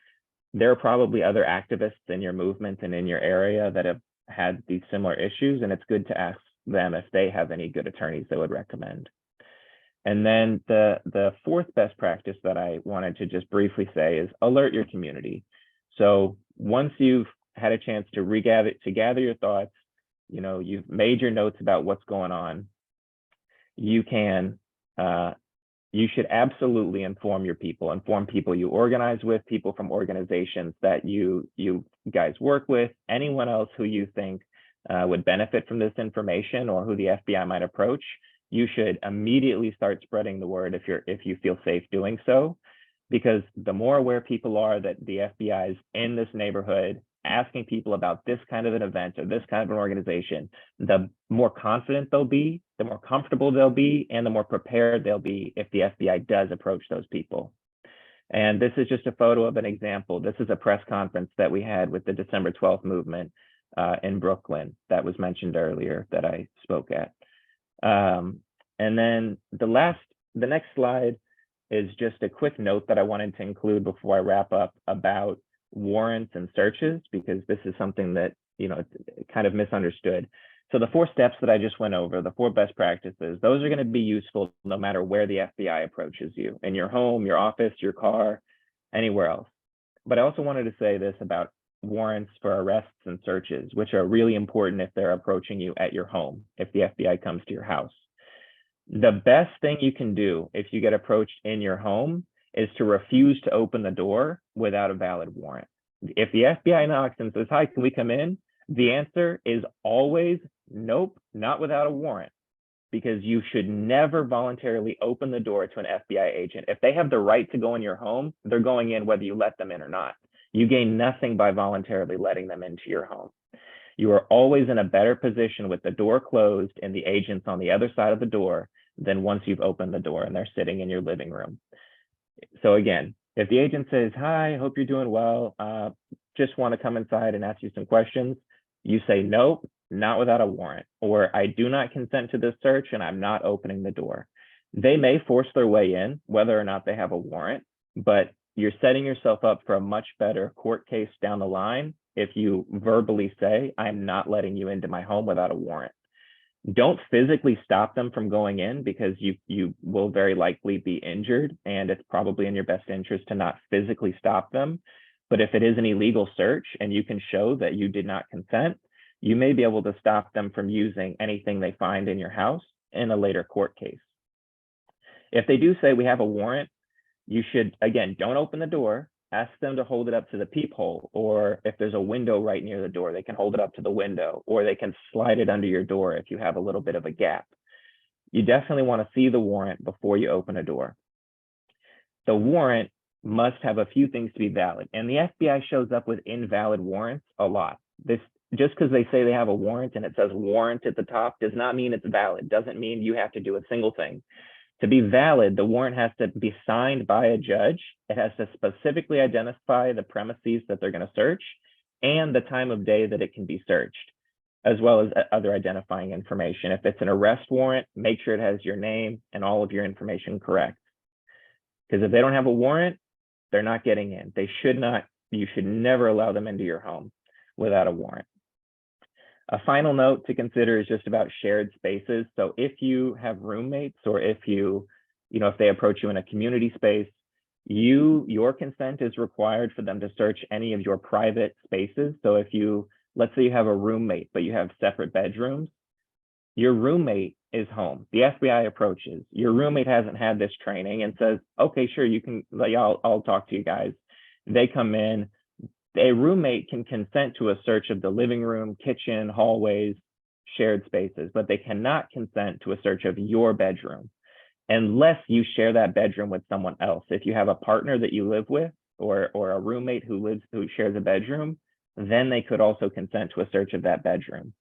there are probably other activists in your movement and in your area that have had these similar issues, and it's good to ask them if they have any good attorneys they would recommend. And then the fourth best practice that I wanted to just briefly say is alert your community. So once you've had a chance to gather your thoughts, you've made your notes about what's going on, you should absolutely inform people you organize with, people from organizations that you guys work with, anyone else who you think would benefit from this information or who the FBI might approach. You should immediately start spreading the word if you feel safe doing so, because the more aware people are that the FBI is in this neighborhood asking people about this kind of an event or this kind of an organization, the more confident they'll be, the more comfortable they'll be, and the more prepared they'll be if the FBI does approach those people. And this is just a photo of an example. This is a press conference that we had with the December 12th movement in Brooklyn that was mentioned earlier that I spoke at. And then the next slide is just a quick note that I wanted to include before I wrap up about warrants and searches, because this is something that it's kind of misunderstood. So the 4 steps that I just went over, the 4 best practices, those are going to be useful no matter where the FBI approaches you, in your home, your office, your car, anywhere else. But I also wanted to say this about warrants for arrests and searches, which are really important if they're approaching you at your home, if the FBI comes to your house. The best thing you can do if you get approached in your home is to refuse to open the door without a valid warrant. If the FBI knocks and says, "Hi, can we come in?" the answer is always nope, not without a warrant, because you should never voluntarily open the door to an FBI agent. If they have the right to go in your home, they're going in whether you let them in or not. You gain nothing by voluntarily letting them into your home. You are always in a better position with the door closed and the agents on the other side of the door than once you've opened the door and they're sitting in your living room. So again, if the agent says, "Hi, hope you're doing well, just want to come inside and ask you some questions," you say, "Nope, not without a warrant," or "I do not consent to this search and I'm not opening the door." They may force their way in, whether or not they have a warrant, but you're setting yourself up for a much better court case down the line if you verbally say, I'm not letting you into my home without a warrant. Don't physically stop them from going in, because you will very likely be injured, and it's probably in your best interest to not physically stop them. But if it is an illegal search and you can show that you did not consent, you may be able to stop them from using anything they find in your house in a later court case. If they do say we have a warrant, you should, again, don't open the door. Ask them to hold it up to the peephole, or if there's a window right near the door, they can hold it up to the window, or they can slide it under your door if you have a little bit of a gap. You definitely want to see the warrant before you open a door. The warrant must have a few things to be valid, and the FBI shows up with invalid warrants a lot. This, just because they say they have a warrant and it says warrant at the top, does not mean it's valid. Doesn't mean you have to do a single thing. To be valid, the warrant has to be signed by a judge. It has to specifically identify the premises that they're going to search and the time of day that it can be searched, as well as other identifying information. If it's an arrest warrant, make sure it has your name and all of your information correct. Because if they don't have a warrant, they're not getting in. They should not, you should never allow them into your home without a warrant. A final note to consider is just about shared spaces. So if you have roommates, or if if they approach you in a community space, your consent is required for them to search any of your private spaces. So if let's say you have a roommate, but you have separate bedrooms, your roommate is home. The FBI approaches, your roommate hasn't had this training and says, okay, sure, you can, I'll talk to you guys. They come in. A roommate can consent to a search of the living room, kitchen, hallways, shared spaces, but they cannot consent to a search of your bedroom unless you share that bedroom with someone else. If you have a partner that you live with, or a roommate who shares a bedroom, then they could also consent to a search of that bedroom.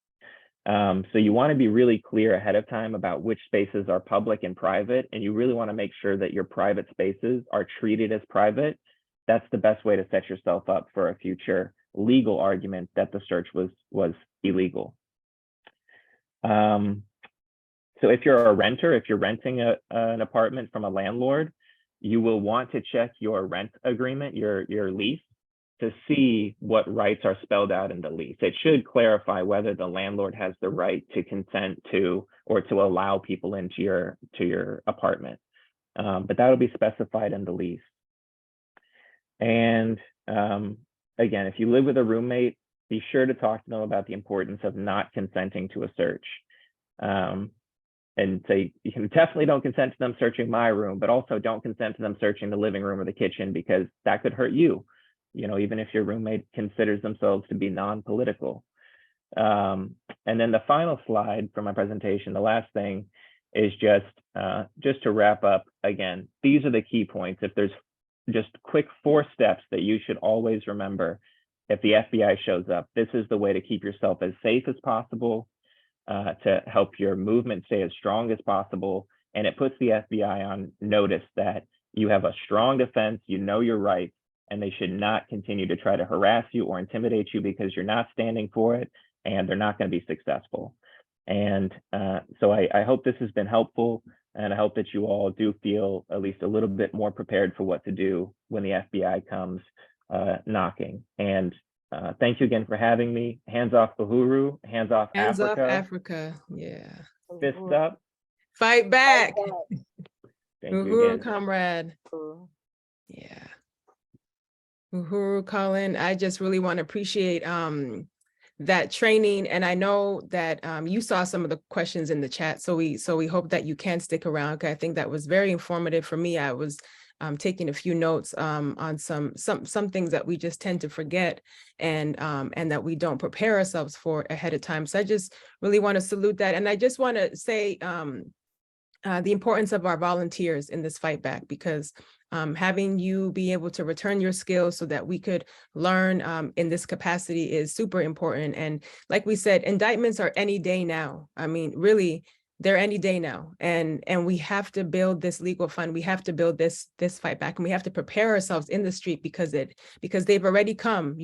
So you want to be really clear ahead of time about which spaces are public and private, and you really want to make sure that your private spaces are treated as private. That's the best way to set yourself up for a future legal argument that the search was illegal. So if you're a renter, if you're renting an apartment from a landlord, you will want to check your rent agreement, your lease, to see what rights are spelled out in the lease. It should clarify whether the landlord has the right to consent to, or to allow people into your apartment. But that'll be specified in the lease. And again, if you live with a roommate, be sure to talk to them about the importance of not consenting to a search. And say, you definitely don't consent to them searching my room, but also don't consent to them searching the living room or the kitchen, because that could hurt you, even if your roommate considers themselves to be non-political. And then the final slide from my presentation, the last thing, is just to wrap up. Again, these are the key points. If there's just quick 4 steps that you should always remember if the FBI shows up, this is the way to keep yourself as safe as possible, to help your movement stay as strong as possible. And it puts the FBI on notice that you have a strong defense, you know your rights, and they should not continue to try to harass you or intimidate you because you're not standing for it, and they're not going to be successful. And so I hope this has been helpful, and I hope that you all do feel at least a little bit more prepared for what to do when the FBI comes knocking. And thank you again for having me. Hands off Uhuru, hands off Hands Africa. off Africa, yeah. Fist up. Fight back. Thank you Uhuru, again. comrade. Yeah. Uhuru, Collin, I just really want to appreciate that training. And I know that you saw some of the questions in the chat. So we hope that you can stick around, because I think that was very informative for me. I was taking a few notes on some things that we just tend to forget, and that we don't prepare ourselves for ahead of time. So I just really want to salute that. And I just want to say the importance of our volunteers in this fight back, because having you be able to return your skills so that we could learn in this capacity is super important. And like we said, indictments are any day now. I mean, really, they're any day now. And we have to build this legal fund. We have to build this fight back, and we have to prepare ourselves in the street because they've already come,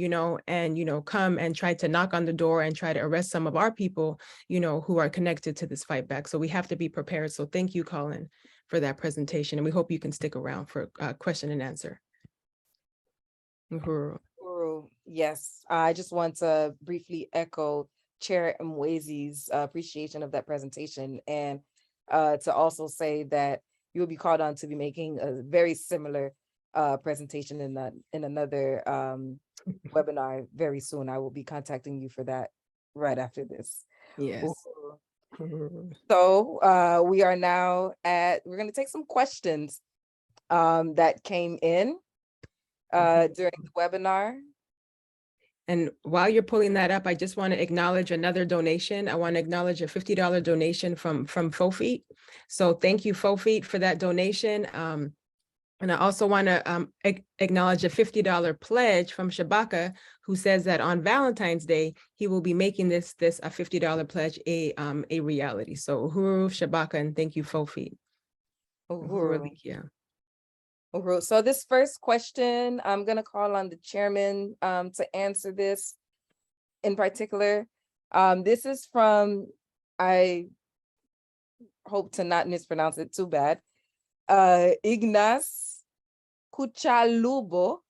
come and try to knock on the door and try to arrest some of our people, who are connected to this fight back. So we have to be prepared. So thank you, Collin, for that presentation. And we hope you can stick around for question and answer. Uhuru. Yes, I just want to briefly echo Chair Mwezi's appreciation of that presentation, and to also say that you will be called on to be making a very similar presentation in another webinar very soon. I will be contacting you for that right after this. Yes. So we are now we're going to take some questions that came in during the webinar. And while you're pulling that up, I just want to acknowledge another donation. I want to acknowledge a $50 donation from Fofeet. So thank you, Fofeet, for that donation. And I also want to acknowledge a $50 pledge from Shabaka, who says that on Valentine's Day, he will be making this a $50 pledge a reality. So Uhuru, Shabaka, and thank you, Fofeet. Uhuru. So this first question, I'm going to call on the chairman to answer this in particular. This is from, I hope to not mispronounce it too bad, Ignace Kuchalubo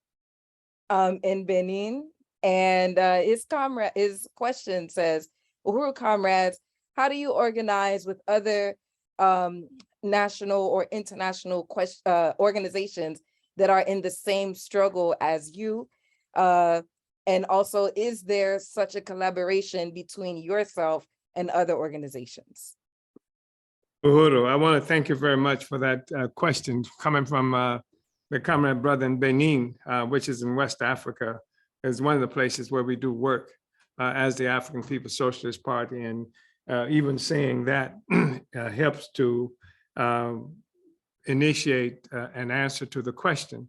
in Benin. And his question says, Uhuru comrades, how do you organize with other national or international organizations that are in the same struggle as you? And also, is there such a collaboration between yourself and other organizations? Uhuru, I want to thank you very much for that question coming from the comrade brother in Benin, which is in West Africa, is one of the places where we do work as the African People's Socialist Party. And even saying that helps to initiate an answer to the question,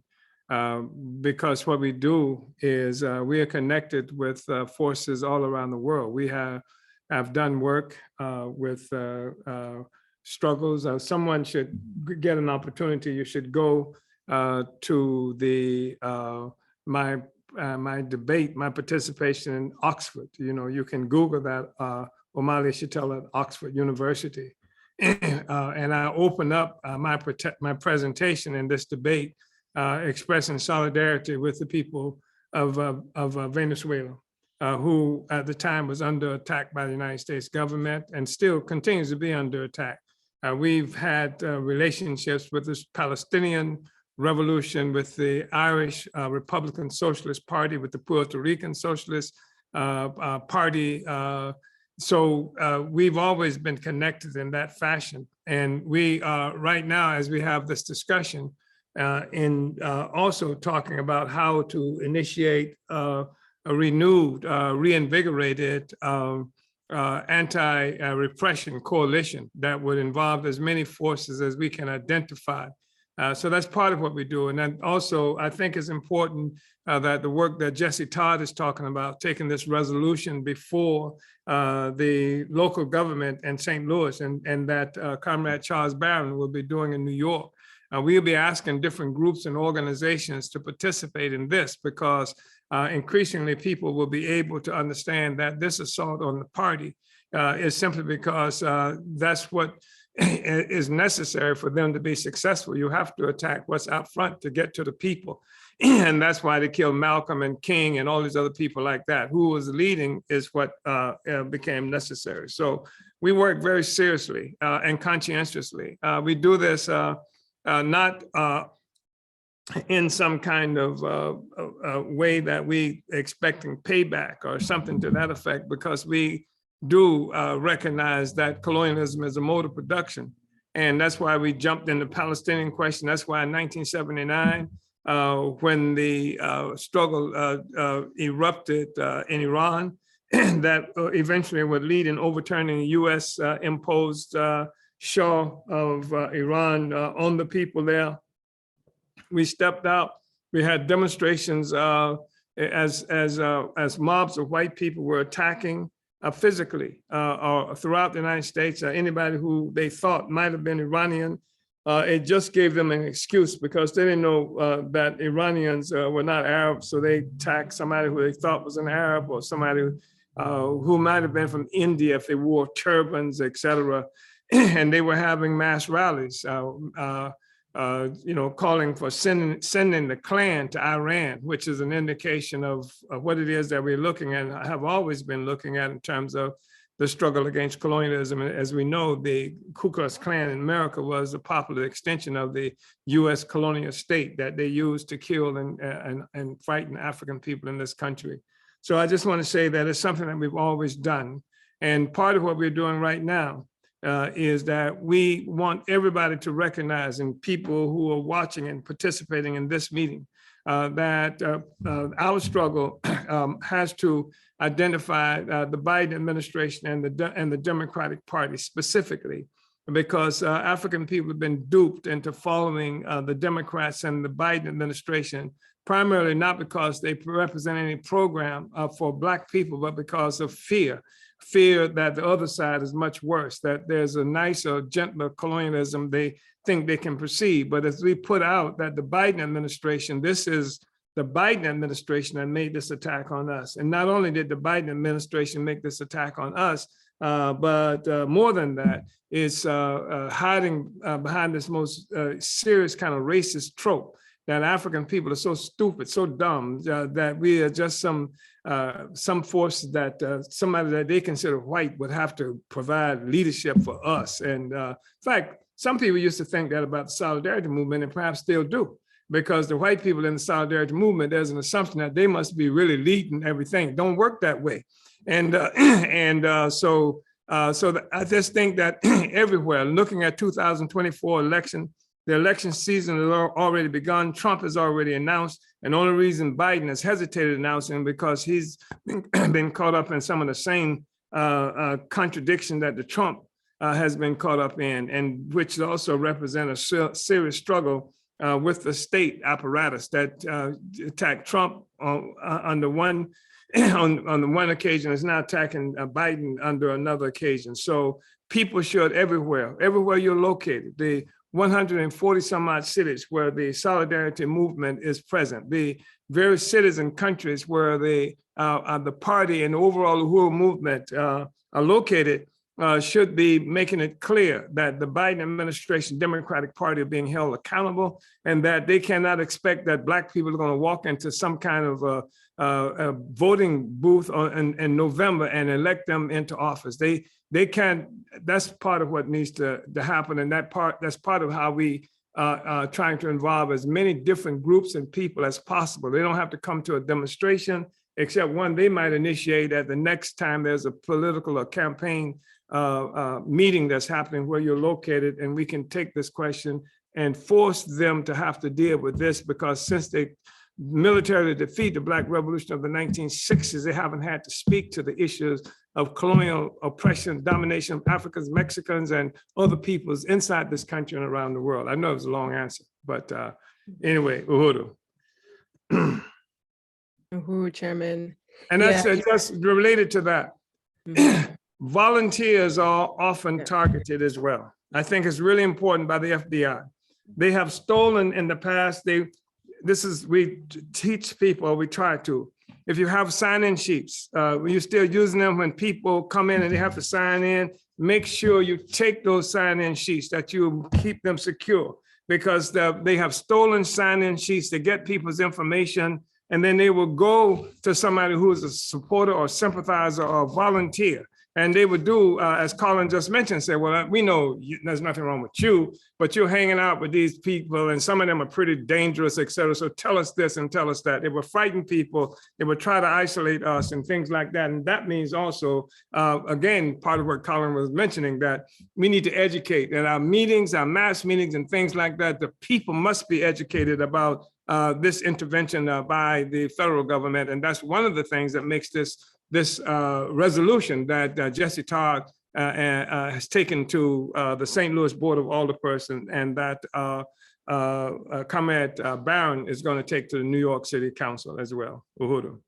because what we do is we are connected with forces all around the world. We have done work with struggles. Someone should get an opportunity. You should go to the my debate, my participation in Oxford. You can Google that, Omali Yeshitela at Oxford University. And I open up my presentation in this debate, expressing solidarity with the people of Venezuela, who at the time was under attack by the United States government and still continues to be under attack. We've had relationships with this Palestinian revolution, with the Irish Republican Socialist Party, with the Puerto Rican Socialist Party. So we've always been connected in that fashion. And we are right now, as we have this discussion, also talking about how to initiate a renewed, reinvigorated anti-repression coalition that would involve as many forces as we can identify. So that's part of what we do. And then also, I think it's important that the work that Jesse Todd is talking about, taking this resolution before the local government in St. Louis, and that Comrade Charles Barron will be doing in New York. We'll be asking different groups and organizations to participate in this, because increasingly people will be able to understand that this assault on the party is simply because that's what is necessary for them to be successful. You have to attack what's out front to get to the people. And that's why they killed Malcolm and King and all these other people like that. Who was leading is what became necessary. So we work very seriously and conscientiously. We do this not in some kind of way that we expecting payback or something to that effect, because we do recognize that colonialism is a mode of production. And that's why we jumped in the Palestinian question. That's why in 1979, when the struggle erupted in Iran, that eventually would lead in overturning the US imposed Shah of Iran on the people there. We stepped out. We had demonstrations as mobs of white people were attacking physically or throughout the United States, anybody who they thought might have been Iranian. It just gave them an excuse because they didn't know that Iranians were not Arabs. So they attacked somebody who they thought was an Arab or somebody who might have been from India if they wore turbans, etc. And they were having mass rallies, calling for sending the Klan to Iran, which is an indication of what it is that we're looking at, I have always been looking at in terms of the struggle against colonialism. As we know, the Ku Klux Klan in America was a popular extension of the US colonial state that they used to kill and frighten African people in this country. So I just want to say that it's something that we've always done. And part of what we're doing right now is that we want everybody to recognize, and people who are watching and participating in this meeting, that our struggle has to identify the Biden administration and the Democratic Party specifically, because African people have been duped into following the Democrats and the Biden administration, primarily not because they represent any program for Black people, but because of fear that the other side is much worse, that there's a nicer, gentler colonialism they think they can perceive. But as we put out that the Biden administration, this is the Biden administration that made this attack on us. And not only did the Biden administration make this attack on us, but more than that, it's hiding behind this most serious kind of racist trope that African people are so stupid, so dumb, that we are just some force that somebody that they consider white would have to provide leadership for us. And in fact, some people used to think that about the Solidarity Movement, and perhaps still do, because the white people in the Solidarity Movement, there's an assumption that they must be really leading everything. It don't work that way. And so I just think that everywhere, looking at 2024 election, the election season has already begun. Trump has already announced, and the only reason Biden has hesitated announcing because he's been caught up in some of the same contradiction that the Trump has been caught up in, and which also represent a serious struggle with the state apparatus that attacked Trump on the one occasion, is now attacking Biden under another occasion. So people should everywhere you're located, the 140 some odd cities where the Solidarity Movement is present, the various cities and countries where the party and the overall Uhuru movement are located, should be making it clear that the Biden administration, Democratic Party, are being held accountable, and that they cannot expect that Black people are going to walk into some kind of a voting booth in November and elect them into office. They can't. That's part of what needs to happen, and that's part of how we are trying to involve as many different groups and people as possible. They don't have to come to a demonstration, except one they might initiate at the next time there's a political or campaign meeting that's happening where you're located, and we can take this question and force them to have to deal with this, because since they militarily defeat the Black Revolution of the 1960s, they haven't had to speak to the issues of colonial oppression, domination of Africans, Mexicans, and other peoples inside this country and around the world. I know it's a long answer, but anyway, Uhuru. Uhuru, Chairman. And that's just related to that. Volunteers are often targeted as well. I think it's really important by the FBI. They have stolen in the past. We teach people, we try to. If you have sign-in sheets, you're still using them when people come in and they have to sign in, make sure you take those sign-in sheets, that you keep them secure, because they have stolen sign-in sheets to get people's information, and then they will go to somebody who is a supporter or sympathizer or volunteer. And they would do, as Collin just mentioned, say, well, we know there's nothing wrong with you, but you're hanging out with these people and some of them are pretty dangerous, et cetera. So tell us this and tell us that. They would frighten people. They would try to isolate us and things like that. And that means also, again, part of what Collin was mentioning, that we need to educate. At our meetings, our mass meetings and things like that, the people must be educated about this intervention by the federal government. And that's one of the things that makes this resolution that Jesse Todd has taken to the St. Louis Board of Alderpersons, and that Comrade Barron is going to take to the New York City Council as well. Uhuru.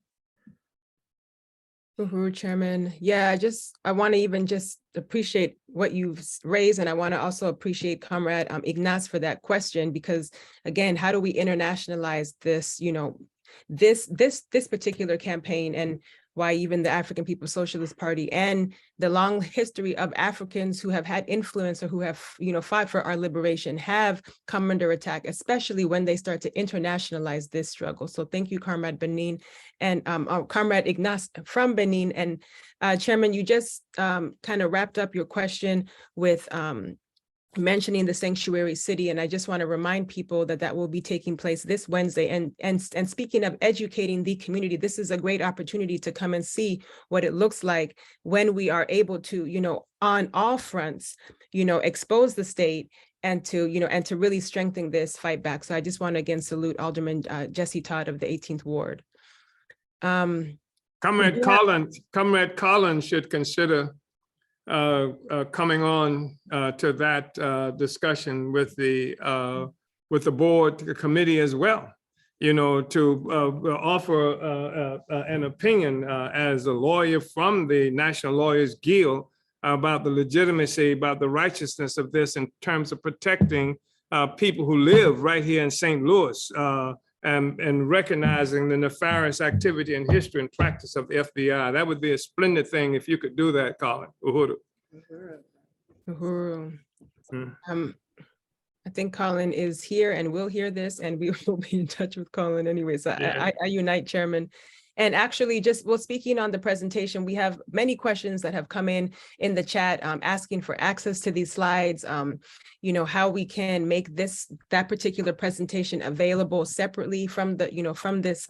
Uhuru, Chairman. Yeah, I want to even just appreciate what you've raised, and I want to also appreciate Comrade Ignace for that question, because again, how do we internationalize this, this particular campaign, and why even the African People's Socialist Party and the long history of Africans who have had influence or who have, fought for our liberation have come under attack, especially when they start to internationalize this struggle. So thank you, Comrade Benin and Comrade Ignace from Benin. And Chairman, you just kind of wrapped up your question with mentioning the sanctuary city, and I just want to remind people that that will be taking place this Wednesday. And speaking of educating the community, this is a great opportunity to come and see what it looks like when we are able to, on all fronts, expose the state and to, and to really strengthen this fight back. So I just want to again salute Alderman Jesse Todd of the 18th Ward. Comrade Collin should consider coming on to that discussion with the board committee as well, to offer an opinion as a lawyer from the National Lawyers Guild about the legitimacy, about the righteousness of this in terms of protecting people who live right here in St. Louis, and recognizing the nefarious activity and history and practice of the FBI. That would be a splendid thing if you could do that, Collin. Uhuru. Uhuru. I think Collin is here and will hear this, and we will be in touch with Collin anyway. So I unite, Chairman. And actually, speaking on the presentation, we have many questions that have come in the chat, asking for access to these slides, how we can make that particular presentation available separately from the, from this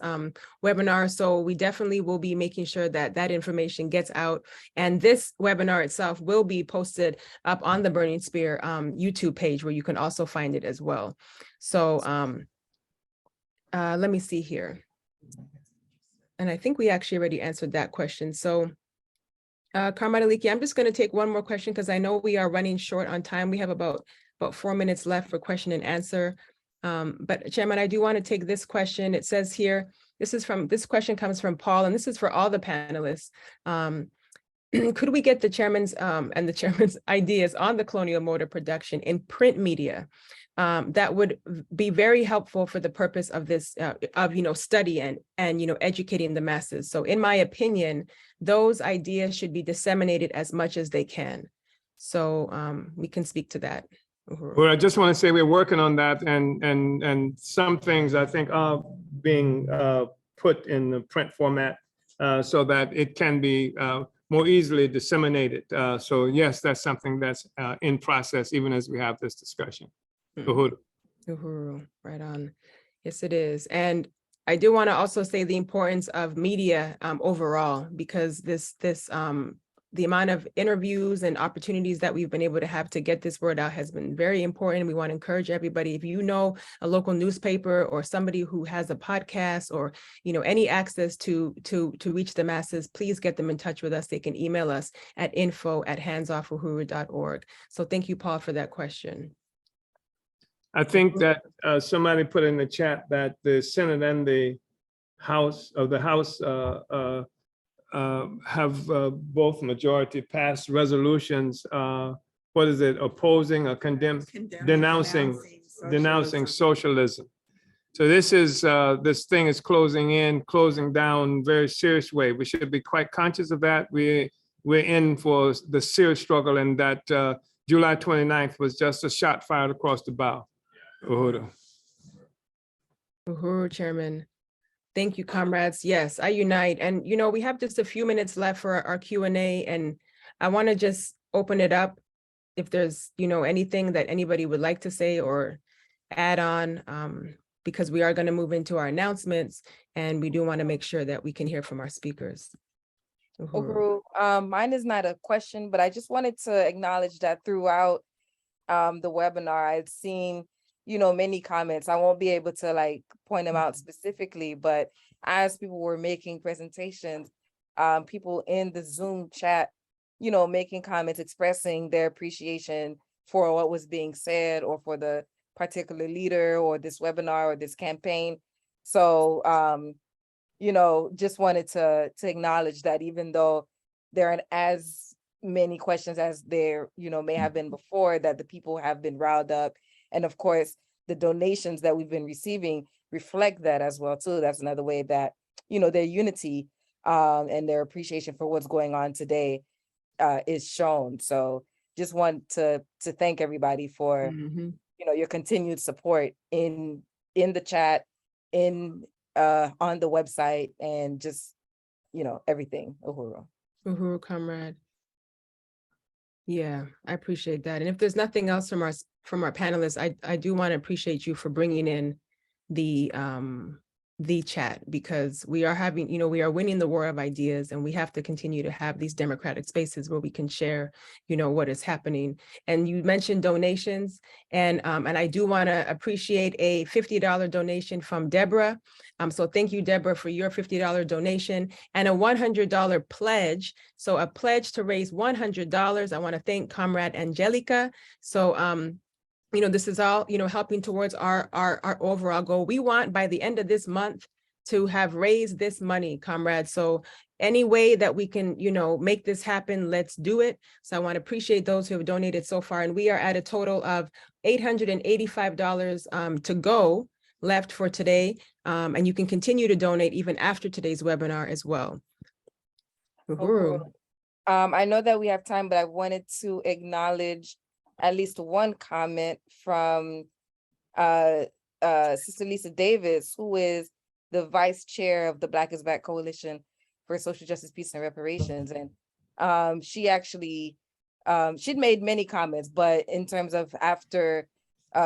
webinar. So we definitely will be making sure that that information gets out. And this webinar itself will be posted up on the Burning Spear YouTube page, where you can also find it as well. So let me see here. And I think we actually already answered that question. So Comrade Aliki, I'm just going to take one more question because I know we are running short on time. We have about 4 minutes left for question and answer. But Chairman, I do want to take this question. It says here, this question comes from Paul, and this is for all the panelists. Could we get the chairman's and the chairman's ideas on the colonial motor production in print media? That would be very helpful for the purpose of this, study and educating the masses. So in my opinion, those ideas should be disseminated as much as they can. So we can speak to that. Well, I just want to say we're working on that, and some things I think are being put in the print format so that it can be more easily disseminated. So yes, that's something that's in process, even as we have this discussion. Uhuru, right on. Yes, it is. And I do want to also say the importance of media overall, because the amount of interviews and opportunities that we've been able to have to get this word out has been very important. We want to encourage everybody, if you know a local newspaper or somebody who has a podcast or any access to reach the masses, please get them in touch with us. They can email us at info@handsoffuhuru.org. So thank you, Paul, for that question. I think that somebody put in the chat that the Senate and the House have both majority passed resolutions. Opposing or denouncing socialism. So this thing is closing down in a very serious way. We should be quite conscious of that. We're in for the serious struggle, and that July 29th was just a shot fired across the bow. Uhuru. Uhuru, Chairman. Thank you, comrades. Yes, I unite. And, we have just a few minutes left for our Q&A, and I want to just open it up if there's, anything that anybody would like to say or add on, because we are going to move into our announcements, and we do want to make sure that we can hear from our speakers. Uhuru, mine is not a question, but I just wanted to acknowledge that throughout the webinar, I've seen many comments. I won't be able to point them out specifically, but as people were making presentations, people in the Zoom chat, making comments, expressing their appreciation for what was being said or for the particular leader or this webinar or this campaign. So you know, just wanted to acknowledge that even though there aren't as many questions as there, you know, may have been before, that the people have been riled up. And of course, the donations that we've been receiving reflect that as well too. That's another way that, you know, their unity and their appreciation for what's going on today is shown. So just want to thank everybody for, you know, your continued support in the chat, on the website, and just, you know, everything. Uhuru. Uhuru, comrade. Yeah, I appreciate that. And if there's nothing else from our panelists, I do want to appreciate you for bringing in the chat, because we are having, you know, we are winning the war of ideas, and we have to continue to have these democratic spaces where we can share, you know, what is happening. And you mentioned donations, and I do want to appreciate a $50 donation from Deborah. So thank you, Deborah, for your $50 donation, and a $100 pledge. So a pledge to raise $100. I want to thank Comrade Angelica. So you know, this is all, you know, helping towards our overall goal. We want by the end of this month to have raised this money, comrades. So any way that we can, you know, make this happen, let's do it. So I want to appreciate those who have donated so far. And we are at a total of $885 to go left for today. And you can continue to donate even after today's webinar as well. Uhuru. I know that we have time, but I wanted to acknowledge at least one comment from Sister Lisa Davis, who is the vice chair of the Black is Back Coalition for Social Justice, Peace, and Reparations. And she actually, she'd made many comments, but in terms of after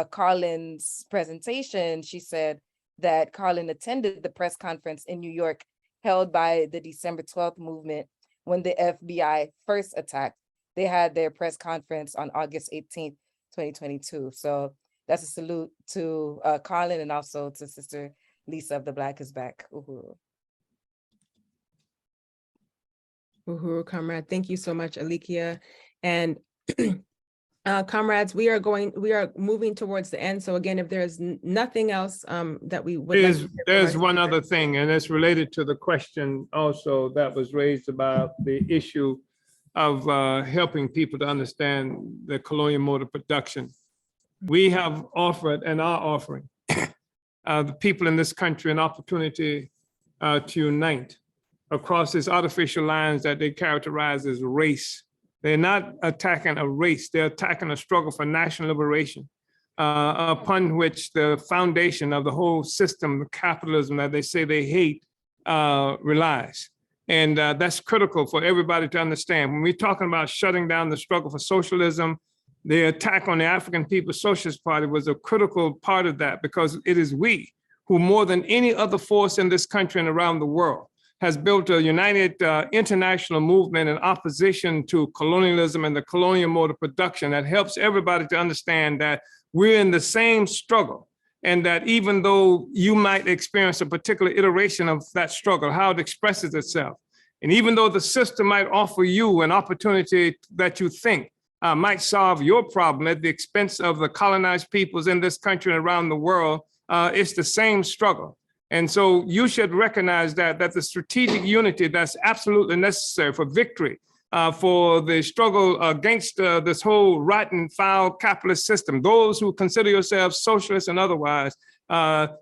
Collin's presentation, she said that Collin attended the press conference in New York held by the December 12th movement when the FBI first attacked. They had their press conference on August 18th, 2022. So that's a salute to Collin, and also to Sister Lisa of the Black is Back. Uhuru. Uhuru, comrade. Thank you so much, Alikia. And comrades, we are moving towards the end. So again, if there's nothing else that we would there's one other thing, and it's related to the question also that was raised about the issue of helping people to understand the colonial mode of production. We have offered and are offering the people in this country an opportunity to unite across these artificial lines that they characterize as race. They're not attacking a race, they're attacking a struggle for national liberation, upon which the foundation of the whole system, the capitalism that they say they hate, relies. And that's critical for everybody to understand. When we're talking about shutting down the struggle for socialism, the attack on the African People's Socialist Party was a critical part of that, because it is we who, more than any other force in this country and around the world, has built a united international movement in opposition to colonialism and the colonial mode of production that helps everybody to understand that we're in the same struggle. And that even though you might experience a particular iteration of that struggle, how it expresses itself, and even though the system might offer you an opportunity that you think might solve your problem at the expense of the colonized peoples in this country and around the world, it's the same struggle. And so you should recognize that the strategic unity that's absolutely necessary for victory, for the struggle against this whole rotten, foul capitalist system. Those who consider yourselves socialists and otherwise,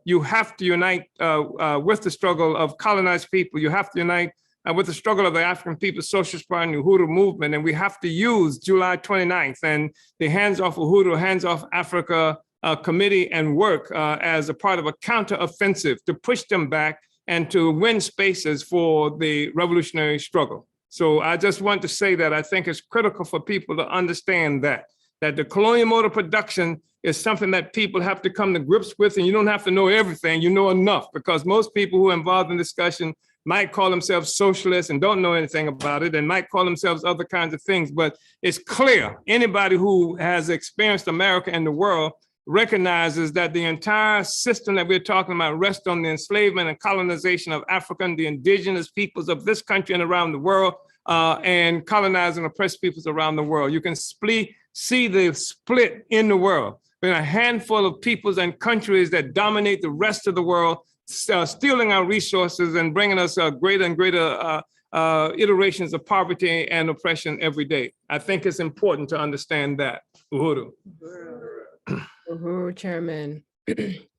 you have to unite with the struggle of colonized people. You have to unite with the struggle of the African People's Socialist Party and the Uhuru movement. And we have to use July 29th and the Hands Off Uhuru, Hands Off Africa committee and work as a part of a counteroffensive to push them back and to win spaces for the revolutionary struggle. So I just want to say that I think it's critical for people to understand that the colonial mode of production is something that people have to come to grips with, and you don't have to know everything, you know enough, because most people who are involved in discussion might call themselves socialists and don't know anything about it, and might call themselves other kinds of things, but it's clear, anybody who has experienced America and the world recognizes that the entire system that we're talking about rests on the enslavement and colonization of African, the indigenous peoples of this country and around the world, and colonized and oppressed peoples around the world. You can see the split in the world. There are a handful of peoples and countries that dominate the rest of the world, stealing our resources and bringing us greater and greater iterations of poverty and oppression every day. I think it's important to understand that. Uhuru. Uhuru, Chairman.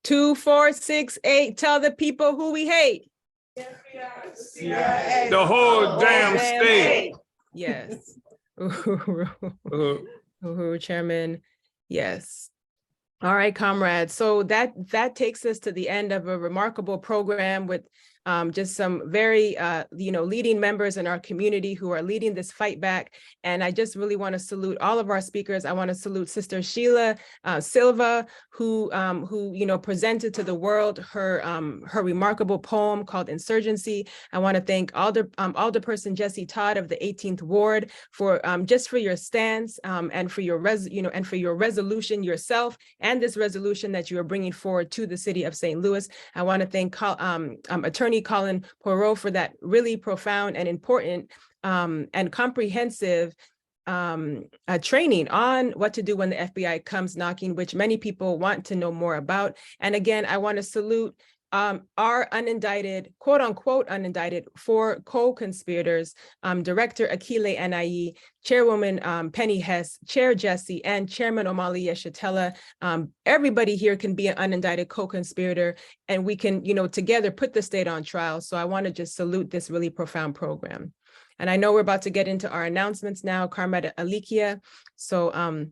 2468, tell the people who we hate. The whole damn state. Yes. Uhuru. Uhuru, Chairman. Yes. All right, comrades. So that takes us to the end of a remarkable program with just some very, leading members in our community who are leading this fight back. And I just really want to salute all of our speakers. I want to salute Sister Sheila Silva, who presented to the world her remarkable poem called Insurgency. I want to thank Alderperson Jesse Todd of the 18th Ward for just for your stance and for your resolution yourself and this resolution that you are bringing forward to the city of St. Louis. I want to thank Attorney Collin Poirot for that really profound and important and comprehensive training on what to do when the FBI comes knocking, which many people want to know more about. And again, I want to salute our unindicted, quote unquote, unindicted 4 co-conspirators, Director Akile Anayi, Chairwoman Penny Hess, Chair Jesse, and Chairman Omali Yeshitela. Everybody here can be an unindicted co-conspirator, and we can, together put the state on trial. So I want to just salute this really profound program. And I know we're about to get into our announcements now, Comrade Alikia. So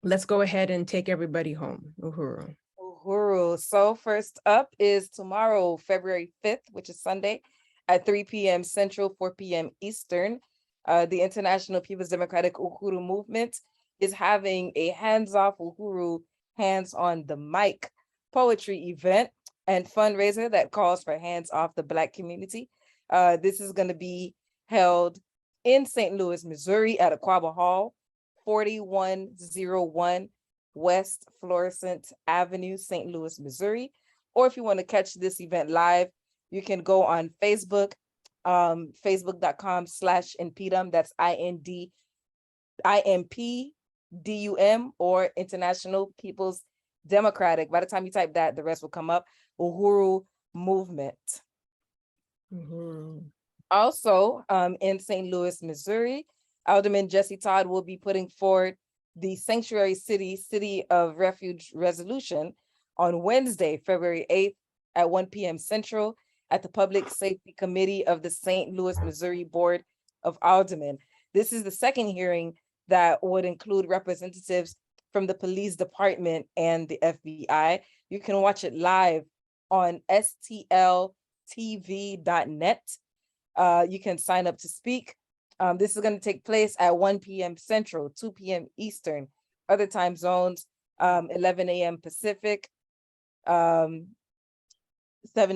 let's go ahead and take everybody home. Uhuru. Uhuru. So first up is tomorrow, February 5th, which is Sunday at 3 p.m. Central, 4 p.m. Eastern. The International People's Democratic Uhuru Movement is having a Hands Off Uhuru, Hands on the Mic poetry event and fundraiser that calls for hands off the Black community. This is going to be held in St. Louis, Missouri at Aquaba Hall, 4101 West Florissant Avenue, St. Louis, Missouri. Or if you want to catch this event live, you can go on Facebook, facebook.com/INPDUM, that's INDIMPDUM, or International People's Democratic. By the time you type that, the rest will come up, Uhuru Movement. Uhuru. Also, in St. Louis, Missouri, Alderman Jesse Todd will be putting forward the Sanctuary City of Refuge resolution on Wednesday, February 8th at 1 p.m. Central at the Public Safety Committee of the St. Louis, Missouri Board of Aldermen. This is the second hearing that would include representatives from the police department and the FBI. You can watch it live on stltv.net. You can sign up to speak. This is going to take place at 1 p.m. Central, 2 p.m. Eastern. Other time zones, 11 a.m. Pacific, 7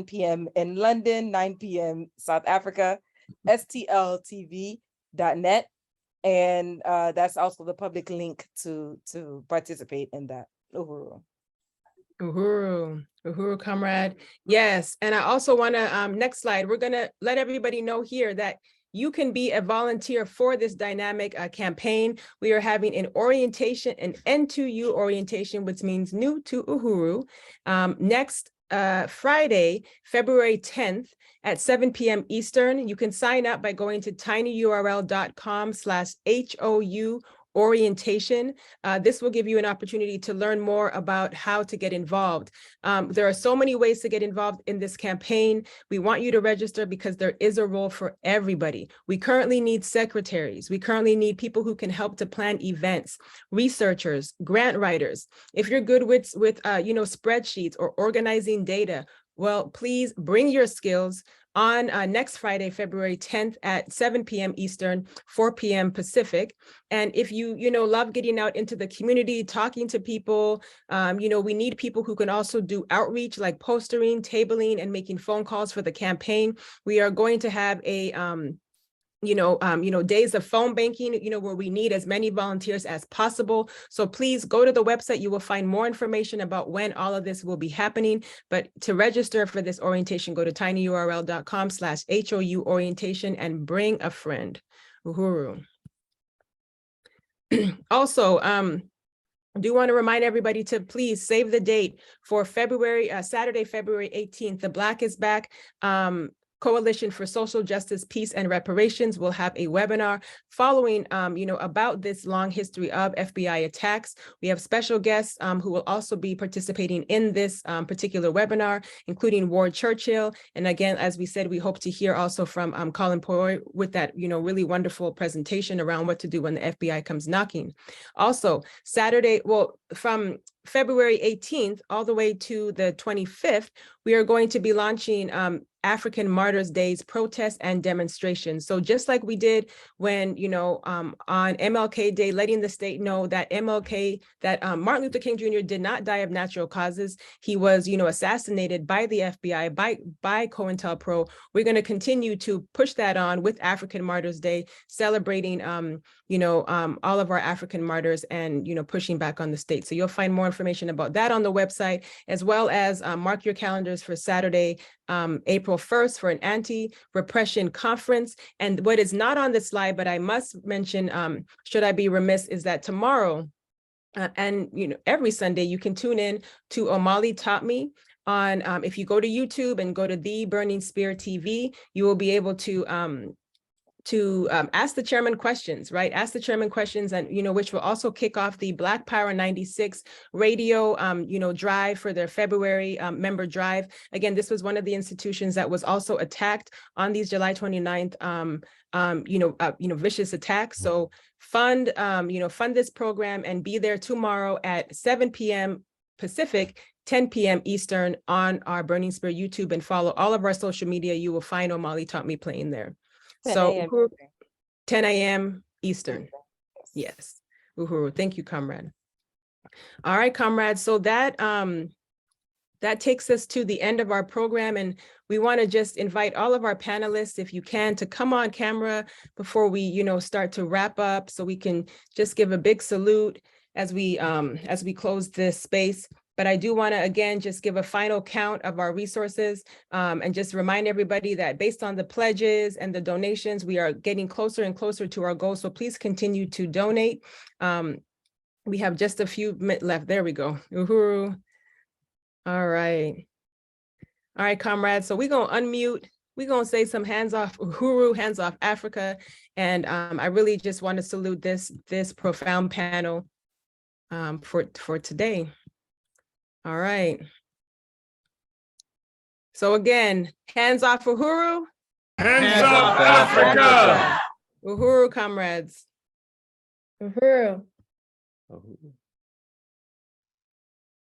p.m. in London, 9 p.m. South Africa, stltv.net. And that's also the public link to participate in that. Uhuru. Uhuru, comrade. Yes, and I also want to, next slide, we're going to let everybody know here that you can be a volunteer for this dynamic campaign. We are having an orientation, an N2U orientation, which means new to Uhuru, next Friday, February 10th at 7 p.m. Eastern. You can sign up by going to tinyurl.com/HOU orientation. This will give you an opportunity to learn more about how to get involved. There are so many ways to get involved in this campaign. We want you to register because there is a role for everybody. We currently need secretaries. We currently need people who can help to plan events, researchers, grant writers. If you're good with spreadsheets or organizing data, well, please bring your skills on next Friday, February 10th at 7 p.m. Eastern, 4 p.m. Pacific. And if you love getting out into the community, talking to people, we need people who can also do outreach like postering, tabling, and making phone calls for the campaign. We are going to have a days of phone banking, where we need as many volunteers as possible. So please go to the website. You will find more information about when all of this will be happening. But to register for this orientation, go to tinyurl.com/HOU orientation and bring a friend. Uhuru. Also, I do want to remind everybody to please save the date for Saturday, February 18th. The Black is Back Coalition for Social Justice, Peace, and Reparations will have a webinar following, about this long history of FBI attacks. We have special guests who will also be participating in this particular webinar, including Ward Churchill. And again, as we said, we hope to hear also from Collin Poirot with that, really wonderful presentation around what to do when the FBI comes knocking. Also, Saturday, from February 18th all the way to the 25th, we are going to be launching African Martyrs Days protests and demonstrations. So just like we did when, on MLK Day, letting the state know that Martin Luther King Jr. did not die of natural causes. He was, assassinated by the FBI, by COINTELPRO. We're going to continue to push that on with African Martyrs Day, celebrating, all of our African martyrs and, pushing back on the state. So you'll find more information about that on the website, as well as mark your calendars for Saturday, April 1st for an anti-repression conference. And what is not on the slide, but I must mention, should I be remiss, is that tomorrow and every Sunday you can tune in to Omali Taught Me on, if you go to YouTube and go to The Burning Spear TV, you will be able to ask the chairman questions, right? Ask the chairman questions, and which will also kick off the Black Power 96 radio, drive for their February member drive. Again, this was one of the institutions that was also attacked on these July 29th, vicious attacks. So fund this program and be there tomorrow at 7 p.m. Pacific, 10 p.m. Eastern on our Burning Spear YouTube, and follow all of our social media. You will find Omali Taught Me playing there. So 10 a.m. Eastern. Yes. Uhuru. Thank you, comrade. All right, comrades. So that takes us to the end of our program. And we want to just invite all of our panelists, if you can, to come on camera before we, start to wrap up, so we can just give a big salute as we close this space. But I do want to, again, just give a final count of our resources and just remind everybody that based on the pledges and the donations, we are getting closer and closer to our goal. So please continue to donate. We have just a few minutes left. There we go. Uhuru. All right. All right, comrades. So we're going to unmute. We're going to say some hands off Uhuru, hands off Africa. And I really just want to salute this profound panel for today. All right. So again, hands off Uhuru. Hands off Africa. Uhuru, comrades. Uhuru.